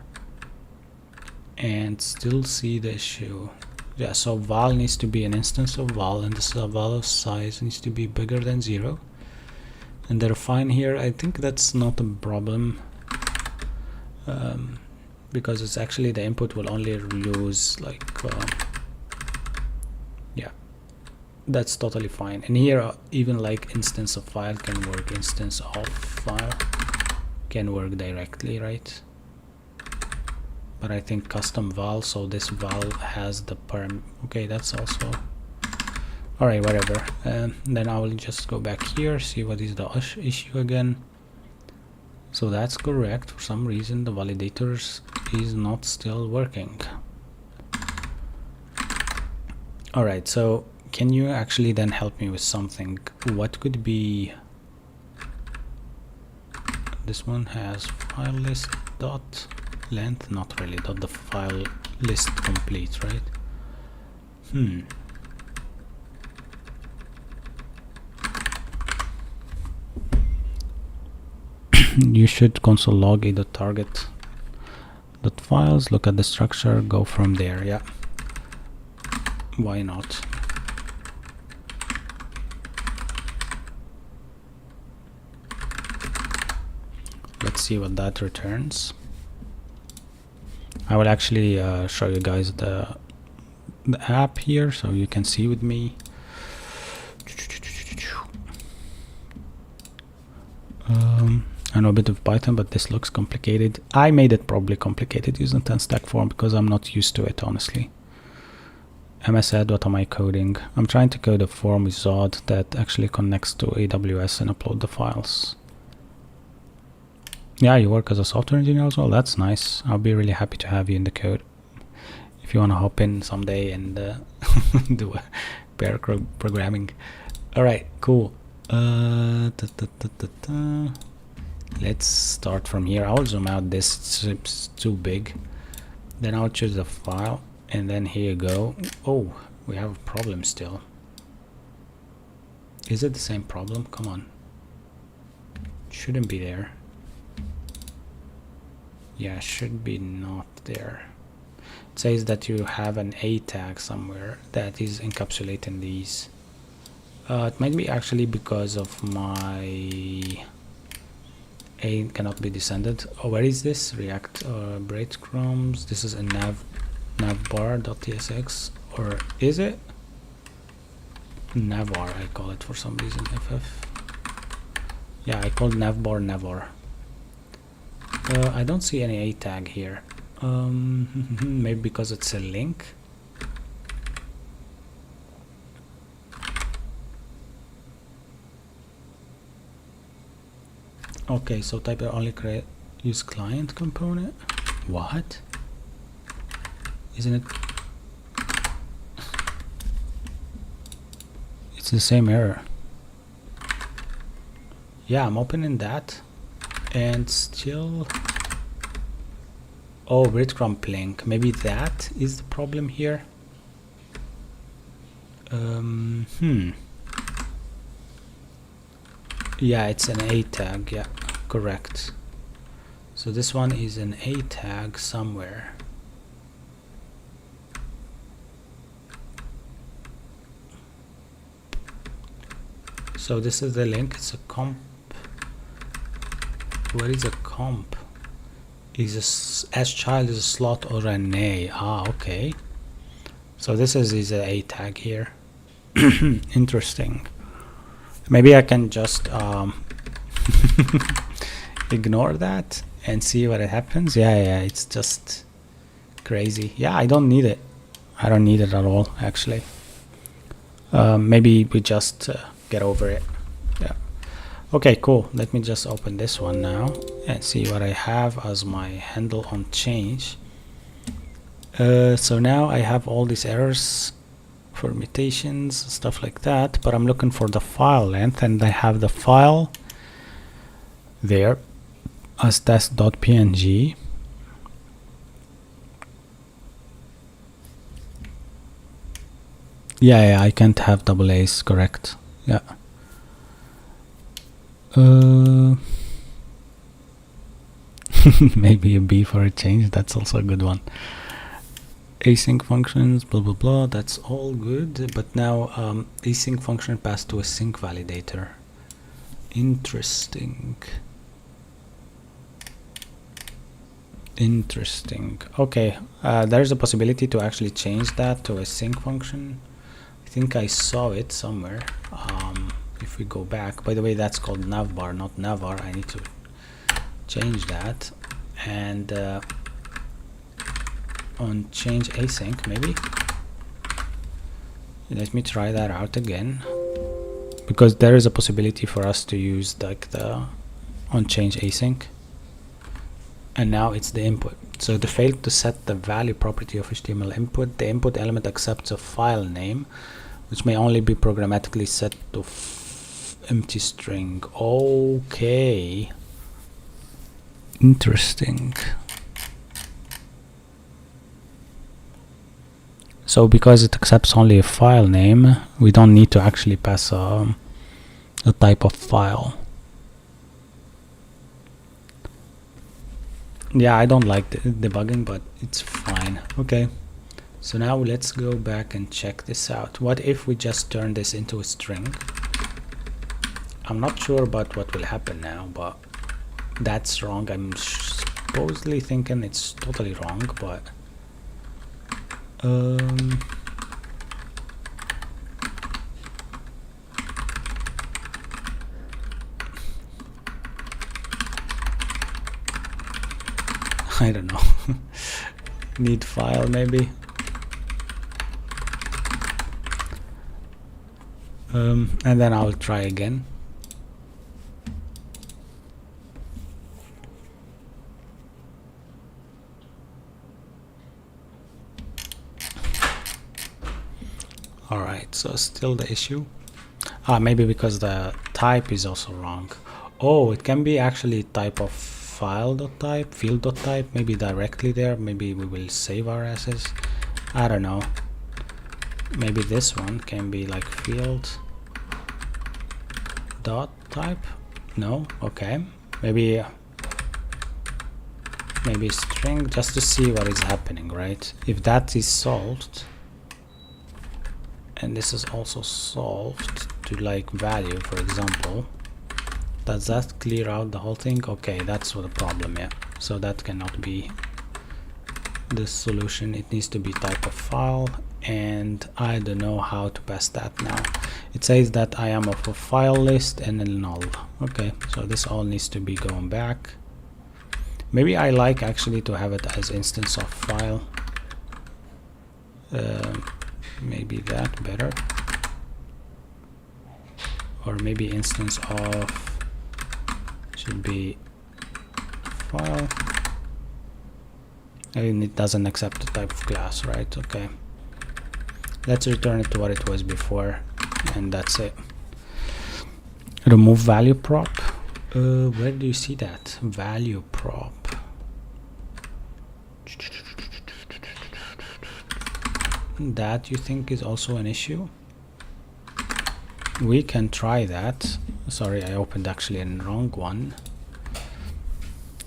and still see the issue. Yeah, so val needs to be an instance of val, and this val size needs to be bigger than 0. And they're fine here. I think that's not a problem. Because it's actually the input will only use like yeah, that's totally fine. And here even like instance of file can work, instance of file can work directly, right? but I think custom val, so this val has the perm. Okay, that's also alright, whatever. Then I will just go back here, see what is the issue again. So that's correct. For some reason the validators is not still working. Alright, so can you actually then help me with something? What could be, this one has file list dot length, not really, dot the file list complete, right? You should console log a.target dot files, look at the structure, go from there. Yeah, why not? Let's see what that returns. I will actually show you guys the app here so you can see with me. I know a bit of Python, but this looks complicated. I made it probably complicated using 10 stack form because I'm not used to it, honestly. MSAD, what am I coding? I'm trying to code a form with Zod that actually connects to AWS and upload the files. Yeah, you work as a software engineer as well? That's nice. I'll be really happy to have you in the code. If you want to hop in someday and do a pair programming. Alright, cool. Let's start from here. I'll zoom out this, it's too big. Then I'll choose the file, and then here you go. Oh, we have a problem still. Is it the same problem? Come on. Shouldn't be there. Yeah, should be not there. It says that you have an A tag somewhere that is encapsulating these. It might be actually because of my A cannot be descended. Oh, where is this? React breadcrumbs. This is a navbar.tsx, or is it? Navar, I call it for some reason. FF. Yeah, I called navbar navar. I don't see any A tag here. Maybe because it's a link. Okay, so type only create use client component. What? Isn't it? It's the same error. Yeah, I'm opening that and still. Oh, breadcrumb link. Maybe that is the problem here. Yeah, it's an A tag. Yeah, correct. So this one is an A tag somewhere. So this is the link. It's a comp. Where is a comp? Is a as child is a slot or an A? Ah, okay. So this is a A tag here. Interesting. Maybe I can just ignore that and see what happens. Yeah, it's just crazy. Yeah, I don't need it. I don't need it at all, actually. Maybe we just get over it. Yeah. Okay, cool. Let me just open this one now and see what I have as my handle on change. So now I have all these errors, permutations, stuff like that, but I'm looking for the file length, and I have the file there as test.png. Yeah, I can't have double A's, correct. Yeah. Maybe a B for a change, that's also a good one. Async functions, blah blah blah, that's all good, but now async function passed to a sync validator. Interesting. Okay, there's a possibility to actually change that to a sync function. I think I saw it somewhere. If we go back, by the way, that's called navbar, not navar. I need to change that. And on change async, maybe. Let me try that out again, because there is a possibility for us to use like the on change async, and now it's the input. So they failed to set the value property of HTML input. The input element accepts a file name, which may only be programmatically set to empty string. Okay, interesting. So because it accepts only a file name, we don't need to actually pass a type of file. Yeah, I don't like the debugging, but it's fine. Okay, so now let's go back and check this out. What if we just turn this into a string? I'm not sure about what will happen now, but that's wrong. I'm supposedly thinking it's totally wrong, but I don't know. Need file maybe. And then I'll try again. Alright, so still the issue. Maybe because the type is also wrong. Oh, it can be actually type of file.type, field.type, maybe directly there. Maybe we will save our assets. I don't know. Maybe this one can be like field.type. No, okay. Maybe string, just to see what is happening, right? If that is solved, and this is also solved to like value, for example, does that clear out the whole thing? Okay, that's what the problem. Yeah, so that cannot be the solution. It needs to be type of file, and I don't know how to pass that now. It says that I am of a file list and a null. Okay, so this all needs to be going back. Maybe I like actually to have it as instance of file. Maybe that better, or maybe instance of should be file, and it doesn't accept the type of class, right? Okay, let's return it to what it was before, and that's it. Remove value prop. Where do you see that value prop? That you think is also an issue? We can try that. Sorry, I opened actually a wrong one.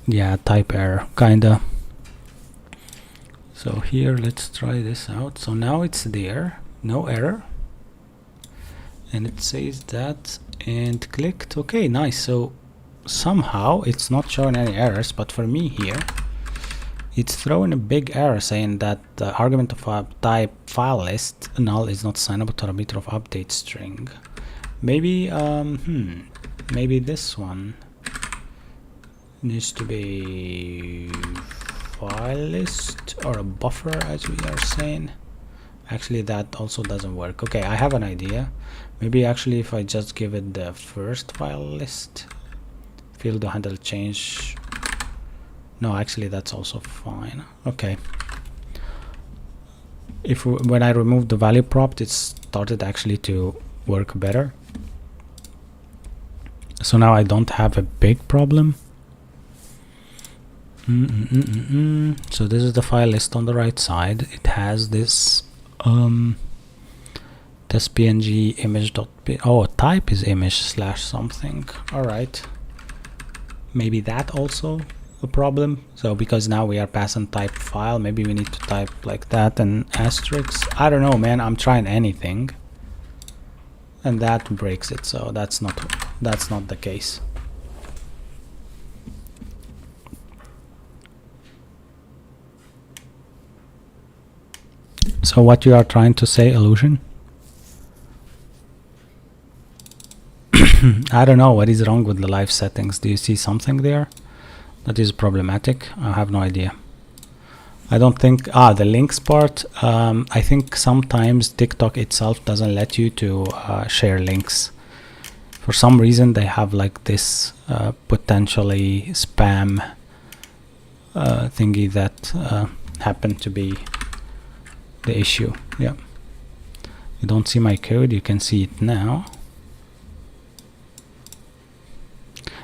Yeah, type error, kinda. So here, let's try this out. So now it's there, no error, and it says that, and clicked. Okay, nice. So somehow it's not showing any errors, but for me here it's throwing a big error saying that the argument of a type file list null is not assignable to parameter of update string. Maybe maybe this one needs to be file list or a buffer, as we are saying. Actually, that also doesn't work. Okay, I have an idea. Maybe actually if I just give it the first file list, field to handle change. No, actually that's also fine. Okay, if when I removed the value prop, it started actually to work better. So now I don't have a big problem. So this is the file list on the right side. It has this test png image.png. Oh, type is image slash something. All right, maybe that also a problem. So because now we are passing type file, maybe we need to type like that and asterisk. I don't know, man. I'm trying anything, and that breaks it. So that's not the case. So what you are trying to say, Illusion? I don't know what is wrong with the live settings. Do you see something there that is problematic? I have no idea. I don't think the links part. I think sometimes TikTok itself doesn't let you to share links. For some reason they have like this potentially spam thingy that happened to be the issue. Yeah, you don't see my code, you can see it now.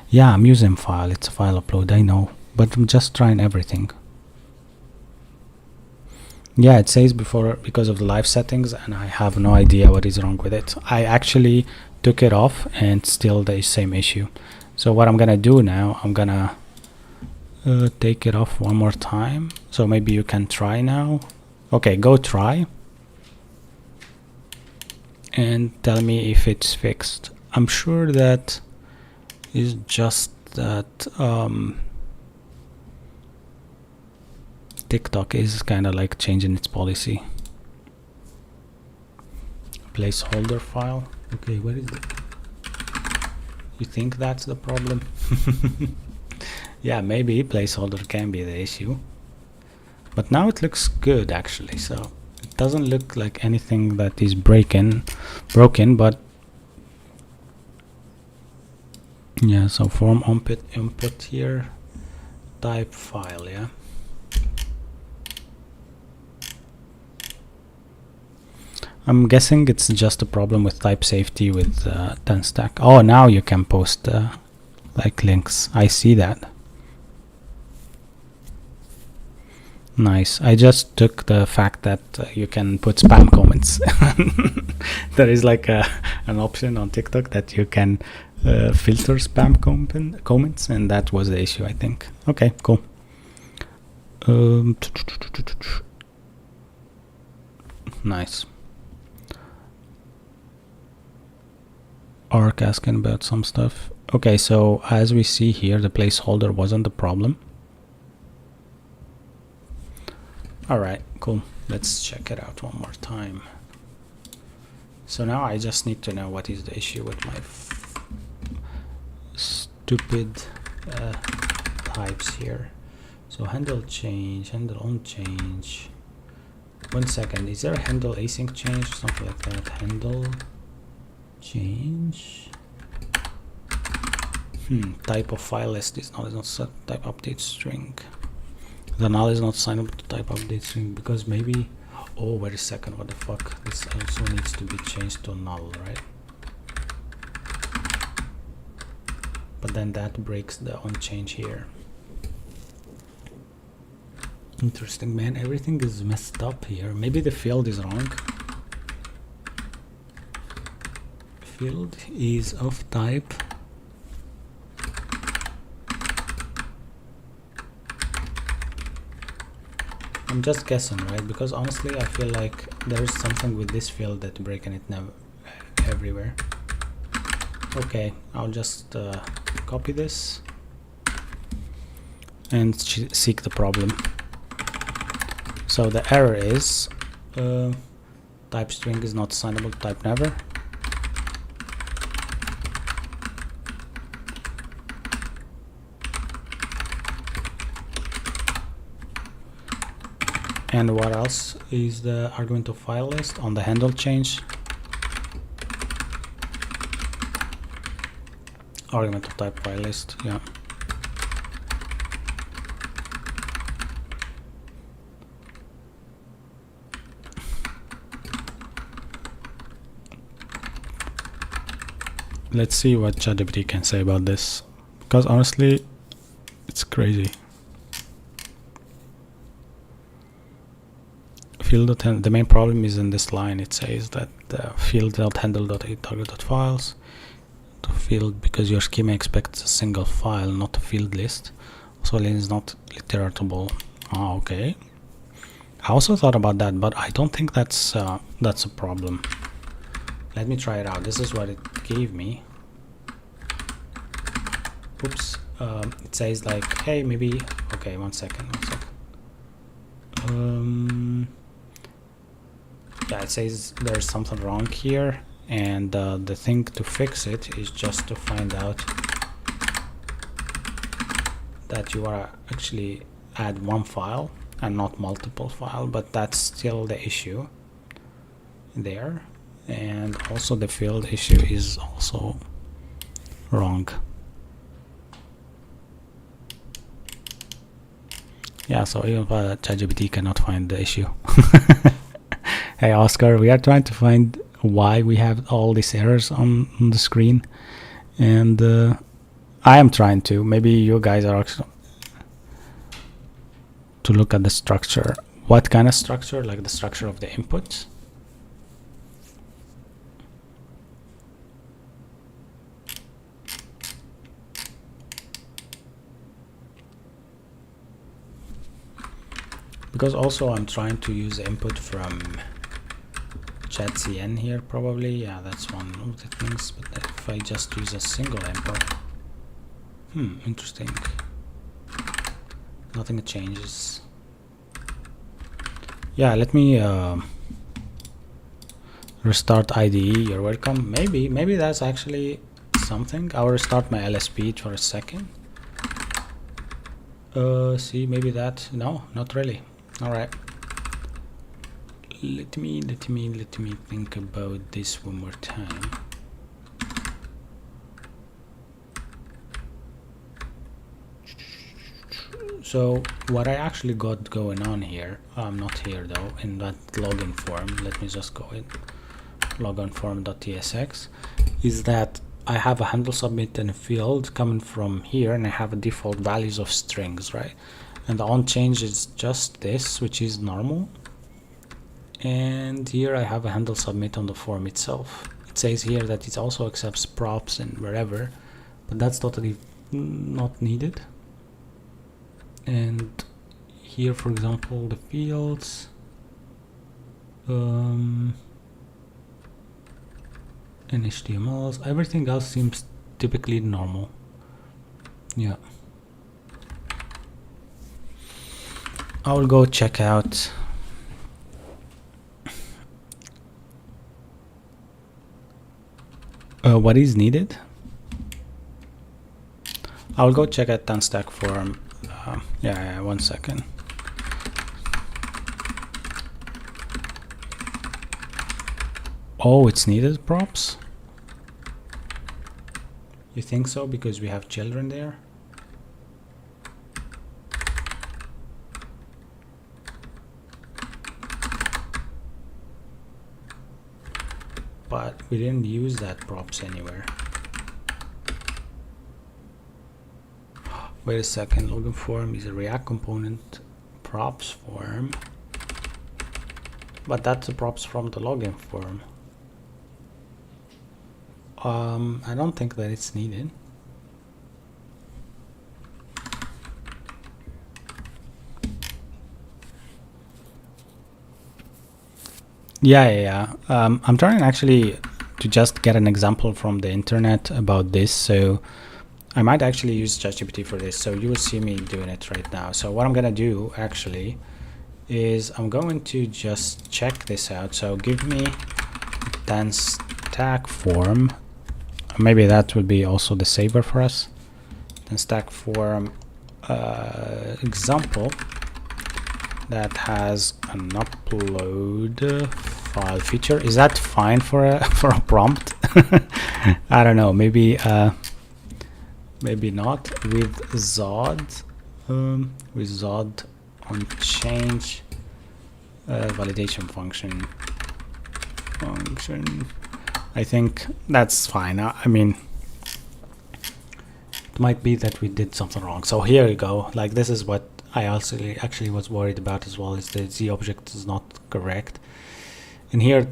Yeah, I'm using file, it's a file upload, I know, but I'm just trying everything. Yeah, it says before because of the live settings, and I have no idea what is wrong with it. I actually took it off and still the same issue. So what I'm gonna do now, I'm gonna take it off one more time. So maybe you can try now. Okay, go try and tell me if it's fixed. I'm sure that is just that TikTok is kind of like changing its policy. Placeholder file. Okay, where is it? You think that's the problem? Yeah, maybe placeholder can be the issue. But now it looks good actually, so it doesn't look like anything that is broken, but yeah, so form input here, type file, yeah. I'm guessing it's just a problem with type safety with 10 stack. Oh, now you can post like links. I see that. Nice. I just took the fact that you can put spam comments. There is like an option on TikTok that you can filter spam comments, and that was the issue, I think. Okay, cool. Nice. Arc asking about some stuff. Okay, so as we see here, the placeholder wasn't the problem. Alright, cool. Let's check it out one more time. So now I just need to know what is the issue with my stupid types here. So handle change, handle on change. 1 second, is there a handle async change or something like that? Handle change. Type of file list is not set. Type update string. The null is not signable to type update string because maybe. Oh, wait a second. What the fuck? This also needs to be changed to null, right? But then that breaks the on change here. Interesting, man. Everything is messed up here. Maybe the field is wrong. Field is of type I'm just guessing, right? Because honestly I feel like there is something with this field that breaking it now everywhere. Okay, I'll just copy this and seek the problem. So the error is type string is not assignable to type never. And what else is the argument of file list on the handle change? Argument of type file list, yeah. Let's see what ChatGPT can say about this, because honestly, it's crazy. The main problem is in this line. It says that the field.handle.target.files to field because your schema expects a single file, not a field list. So it is not iterable. Ah, okay. I also thought about that, but I don't think that's a problem. Let me try it out. This is what it gave me. Oops. It says like, hey, maybe. Okay, one second. Yeah, it says there's something wrong here, and the thing to fix it is just to find out that you are actually add one file and not multiple file, but that's still the issue there. And also the field issue is also wrong. Yeah, so even ChatGPT cannot find the issue. Hey Oscar, we are trying to find why we have all these errors on the screen, and I am trying to. Maybe you guys are actually to look at the structure. What kind of structure? Like the structure of the inputs. Because also I'm trying to use the input from ChatCN here probably. Yeah, that's one of the things. But if I just use a single input, interesting. Nothing changes. Yeah, let me restart IDE. You're welcome. Maybe that's actually something. I'll restart my LSP for a second. See, maybe that. No, not really. All right. Let me think about this one more time. So what I actually got going on here, I'm not here though, in that login form. Let me just go in login form.tsx, is that I have a handle submit and a field coming from here, and I have a default values of strings, right? And the on change is just this, which is normal. And here I have a handle submit on the form itself. It says here that it also accepts props and wherever, but that's totally not needed. And here, for example, the fields, and HTMLs, everything else seems typically normal. Yeah. I'll go check out what is needed. I'll go check out unstack form. Yeah, 1 second. Oh, it's needed props? You think so because we have children there? But we didn't use that props anywhere. Wait a second, login form is a React component props form, but that's the props from the login form. I don't think that it's needed. Yeah. I'm trying actually to just get an example from the internet about this, so I might actually use ChatGPT for this, so you will see me doing it right now. So what I'm gonna do actually is I'm going to just check this out. So give me then stack form. Maybe that will be also the saver for us. Then stack form example that has an upload file feature. Is that fine for a prompt? I don't know. Maybe maybe not. With Zod on change validation function. I think that's fine. I mean, it might be that we did something wrong. So here you go. Like, this is what I also actually was worried about as well, is the Z object is not correct. And here,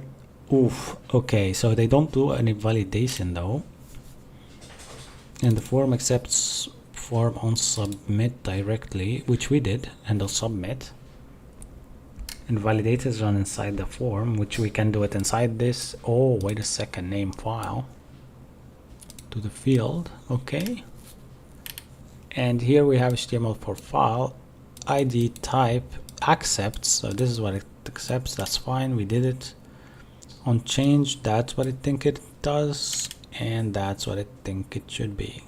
oof, okay, so they don't do any validation though. And the form accepts form on submit directly, which we did, and they'll submit. And validate is run inside the form, which we can do it inside this. Oh, wait a second, name file to the field. Okay. And here we have HTML for file. ID type accepts. So this is what it accepts. That's fine. We did it. On change, that's what I think it does. And that's what I think it should be.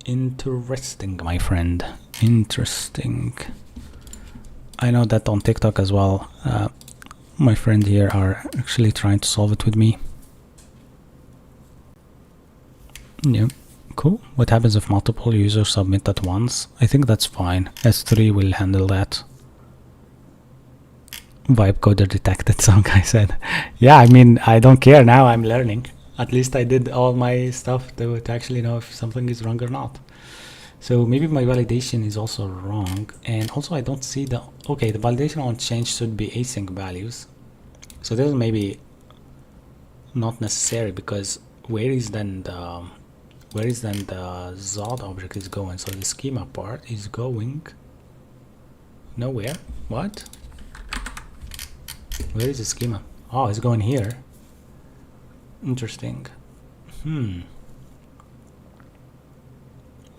Interesting, my friend. Interesting. I know that on TikTok as well, my friend here are actually trying to solve it with me. Yep, cool. What happens if multiple users submit at once? I think that's fine. S3 will handle that. Vibe coder detected, some guy said. Yeah, I mean, I don't care now, I'm learning. At least I did all my stuff to actually know if something is wrong or not. So maybe my validation is also wrong. And also I don't see the, okay, the validation on change should be async values. So this is maybe not necessary, because where is then the Zod object is going? So the schema part is going nowhere. What? Where is the schema? Oh, it's going here. Interesting.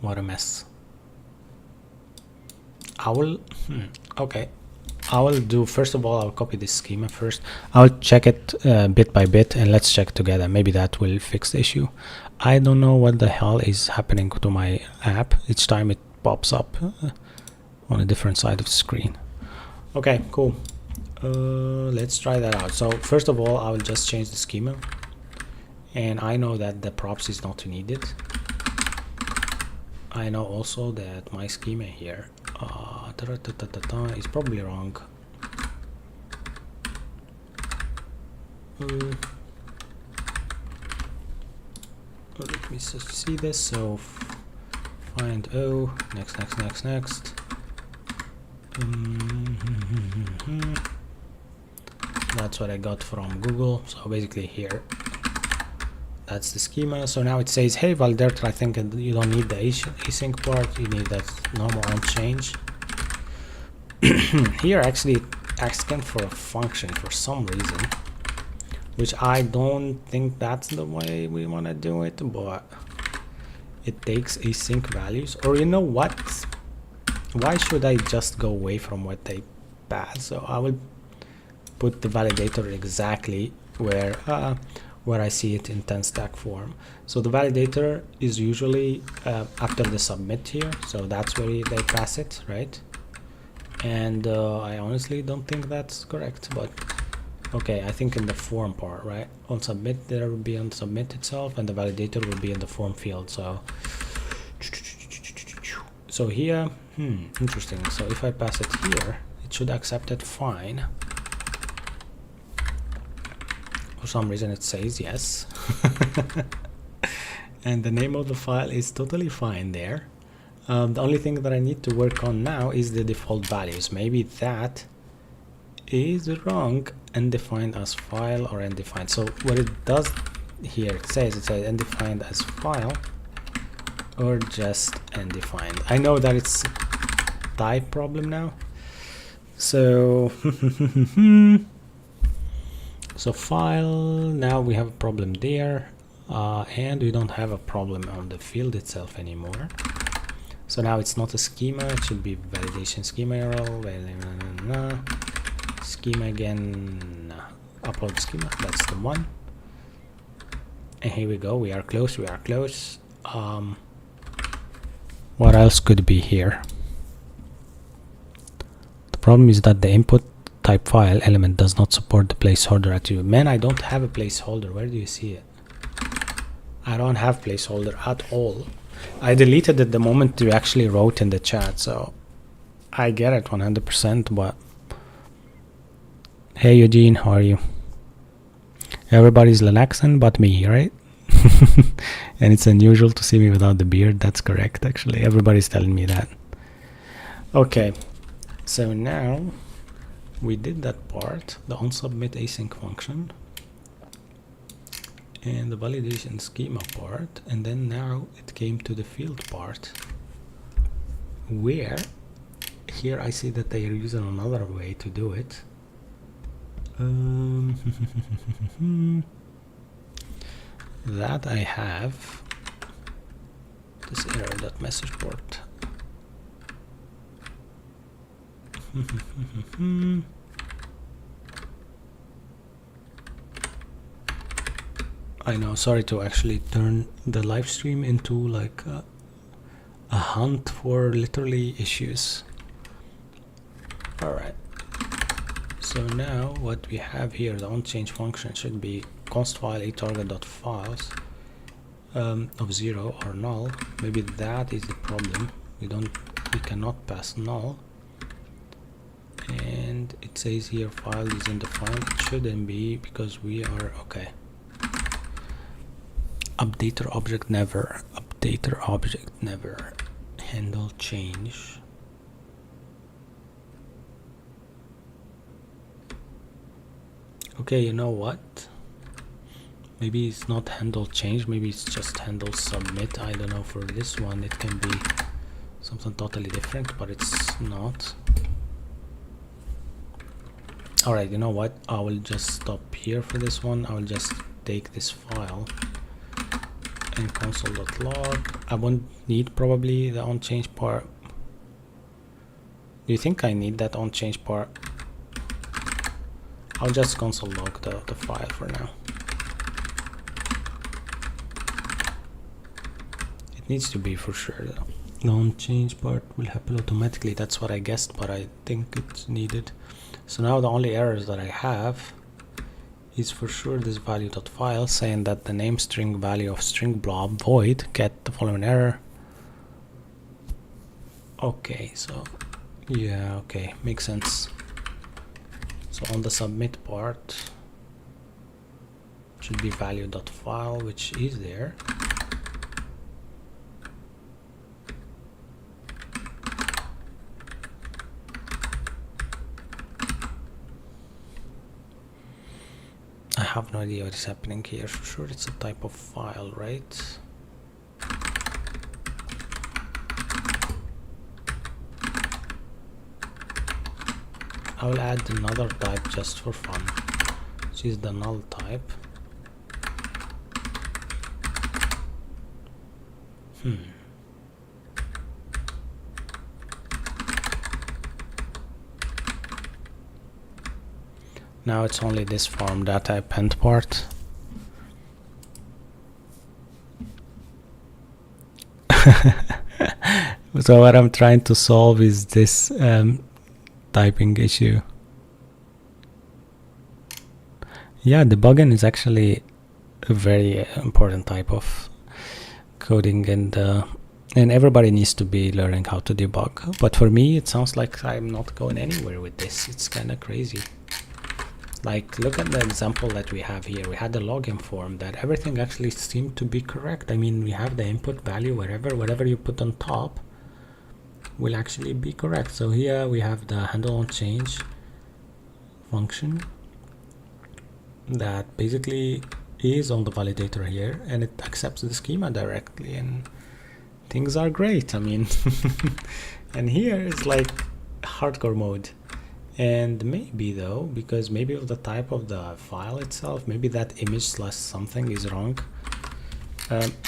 What a mess. I will okay, I will do, first of all, I'll copy this schema first. I'll check it bit by bit, and let's check together. Maybe that will fix the issue. I don't know what the hell is happening to my app. Each time it pops up on a different side of the screen. Okay, cool. Let's try that out. So first of all, I will just change the schema, and I know that the props is not needed. I know also that my schema here is probably wrong. Let me see this. So find O, next. That's what I got from Google. So basically here, that's the schema. So now it says, hey validator, I think you don't need the async part, you need that normal on change. Here actually asking for a function for some reason, which I don't think that's the way we want to do it, but it takes async values. Or you know what, why should I just go away from what they pass? So I will put the validator exactly where I see it in 10 stack form. So the validator is usually after the submit here, so that's where they pass it, right? And I honestly don't think that's correct, but okay, I think in the form part, right? On submit, there will be on submit itself, and the validator will be in the form field. So here, interesting. So if I pass it here, it should accept it fine. For some reason it says yes. And the name of the file is totally fine there. The only thing that I need to work on now is the default values. Maybe that is wrong, undefined as file or undefined. So what it does here, it says undefined as file or just undefined. I know that it's type problem now. So so file, now we have a problem there, and we don't have a problem on the field itself anymore. So now it's not a schema, it should be validation schema URL, schema again, upload schema, that's the one. And here we go, we are close. What else could be here? The problem is that the input type file element does not support the placeholder attribute. Man, I don't have a placeholder. Where do you see it? I don't have placeholder at all. I deleted it the moment you actually wrote in the chat, so I get it 100%, but hey Eugene, how are you? Everybody's Linuxing but me, right? And it's unusual to see me without the beard. That's correct, actually. Everybody's telling me that. Okay, so now we did that part, the onSubmit async function and the validation schema part, and then now it came to the field part, where here I see that they are using another way to do it. That I have this error.message port. I know, sorry to actually turn the live stream into like a hunt for literally issues. All right. So now what we have here, the onChange function should be const file atarget.files of 0 or null. Maybe that is the problem. We cannot pass null. And it says here file is undefined. It shouldn't be because we are okay. Updater object never. Updater object never. Handle change. Okay, you know what? Maybe it's not handle change, maybe it's just handle submit. I don't know, for this one it can be something totally different, but it's not. Alright, you know what? I will just stop here for this one. I will just take this file and console.log. I won't need probably the onChange part. Do you think I need that onChange part? I'll just console log the file for now. It needs to be for sure though. The onChange part will happen automatically. That's what I guessed, but I think it's needed. So now the only errors that I have is for sure this value.file saying that the name string value of string blob void get the following error. Okay, so yeah, okay, makes sense. So on the submit part should be value.file, which is there. I have no idea what is happening here. For sure it's a type of file, right? I will add another type just for fun, which is the null type. Now it's only this form data append part. So what I'm trying to solve is this typing issue. Yeah, debugging is actually a very important type of coding, and everybody needs to be learning how to debug. But for me, it sounds like I'm not going anywhere with this. It's kind of crazy. Like, look at the example that we have here. We had the login form that everything actually seemed to be correct. I mean, we have the input value, whatever you put on top will actually be correct. So here we have the handle onChange function that basically is on the validator here, and it accepts the schema directly, and things are great. I mean, and here is like hardcore mode. And maybe though, because maybe of the type of the file itself, maybe that image slash something is wrong.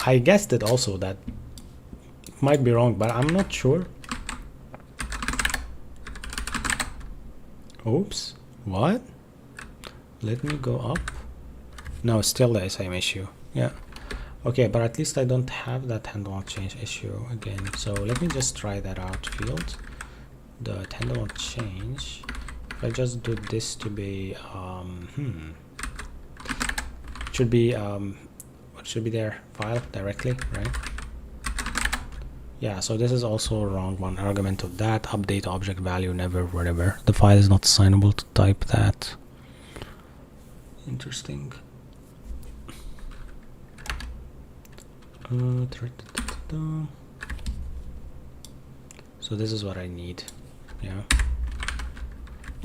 I guessed it also that it might be wrong, but I'm not sure. Oops, what? Let me go up. No, still the same issue. Yeah. Okay, but at least I don't have that handle onChange issue again. So let me just try that out field. The handle onChange. If I just do this to be it should be what should be there? File directly, right? Yeah, so this is also a wrong one. Argument of that, update object value never, whatever. The file is not assignable to type that. Interesting. So this is what I need. Yeah.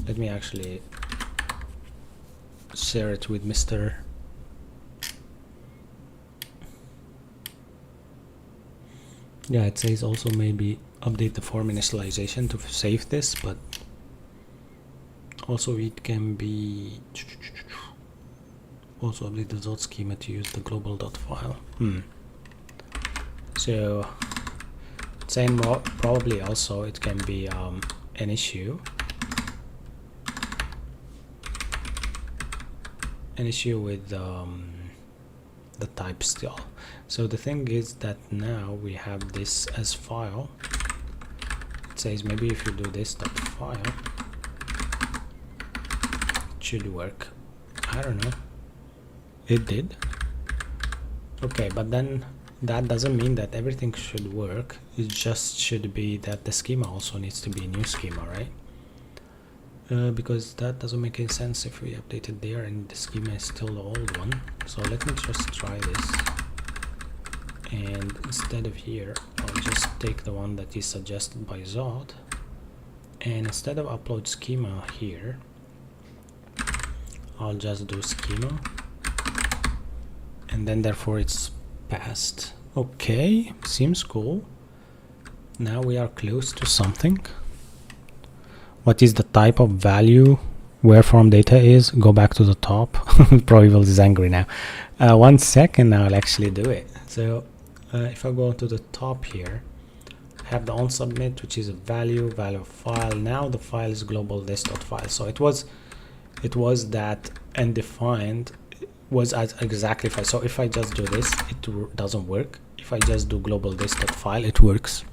Let me actually share it with Mr. Yeah, it says also maybe update the form initialization to save this, but also it can be also update the dot schema to use the global.file. So saying more, probably also it can be an issue. An issue with the type still. So the thing is that now we have this as file. It says maybe if you do this dot file, should work. I don't know. It did. Okay, but then that doesn't mean that everything should work. It just should be that the schema also needs to be a new schema, right? Because that doesn't make any sense if we update it there and the schema is still the old one. So let me just try this, and instead of here I'll just take the one that is suggested by Zod, and instead of upload schema here I'll just do schema, and then therefore it's passed. Okay, seems cool. Now we are close to something. What is the type of value where from data is? Go back to the top. Probable is angry now. 1 second, I'll actually do it. So if I go to the top here, I have the on submit, which is a value of file. Now the file is global this.file. So it was that undefined was as exactly file. So if I just do this, it doesn't work. If I just do global this.file, it works.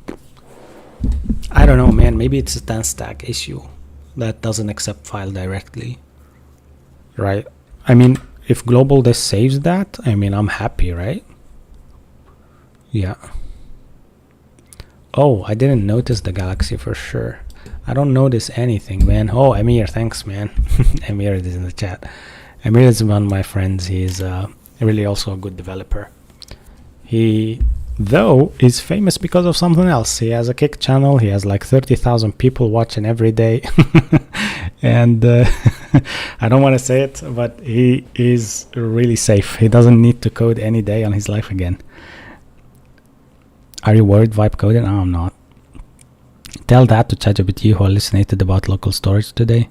I don't know, man. Maybe it's a 10 stack issue that doesn't accept file directly, right? I mean, if global this saves that, I mean, I'm happy, right? Yeah. Oh, I didn't notice the galaxy for sure. I don't notice anything, man. Oh, Amir, thanks, man. Amir is in the chat. Amir is one of my friends. He's really also a good developer. He though is famous because of something else. He has a Kick channel. He has like 30,000 people watching every day. And I don't want to say it, but he is really safe. He doesn't need to code any day on his life again. Are you worried vibe coding? No, I'm not. Tell that to ChatGPT, who hallucinated about local storage today.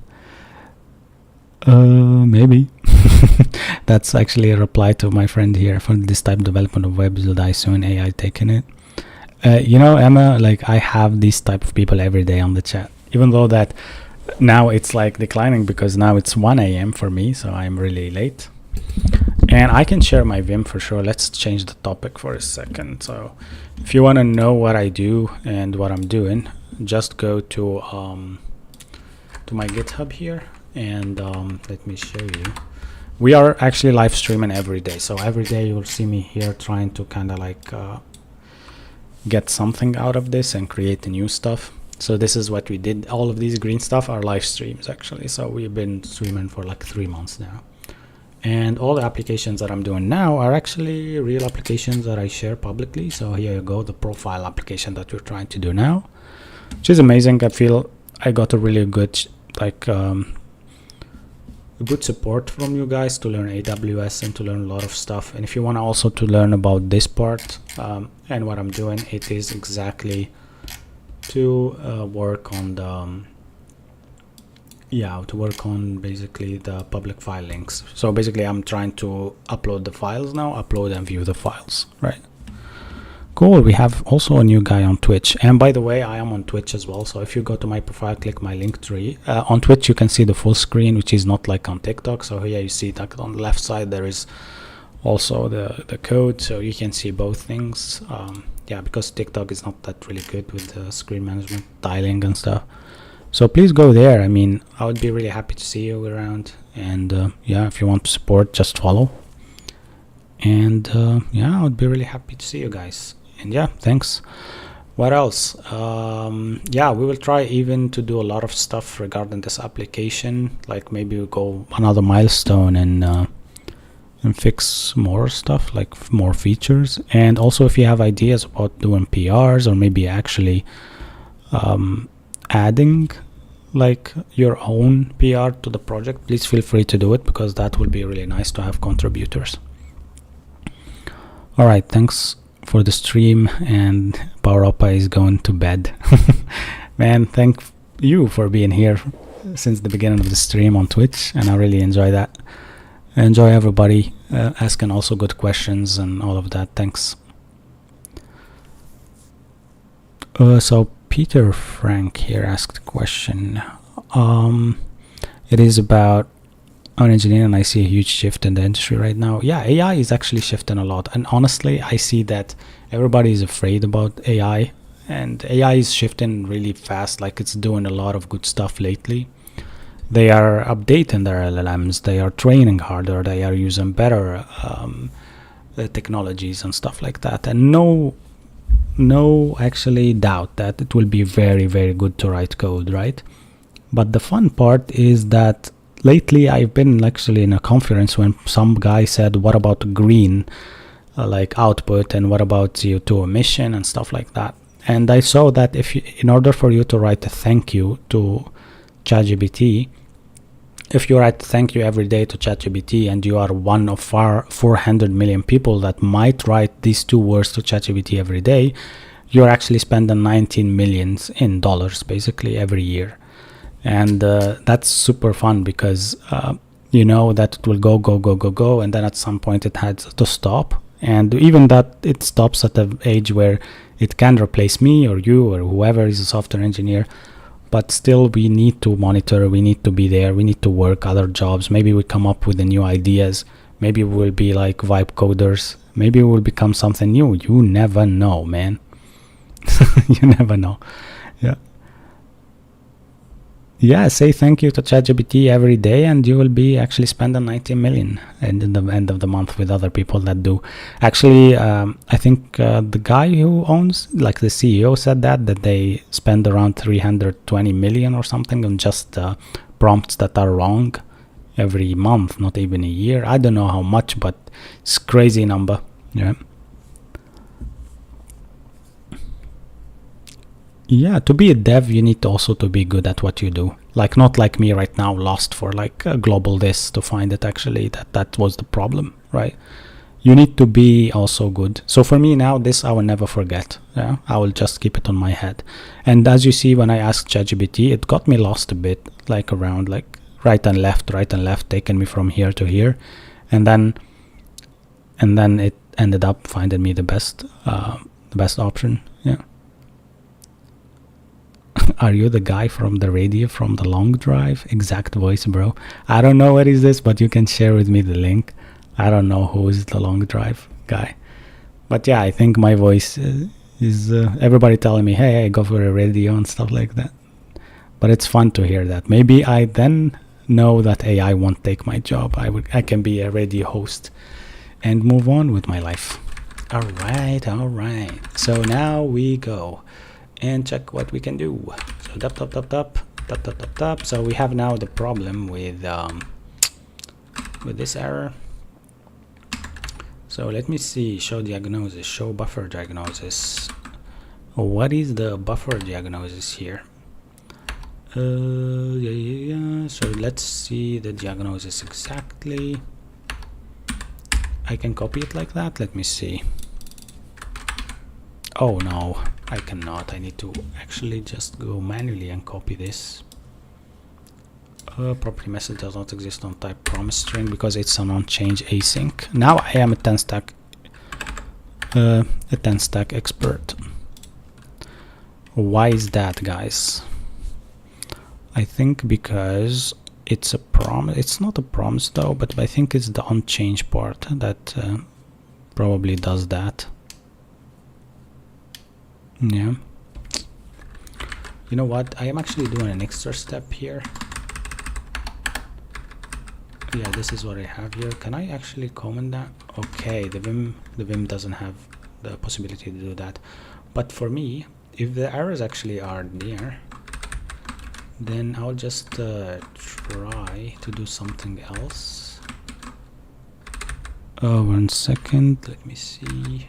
Maybe. That's actually a reply to my friend here. For this type of development of web will die soon, AI taking it. You know, Emma, like I have these type of people every day on the chat, even though that now it's like declining because now it's 1 a.m. for me, so I'm really late. And I can share my Vim for sure. Let's change the topic for a second. So if you want to know what I do and what I'm doing, just go to my GitHub here, and let me show you. We are actually live streaming every day, so every day you will see me here trying to kind of like get something out of this and create the new stuff. So this is what we did. All of these green stuff are live streams actually, so we've been streaming for like 3 months now. And all the applications that I'm doing now are actually real applications that I share publicly. So here you go, the profile application that we're trying to do now, which is amazing. I feel I got a really good like good support from you guys to learn AWS and to learn a lot of stuff. And if you want also to learn about this part and what I'm doing, it is exactly to work on the to work on basically the public file links. So basically I'm trying to upload the files now, upload and view the files, right? Cool. We have also a new guy on Twitch, and by the way, I am on Twitch as well. So if you go to my profile, click my link tree on Twitch, you can see the full screen, which is not like on TikTok. So here you see that on the left side there is also the code, so you can see both things. Yeah, because TikTok is not that really good with the screen management, tiling and stuff. So please go there. I mean, I would be really happy to see you around, and yeah, if you want to support, just follow. And yeah, I would be really happy to see you guys. And yeah, thanks. What else? Yeah, we will try even to do a lot of stuff regarding this application. Like maybe we'll go another milestone and fix more stuff, like more features. And also, if you have ideas about doing PRs or maybe actually adding like your own PR to the project, please feel free to do it, because that will be really nice to have contributors. All right, thanks for the stream, and PowerUp is going to bed. Man, thank you for being here since the beginning of the stream on Twitch, and I really enjoy that. I enjoy everybody asking also good questions and all of that. Thanks. So Peter Frank here asked a question. It is about an engineer, and I see a huge shift in the industry right now. Yeah, AI is actually shifting a lot, and honestly I see that everybody is afraid about AI, and AI is shifting really fast. Like, it's doing a lot of good stuff lately, They are updating their LLMs, they are training harder, they are using better technologies and stuff like that. And no actually doubt that it will be very, very good to write code, right? But the fun part is that lately I've been actually in a conference when some guy said, what about green like output, and what about CO2 emission and stuff like that. And I saw that if you, in order for you to write a thank you to ChatGPT, if you write thank you every day to ChatGPT and you are one of 400 million people that might write these 2 words to ChatGPT every day, you're actually spending 19 millions in dollars basically every year. And that's super fun because you know that it will go, and then at some point it has to stop. And even that it stops at the age where it can replace me or you or whoever is a software engineer, but still we need to monitor, we need to be there, we need to work other jobs. Maybe we come up with the new ideas, maybe we will be like vibe coders, maybe we will become something new. You never know, man. You never know. Yeah, say thank you to ChatGPT every day and you will be actually spending 90 million and in the end of the month with other people that do. Actually, I think the guy who owns, like the CEO said that they spend around 320 million or something on just prompts that are wrong every month, not even a year. I don't know how much, but it's crazy number. Yeah, to be a dev, you need also to be good at what you do. Like, not like me right now, lost for like a global this to find it actually that was the problem, right? You need to be also good. So for me now, this I will never forget. Yeah, I will just keep it on my head. And as you see, when I asked ChatGPT, it got me lost a bit, like around like right and left, taking me from here to here, and then it ended up finding me the best option. Yeah. Are you the guy from the radio from the long drive? Exact voice, bro. I don't know what is this, but you can share with me the link. I don't know who is the long drive guy, but yeah, I think my voice is everybody telling me, hey, go for a radio and stuff like that. But it's fun to hear that. Maybe I then know that AI won't take my job. I can be a radio host and move on with my life. All right. So now we go and check what we can do. So tap. So we have now the problem with this error. So let me see, show diagnosis, show buffer diagnosis. What is the buffer diagnosis here? Yeah. So let's see the diagnosis exactly. I can copy it like that. Let me see. Oh no, I cannot. I need to actually just go manually and copy this. Property message does not exist on type promise string because it's an on-change async. Now I am a 10 stack expert. Why is that, guys? I think because it's a promise. It's not a promise though, but I think it's the on-change part that probably does that. Yeah. You know what? I am actually doing an extra step here. Yeah, this is what I have here. Can I actually comment that? Okay, the Vim doesn't have the possibility to do that. But for me, if the errors actually are there, then I'll just try to do something else. Oh, 1 second. Let me see.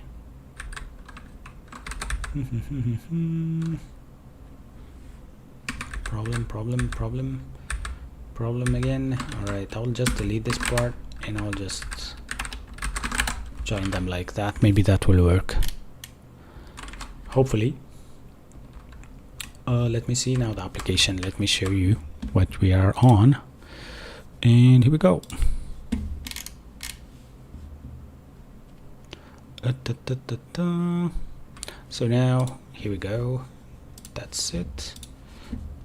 Problem again. Alright, I'll just delete this part and I'll just join them like that. Maybe that will work. Hopefully. Let me see now the application. Let me show you what we are on. And here we go. So now here we go. That's it.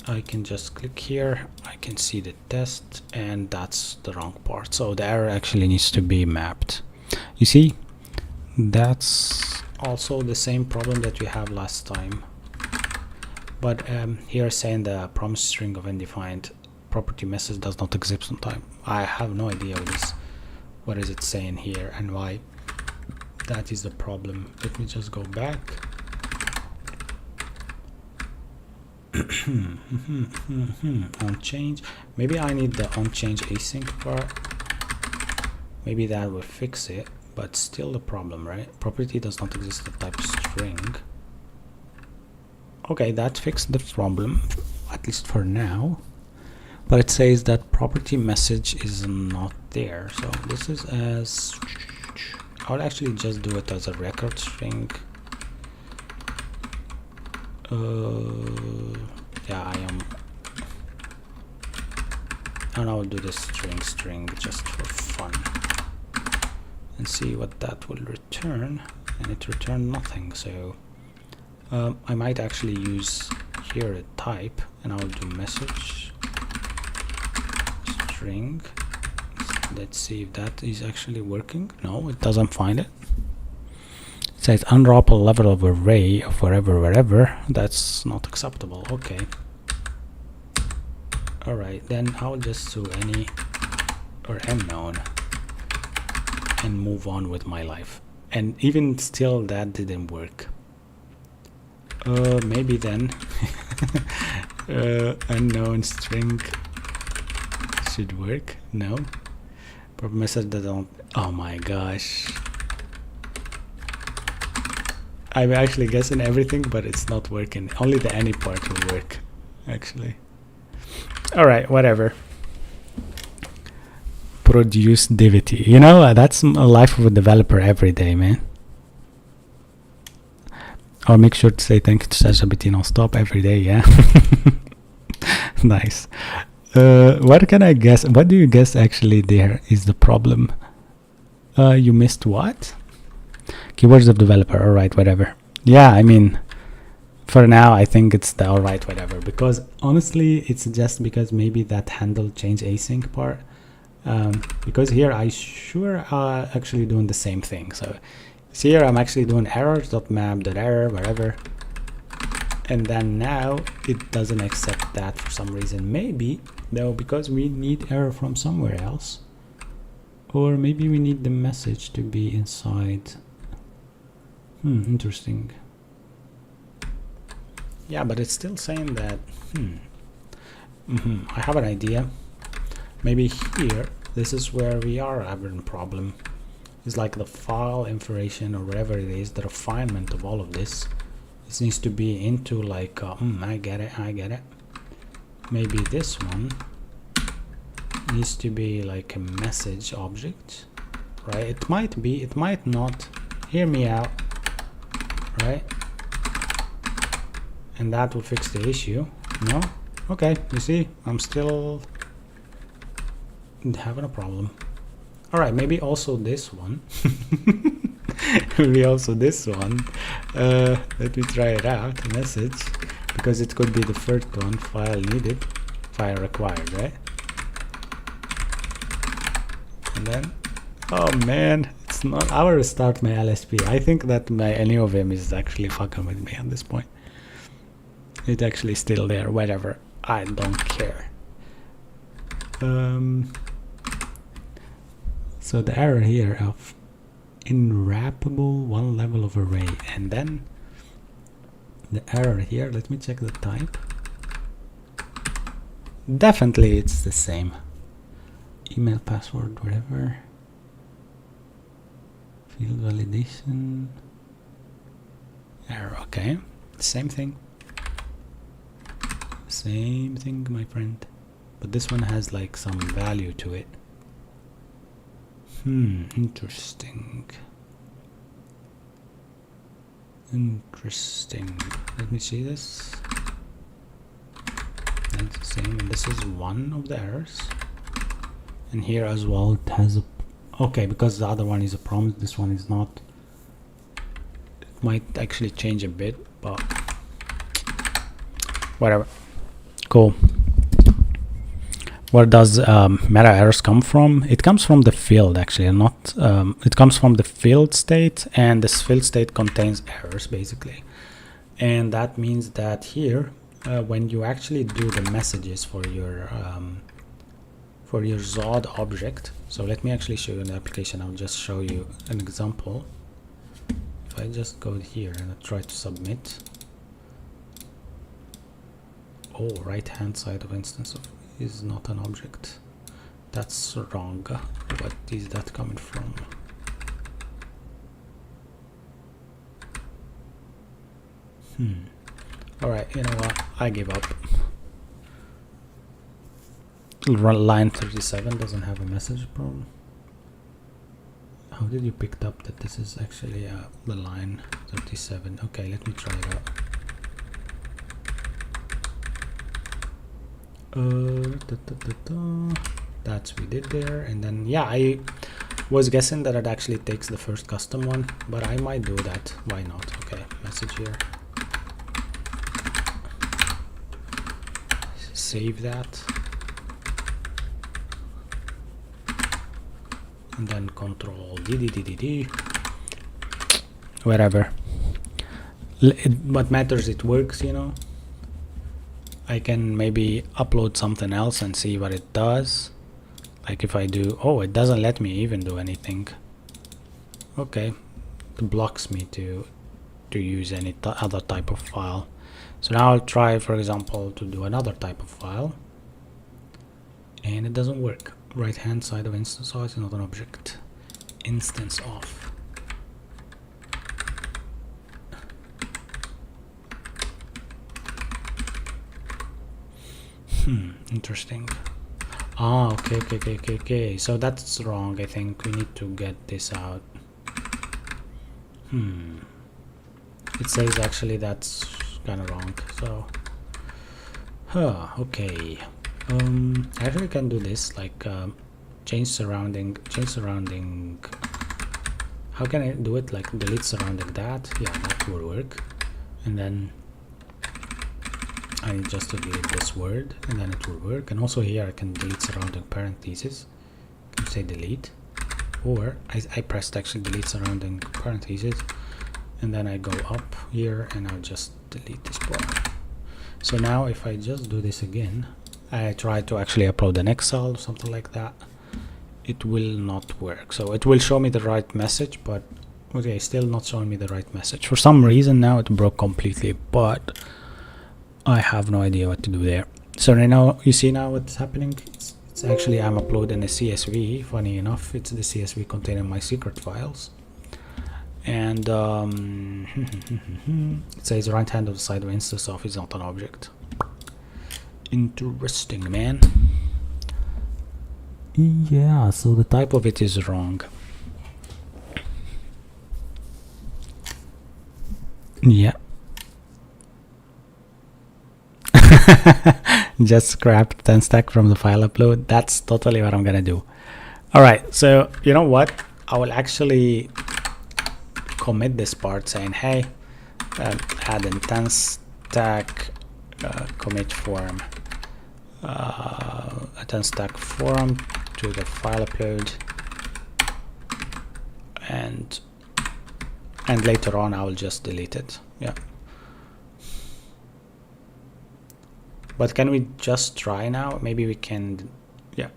I can just click here. I can see the test, and that's the wrong part. So the error actually needs to be mapped. You see, that's also the same problem that we have last time. But here saying the promise string of undefined property message does not exist on time. I have no idea what is it saying here and why that is the problem. Let me just go back. On change, maybe I need the on change async part. Maybe that will fix it, but still the problem, right? Property does not exist of type string. Okay, that fixed the problem, at least for now. But it says that property message is not there. So this is as, I'll actually just do it as a record string. Yeah, I am, and I'll do this string just for fun and see what that will return, and it returned nothing. So I might actually use here a type, and I'll do message string. Let's see if that is actually working. No, it doesn't find it. It says unwrap a level of array of wherever. That's not acceptable. Okay. Alright, then I'll just do any or unknown and move on with my life. And even still that didn't work. Maybe then unknown string should work. No. But message that don't. Oh my gosh. I'm actually guessing everything, but it's not working. Only the any part will work, actually. Alright, whatever. Produce divity. You know, that's a life of a developer every day, man. I'll make sure to say thank you to ChatGPT non-stop every day, yeah. Nice. What can I guess? What do you guess actually there is the problem? You missed what? Keywords of developer, alright, whatever. Yeah, I mean, for now, I think it's the alright, whatever. Because honestly, it's just because maybe that handle change async part. Because here I sure are actually doing the same thing. So see here, I'm actually doing errors.map.error, whatever. And then now it doesn't accept that for some reason. Maybe though, because we need error from somewhere else. Or maybe we need the message to be inside. Interesting. Yeah, but it's still saying that. I have an idea. Maybe here, this is where we are having a problem. It's like the file information or whatever it is, the refinement of all of this. This needs to be into like, I get it. Maybe this one needs to be like a message object, right? It might be, it might not. Hear me out, right? And that will fix the issue. No? Okay, you see, I'm still having a problem. Alright, maybe also this one. Maybe also this one. Let me try it out. Message, because it could be the first one. File needed, file required, right? And then, oh man, it's not. I will restart my LSP. I think that my any of them is actually fucking with me at this point. It's actually still there, whatever. I don't care. So the error here of unwrappable one level of array, and then the error here, let me check the type. Definitely it's the same. Email, password, whatever. Field validation. Error, okay. Same thing. Same thing, my friend. But this one has like some value to it. Interesting. Interesting. Let me see this. That's the same. And this is one of the errors. And here as well, it has a. Okay, because the other one is a prompt, this one is not. It might actually change a bit, but whatever. Cool. Where does meta errors come from? It comes from the field, actually, and not. It comes from the field state, and this field state contains errors basically, and that means that here when you actually do the messages for your Zod object. So let me actually show you in the application. I'll just show you an example. If I just go here and I try to submit, oh, right hand side of instance of is not an object. That's wrong. What is that coming from? Alright, you know what? I give up. Line 37 doesn't have a message problem. How did you pick up that this is actually the line 37? Okay, let me try it out. That's we did there, and then yeah, I was guessing that it actually takes the first custom one, but I might do that. Why not? Okay, message here. Save that. And then control D. Whatever. What matters, it works, you know. I can maybe upload something else and see what it does. Like if I do, oh, it doesn't let me even do anything. Okay, it blocks me to use any other type of file. So now I'll try, for example, to do another type of file, and it doesn't work. Right hand side of instance of is not an object. Instance of. Interesting. Ah, okay. So that's wrong. I think we need to get this out. It says actually that's kind of wrong. So, okay. I actually can do this, like change surrounding. How can I do it? Like delete surrounding that? Yeah, that will work. And then I need just to delete this word, and then it will work. And also here I can delete surrounding parentheses. I can say delete, or I pressed actually delete surrounding parentheses, and then I go up here and I'll just delete this part. So now if I just do this again, I try to actually upload an Excel or something like that, it will not work. So it will show me the right message, but okay, still not showing me the right message. For some reason now it broke completely, but I have no idea what to do there. So right now, you see now what's happening? It's actually, I'm uploading a CSV. Funny enough, it's the CSV containing my secret files. And it says right hand of the side of instance of is not an object. Interesting, man. Yeah, so the type of it is wrong. Yeah. Just scrap 10 stack from the file upload. That's totally what I'm gonna do. All right, so you know what? I will actually commit this part saying, hey, add in 10 stack commit form, a 10 stack form to the file upload, and later on I will just delete it. Yeah. But can we just try now? Maybe we can, yeah.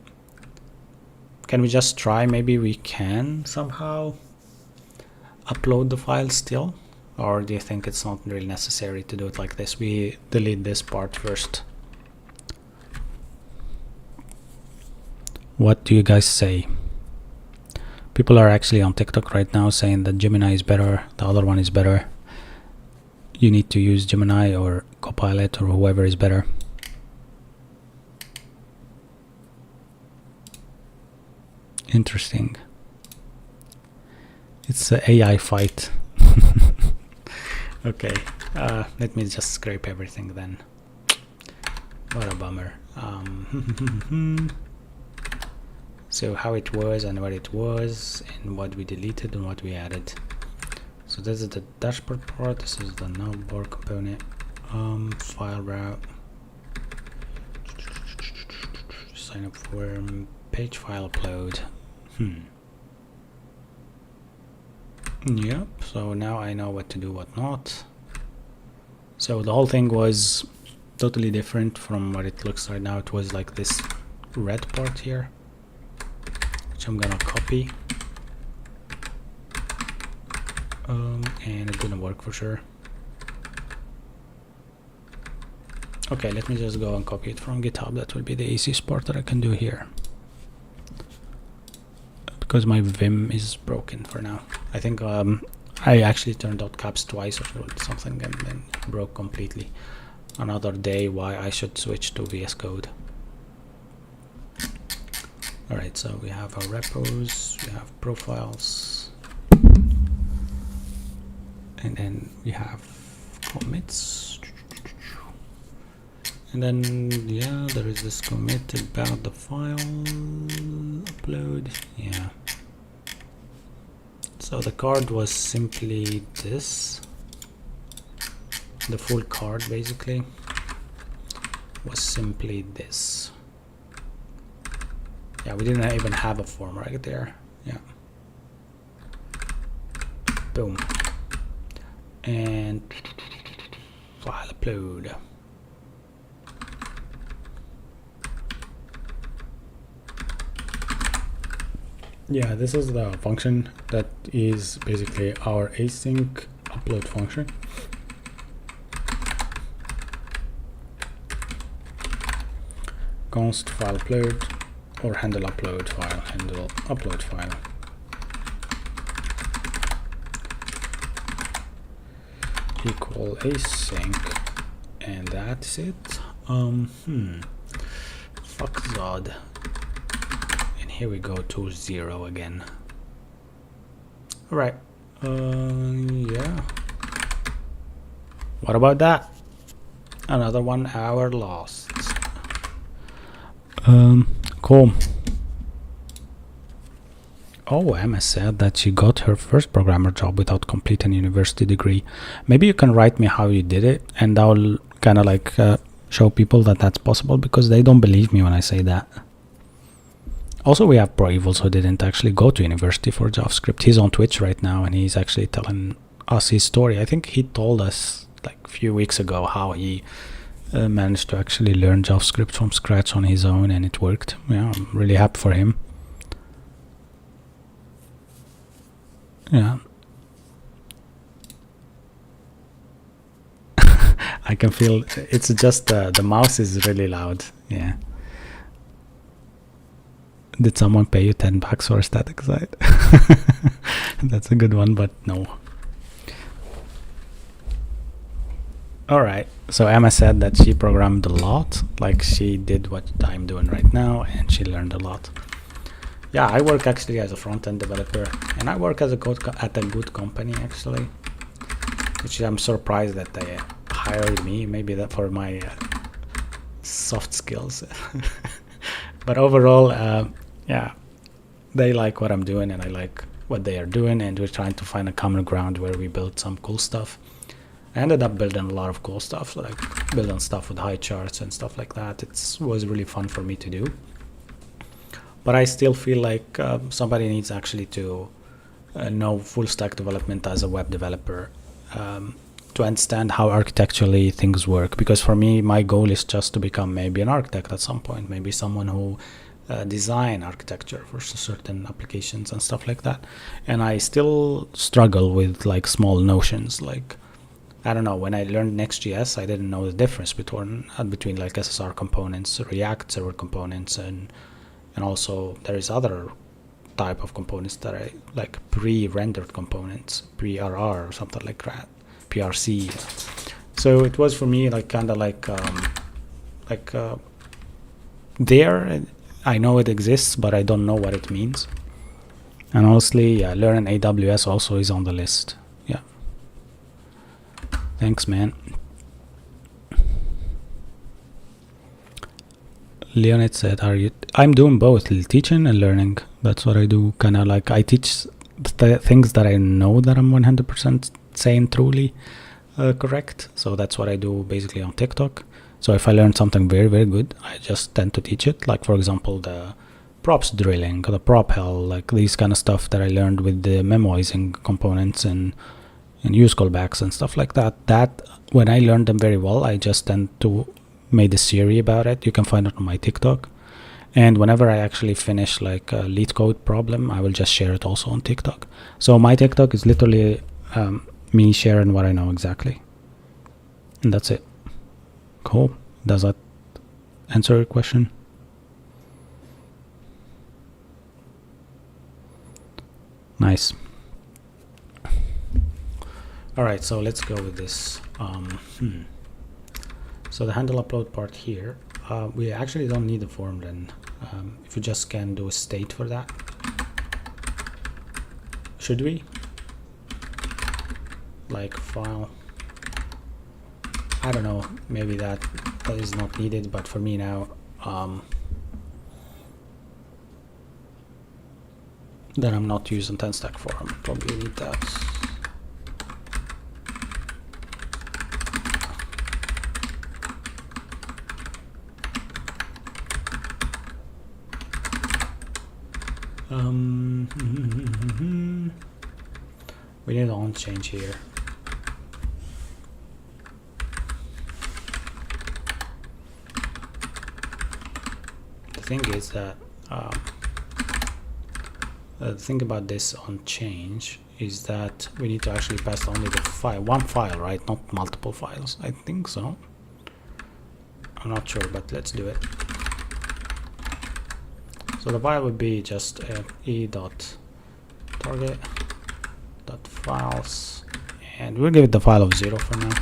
Can we just try? Maybe we can somehow upload the file still? Or do you think it's not really necessary to do it like this? We delete this part first. What do you guys say? People are actually on TikTok right now saying that Gemini is better, the other one is better. You need to use Gemini or Copilot or whoever is better. Interesting. It's an AI fight. Okay, let me just scrape everything then. What a bummer. So how it was and what it was and what we deleted and what we added. So this is the dashboard part, this is the navbar component, file route, sign up form, page file upload. Yep, so now I know what to do, what not. So the whole thing was totally different from what it looks right now. It was like this red part here, which I'm gonna copy, and it didn't work for sure. Okay, let me just go and copy it from GitHub. That will be the easiest part that I can do here, because my Vim is broken for now. I think I actually turned out caps twice or something and then broke completely. Another day why I should switch to VS Code. Alright, so we have our repos, we have profiles, and then we have commits, and then yeah, there is this commit about the file upload. Yeah, so the card was simply this. The full card basically was simply this. Yeah, we didn't even have a form right there. Yeah, boom, and file upload. Yeah, this is the function that is basically our async upload function. Const file upload or handle upload file, handle upload file. Equal async, and that's it. Fuck Zod. And here we go to 0 again. Alright. Yeah. What about that? Another 1 hour lost. Cool. Oh, Emma said that she got her first programmer job without completing a university degree. Maybe you can write me how you did it, and I'll kind of like show people that that's possible, because they don't believe me when I say that. Also, we have Pro Evils who didn't actually go to university for JavaScript. He's on Twitch right now, and he's actually telling us his story. I think he told us like a few weeks ago how he managed to actually learn JavaScript from scratch on his own, and it worked. Yeah, I'm really happy for him. Yeah. I can feel it's just the mouse is really loud. Yeah. Did someone pay you $10 for a static site? That's a good one, but no. Alright, so Emma said that she programmed a lot, like she did what I'm doing right now, and she learned a lot. Yeah, I work actually as a front-end developer, and I work as at a good company actually, which I'm surprised that they hired me, maybe that for my soft skills. But overall, yeah, they like what I'm doing, and I like what they are doing, and we're trying to find a common ground where we build some cool stuff. I ended up building a lot of cool stuff, like building stuff with high charts and stuff like that. It was really fun for me to do. But I still feel like somebody needs actually to know full stack development as a web developer to understand how architecturally things work. Because for me, my goal is just to become maybe an architect at some point, maybe someone who design architecture for certain applications and stuff like that. And I still struggle with like small notions, like I don't know, when I learned Next.js, I didn't know the difference between like SSR components, React server components, and also there is other type of components that I like, pre-rendered components, pre-RR or something like that, PRC. So it was for me like kind of like there. I know it exists, but I don't know what it means. And honestly, yeah, learning AWS also is on the list. Yeah. Thanks, man. Leonid said, I'm doing both, teaching and learning. That's what I do. Kind of like I teach the things that I know that I'm 100% saying truly correct. So that's what I do basically on TikTok. So if I learn something very, very good, I just tend to teach it. Like, for example, the props drilling, the prop hell, like these kind of stuff that I learned with the memoizing components and use callbacks and stuff like that. That when I learned them very well, I just tend to made a series about it. You can find it on my TikTok. And whenever I actually finish like a lead code problem, I will just share it also on TikTok. So my TikTok is literally me sharing what I know exactly. And that's it. Cool. Does that answer your question? Nice. All right, so let's go with this. So the handle upload part here, we actually don't need a form then. If we just can do a state for that. Should we? Like file. I don't know, maybe that is not needed, but for me now, then I'm not using 10 stack form. Probably need that. We need on change here. The thing is that the thing about this on change is that we need to actually pass only the file, one file, right? Not multiple files. I think so. I'm not sure, but let's do it. So the file would be just e.target.files, and we'll give it the file of 0 for now.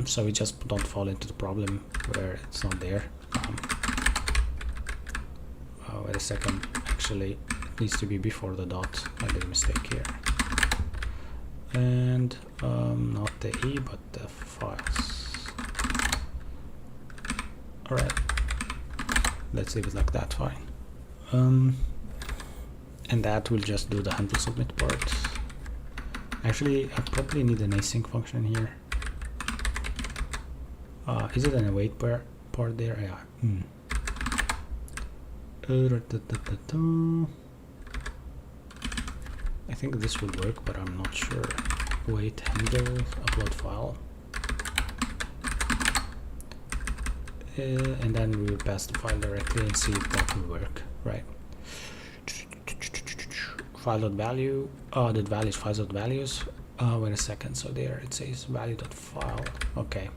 So we just don't fall into the problem where it's not there. Wait a second, actually it needs to be before the dot. I did a mistake here. And not the e but the files. Alright, let's leave it like that, fine. And that will just do the handle submit part. Actually, I probably need an async function here. Is it an await part there? Yeah. I think this will work, but I'm not sure. Wait, handle upload file. And then we will pass the file directly and see if that will work. Right. File.value. The value is files.values. Wait a second. So there it says value.file. Okay.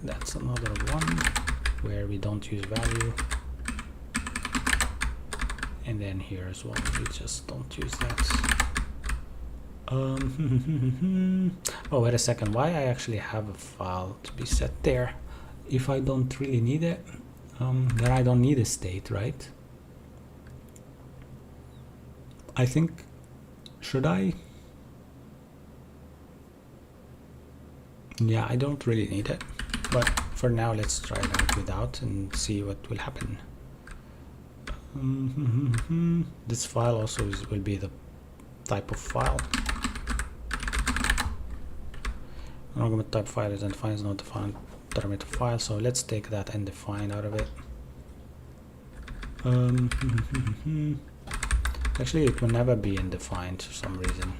That's another one where we don't use value. And then here as well, we just don't use that. Oh, wait a second. Why I actually have a file to be set there? If I don't really need it, then I don't need a state, right? I think, should I? Yeah, I don't really need it. But for now, let's try it out without and see what will happen. This file also will be the type of file. Argument type file is undefined, is not defined parameter file. So let's take that undefined out of it. Actually, it will never be undefined for some reason.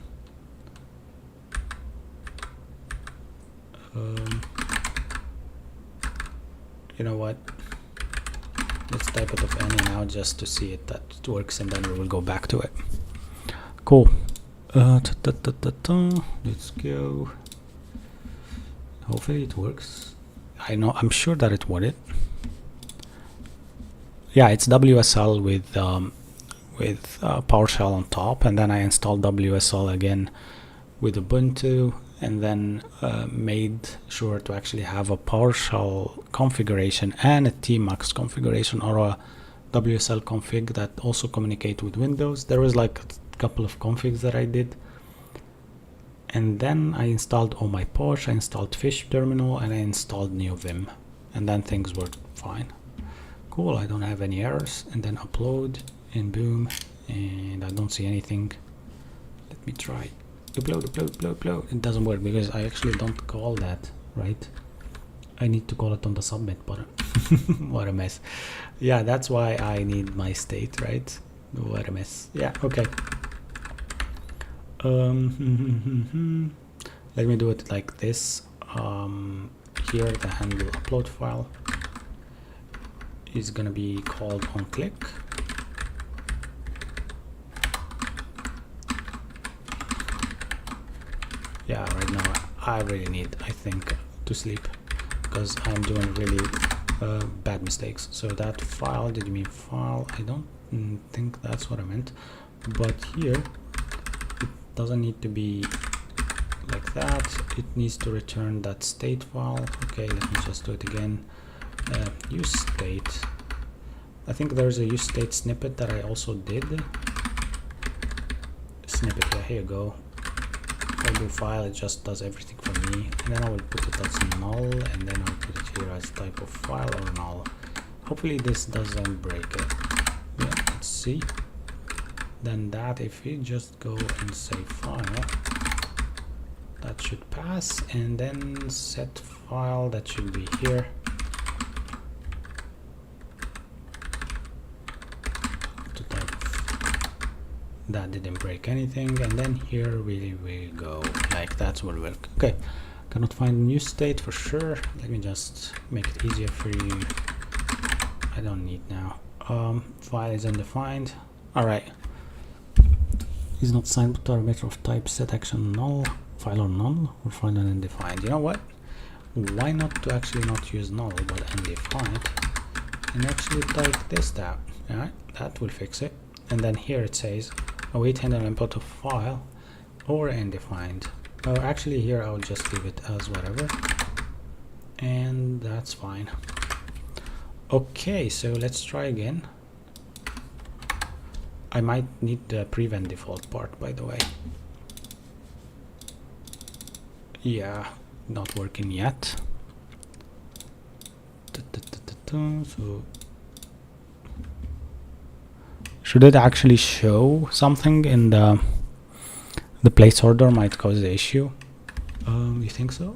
You know what? Let's type it of any now just to see it that it works, and then we will go back to it. Cool. Let's go. Hopefully it works. I'm sure that it would. Yeah, it's WSL with PowerShell on top, and then I installed WSL again with Ubuntu, and then made sure to actually have a PowerShell configuration and a Tmux configuration, or a WSL config that also communicate with Windows. There was like a couple of configs that I did, and then I installed all my Porsche, I installed Fish Terminal, and I installed new Vim, and then things worked fine. Cool, I don't have any errors. And then upload, and boom, and I don't see anything. Let me try. Upload. It doesn't work because I actually don't call that, right? I need to call it on the submit button. What a mess. Yeah, that's why I need my state, right? What a mess. Yeah, okay. Let me do it like this. here the handle upload file is gonna be called onClick. Yeah, right now I really need, I think, to sleep because I'm doing really bad mistakes. So that file, did you mean file? I don't think that's what I meant, but here it doesn't need to be like that. It needs to return that state file. Okay, let me just do it again. Use state. I think there's a use state snippet that I also did. Snippet, yeah, here you go. If I do file, it just does everything for me, and then I will put it as null, and then I'll put it here as type of file or null. Hopefully this doesn't break it. Yeah, let's see. Then that, if we just go and say file, that should pass, and then set file, that should be here. That didn't break anything, and then here we go, like that will work. Okay, cannot find new state for sure. Let me just make it easier for you. I don't need now. File is undefined. All right, is not signed to parameter of type set action null, file or null, or file undefined. You know what, why not to actually not use null but undefined and actually type this down. All right, that will fix it. And then here it says await handle input of file or undefined. Oh, actually here I'll just leave it as whatever, and that's fine. Okay, so let's try again. I might need the prevent default part, by the way. Yeah, not working yet. So should it actually show something in the placeholder? Might cause the issue. You think so?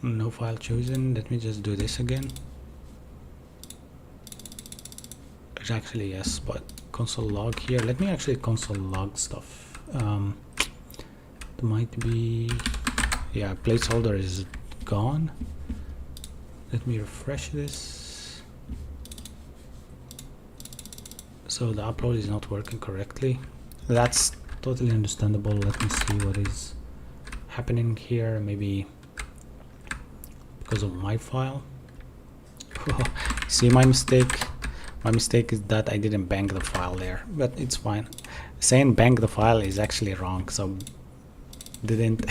No file chosen. Let me just do this again. It's actually yes, but console log here. Let me actually console log stuff. It might be, yeah, placeholder is gone. Let me refresh this. So the upload is not working correctly. That's totally understandable. Let me see what is happening here. Maybe because of my file. See, my mistake is that I didn't bank the file there, but it's fine. Saying bank the file is actually wrong, so didn't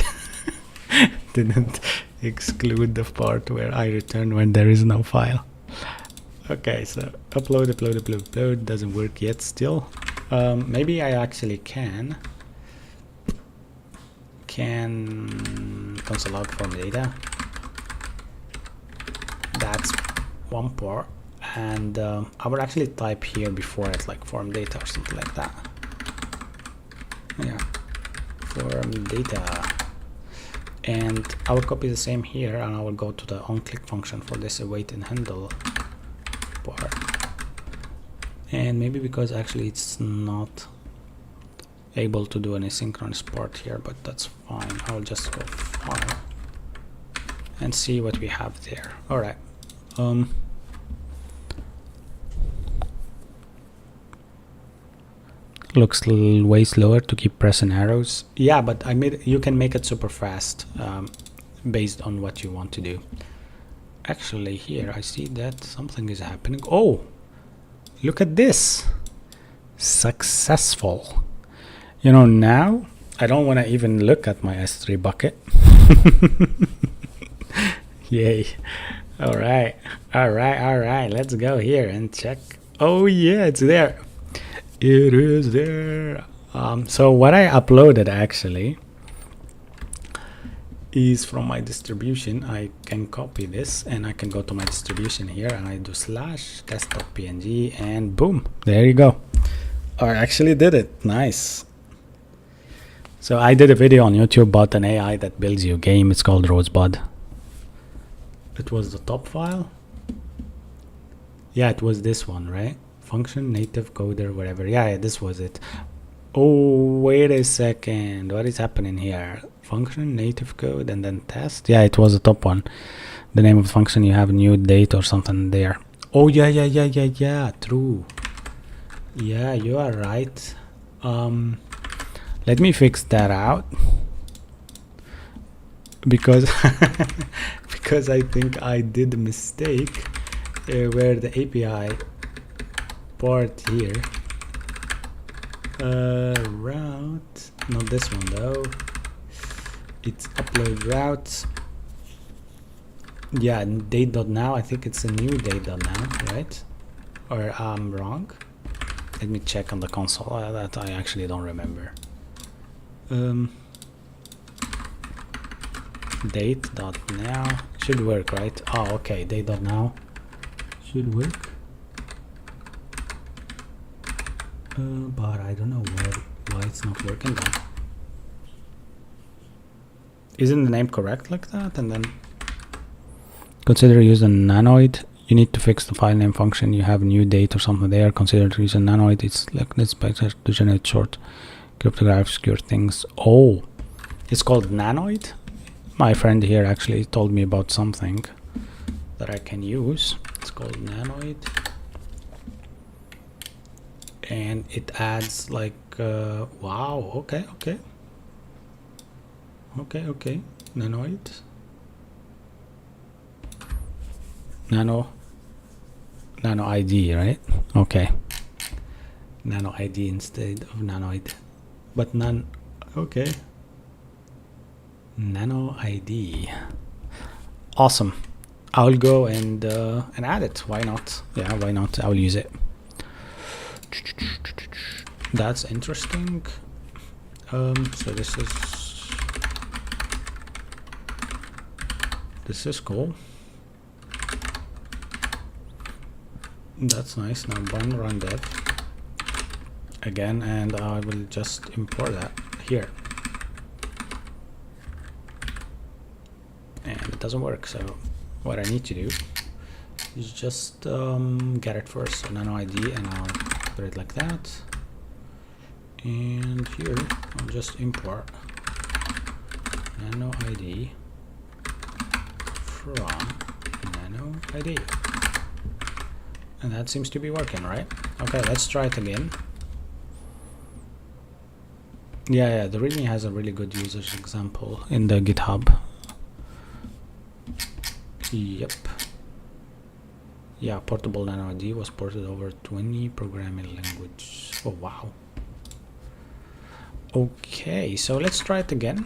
exclude the part where I return when there is no file. Okay, so upload doesn't work yet still. Maybe I actually can console log form data. That's one part, and I would actually type here before it like form data or something like that. Yeah, form data, and I will copy the same here, and I will go to the onClick function for this await and handle part. And maybe because actually it's not able to do an asynchronous part here, but that's fine. I'll just go file and see what we have there. All right. Looks way slower to keep pressing arrows. Yeah, but you can make it super fast based on what you want to do. Actually, here I see that something is happening. Oh, look at this. Successful. You know, now I don't want to even look at my S3 bucket. Yay. All right. Let's go here and check. Oh yeah, it's there. It is there. So what I uploaded actually is from my distribution. I can copy this and I can go to my distribution here and I do /test.png and boom, there you go. I actually did it. Nice. So I did a video on YouTube about an AI that builds you a game. It's called Rosebud. It was the top file. Yeah, it was this one, right? Function native coder, whatever. Yeah, this was it. Oh, wait a second. What is happening here? function, native code, and then test. Yeah, it was the top one. The name of the function, you have new date or something there. Oh yeah, true. Yeah, you are right. Let me fix that out, because because I think I did a mistake where the API part here, route, not this one though, it's upload route. Yeah, date.now, I think it's a new date.now, right? Or I'm wrong. Let me check on the console. That I actually don't remember. Date.now should work, right? Oh, okay, date.now should work. But I don't know why it's not working now. Isn't the name correct like that? And then consider using nanoid. You need to fix the file name function. You have a new date or something there. Consider to use a nanoid. It's like this better to generate short cryptographic secure things. Oh, it's called nanoid. My friend here actually told me about something that I can use. It's called nanoid, and it adds like wow. Okay, nanoid, nano ID, right? Okay, nano ID instead of nanoid, but none. Okay, nano ID, awesome. I'll go and add it. Why not? Yeah, why not? I'll use it. That's interesting. So this is cool. That's nice. Now run dev again, and I will just import that here. And it doesn't work, so what I need to do is just get it first. So nano ID, and I'll put it like that. And here I'll just import nano ID from nano ID. And that seems to be working, right? Okay, let's try it again. Yeah, the README has a really good users example in the GitHub. Yep. Yeah, portable nano ID was ported over 20 programming language. Oh wow. Okay, so let's try it again.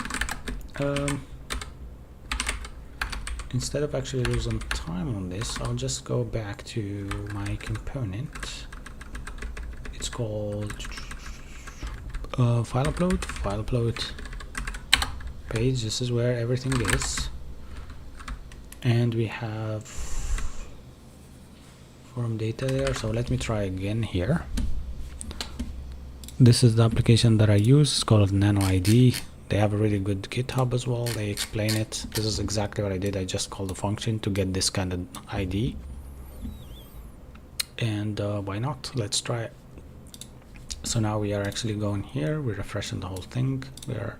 Instead of actually losing time on this, I'll just go back to my component. It's called FileUpload page. This is where everything is, and we have form data there. So let me try again here. This is the application that I use. It's called Nano ID. They have a really good GitHub as well. They explain it. This is exactly what I did. I just called the function to get this kind of ID. And why not? Let's try it. So now we are actually going here. We're refreshing the whole thing. We are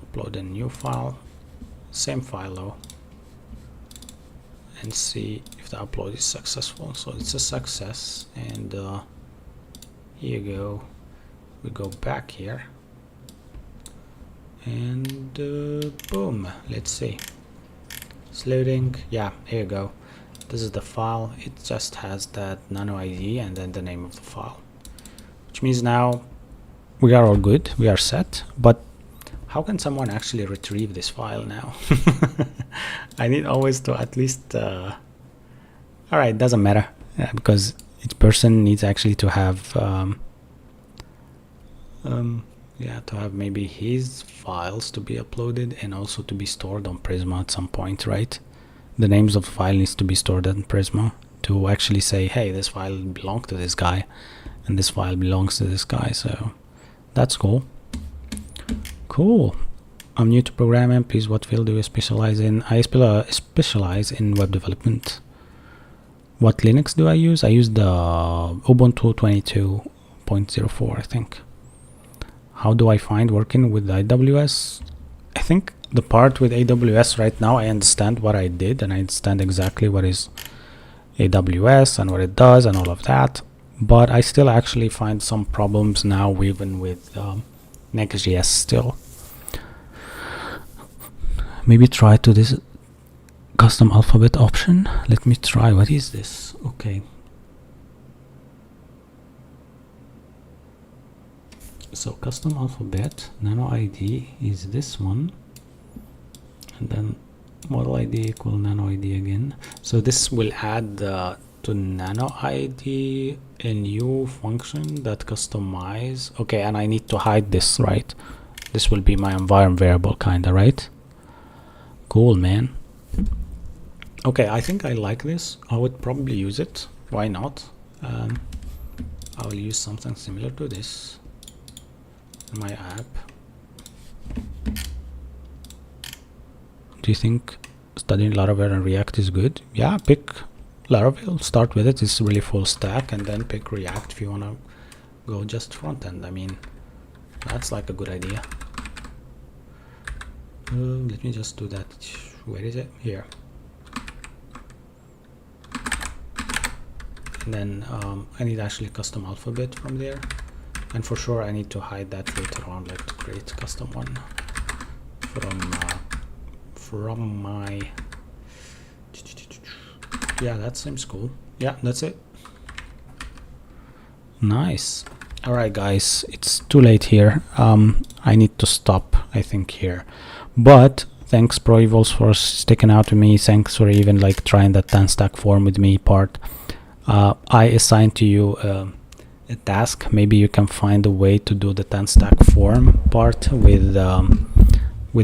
uploading a new file. Same file though. And see if the upload is successful. So it's a success. And here you go. We go back here. And boom, let's see, it's loading. Yeah, here you go. This is the file. It just has that nano ID and then the name of the file, which means now we are all good, we are set. But how can someone actually retrieve this file now? I need always to at least all right, doesn't matter, because each person needs actually to have yeah, to have maybe his files to be uploaded and also to be stored on Prisma at some point, right? The names of the file needs to be stored on Prisma to actually say, hey, this file belongs to this guy and this file belongs to this guy. So that's cool. Cool. I'm new to programming. Please, what field do you specialize in? I specialize in web development. What Linux do I use? I use the Ubuntu 22.04, I think. how do I find working with AWS? I think the part with AWS right now, I understand what I did and I understand exactly what is AWS and what it does and all of that, but I still actually find some problems now even with Next.js still. Maybe try to this custom alphabet option. Let me try. What is this? Okay. So custom alphabet nano ID is this one, and then model ID equal nano ID again. So this will add to nano ID a new function that customize. Okay, and I need to hide this, right? This will be my environment variable, kinda, right? Cool, man. Okay, I think I like this. I would probably use it. Why not? I will use something similar to this in my app. Do you think studying Laravel and React is good? Yeah, pick Laravel, start with it. It's really full stack, and then pick React if you want to go just front end. I mean, that's like a good idea. Let me just do that. Where is it? Here. And then I need actually custom alphabet from there, and for sure I need to hide that later on, like to create custom one from my. Yeah, that seems cool. Yeah, that's it. Nice. All right, guys, it's too late here. I need to stop, I think, here. But thanks, Pro Evils, for sticking out to me. Thanks for even like trying that 10 stack form with me part. I assigned to you a task. Maybe you can find a way to do the 10 stack form part with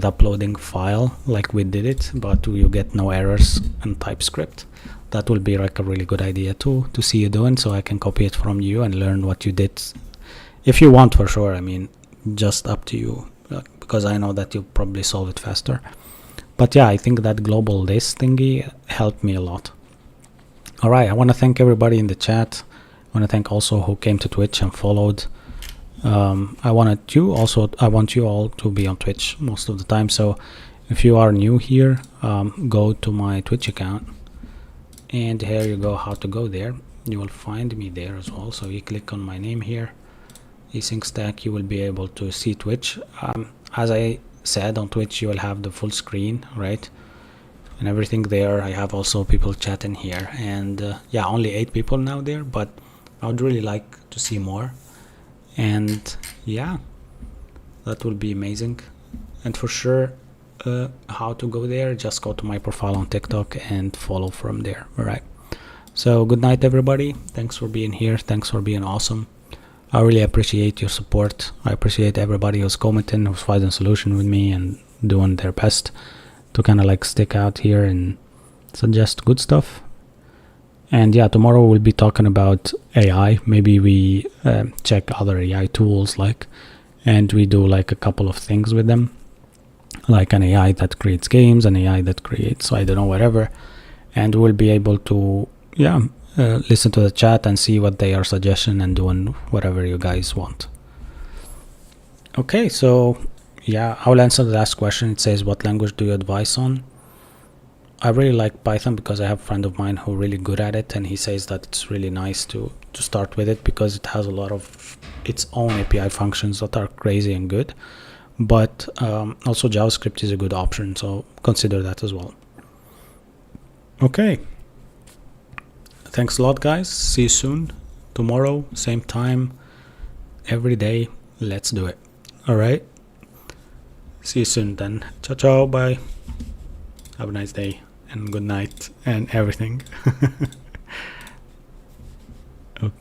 uploading file like we did it, but you get no errors in TypeScript. That will be like a really good idea to see you doing, so I can copy it from you and learn what you did. If you want, for sure. I mean, just up to you, because I know that you probably solve it faster. But yeah, I think that global list thingy helped me a lot. All right, I want to thank everybody in the chat. I want to thank also who came to Twitch and followed. I want you all to be on Twitch most of the time. So if you are new here, go to my Twitch account, and here you go how to go there. You will find me there as well. So you click on my name here, Async Stack, you will be able to see Twitch. As I said, on Twitch you will have the full screen, right, and everything there. I have also people chatting here, and yeah, only 8 people now there, but I would really like to see more. And yeah, that will be amazing. And for sure, how to go there, just go to my profile on TikTok and follow from there. All right, so good night, everybody. Thanks for being here. Thanks for being awesome. I really appreciate your support. I appreciate everybody who's commenting, who's finding a solution with me and doing their best to kind of like stick out here and suggest good stuff. And yeah, tomorrow we'll be talking about AI. Maybe we check other AI tools, like, and we do like a couple of things with them, like an AI that creates games, an AI that creates, I don't know, whatever. And we'll be able to, yeah, listen to the chat and see what they are suggesting and doing whatever you guys want. Okay, so yeah, I will answer the last question. It says, what language do you advise on? I really like Python because I have a friend of mine who's really good at it, and he says that it's really nice to start with it because it has a lot of its own API functions that are crazy and good. But also JavaScript is a good option, so consider that as well. Okay. Thanks a lot, guys. See you soon. Tomorrow, same time, every day. Let's do it. All right. See you soon then. Ciao, ciao. Bye. Have a nice day and good night and everything. Okay.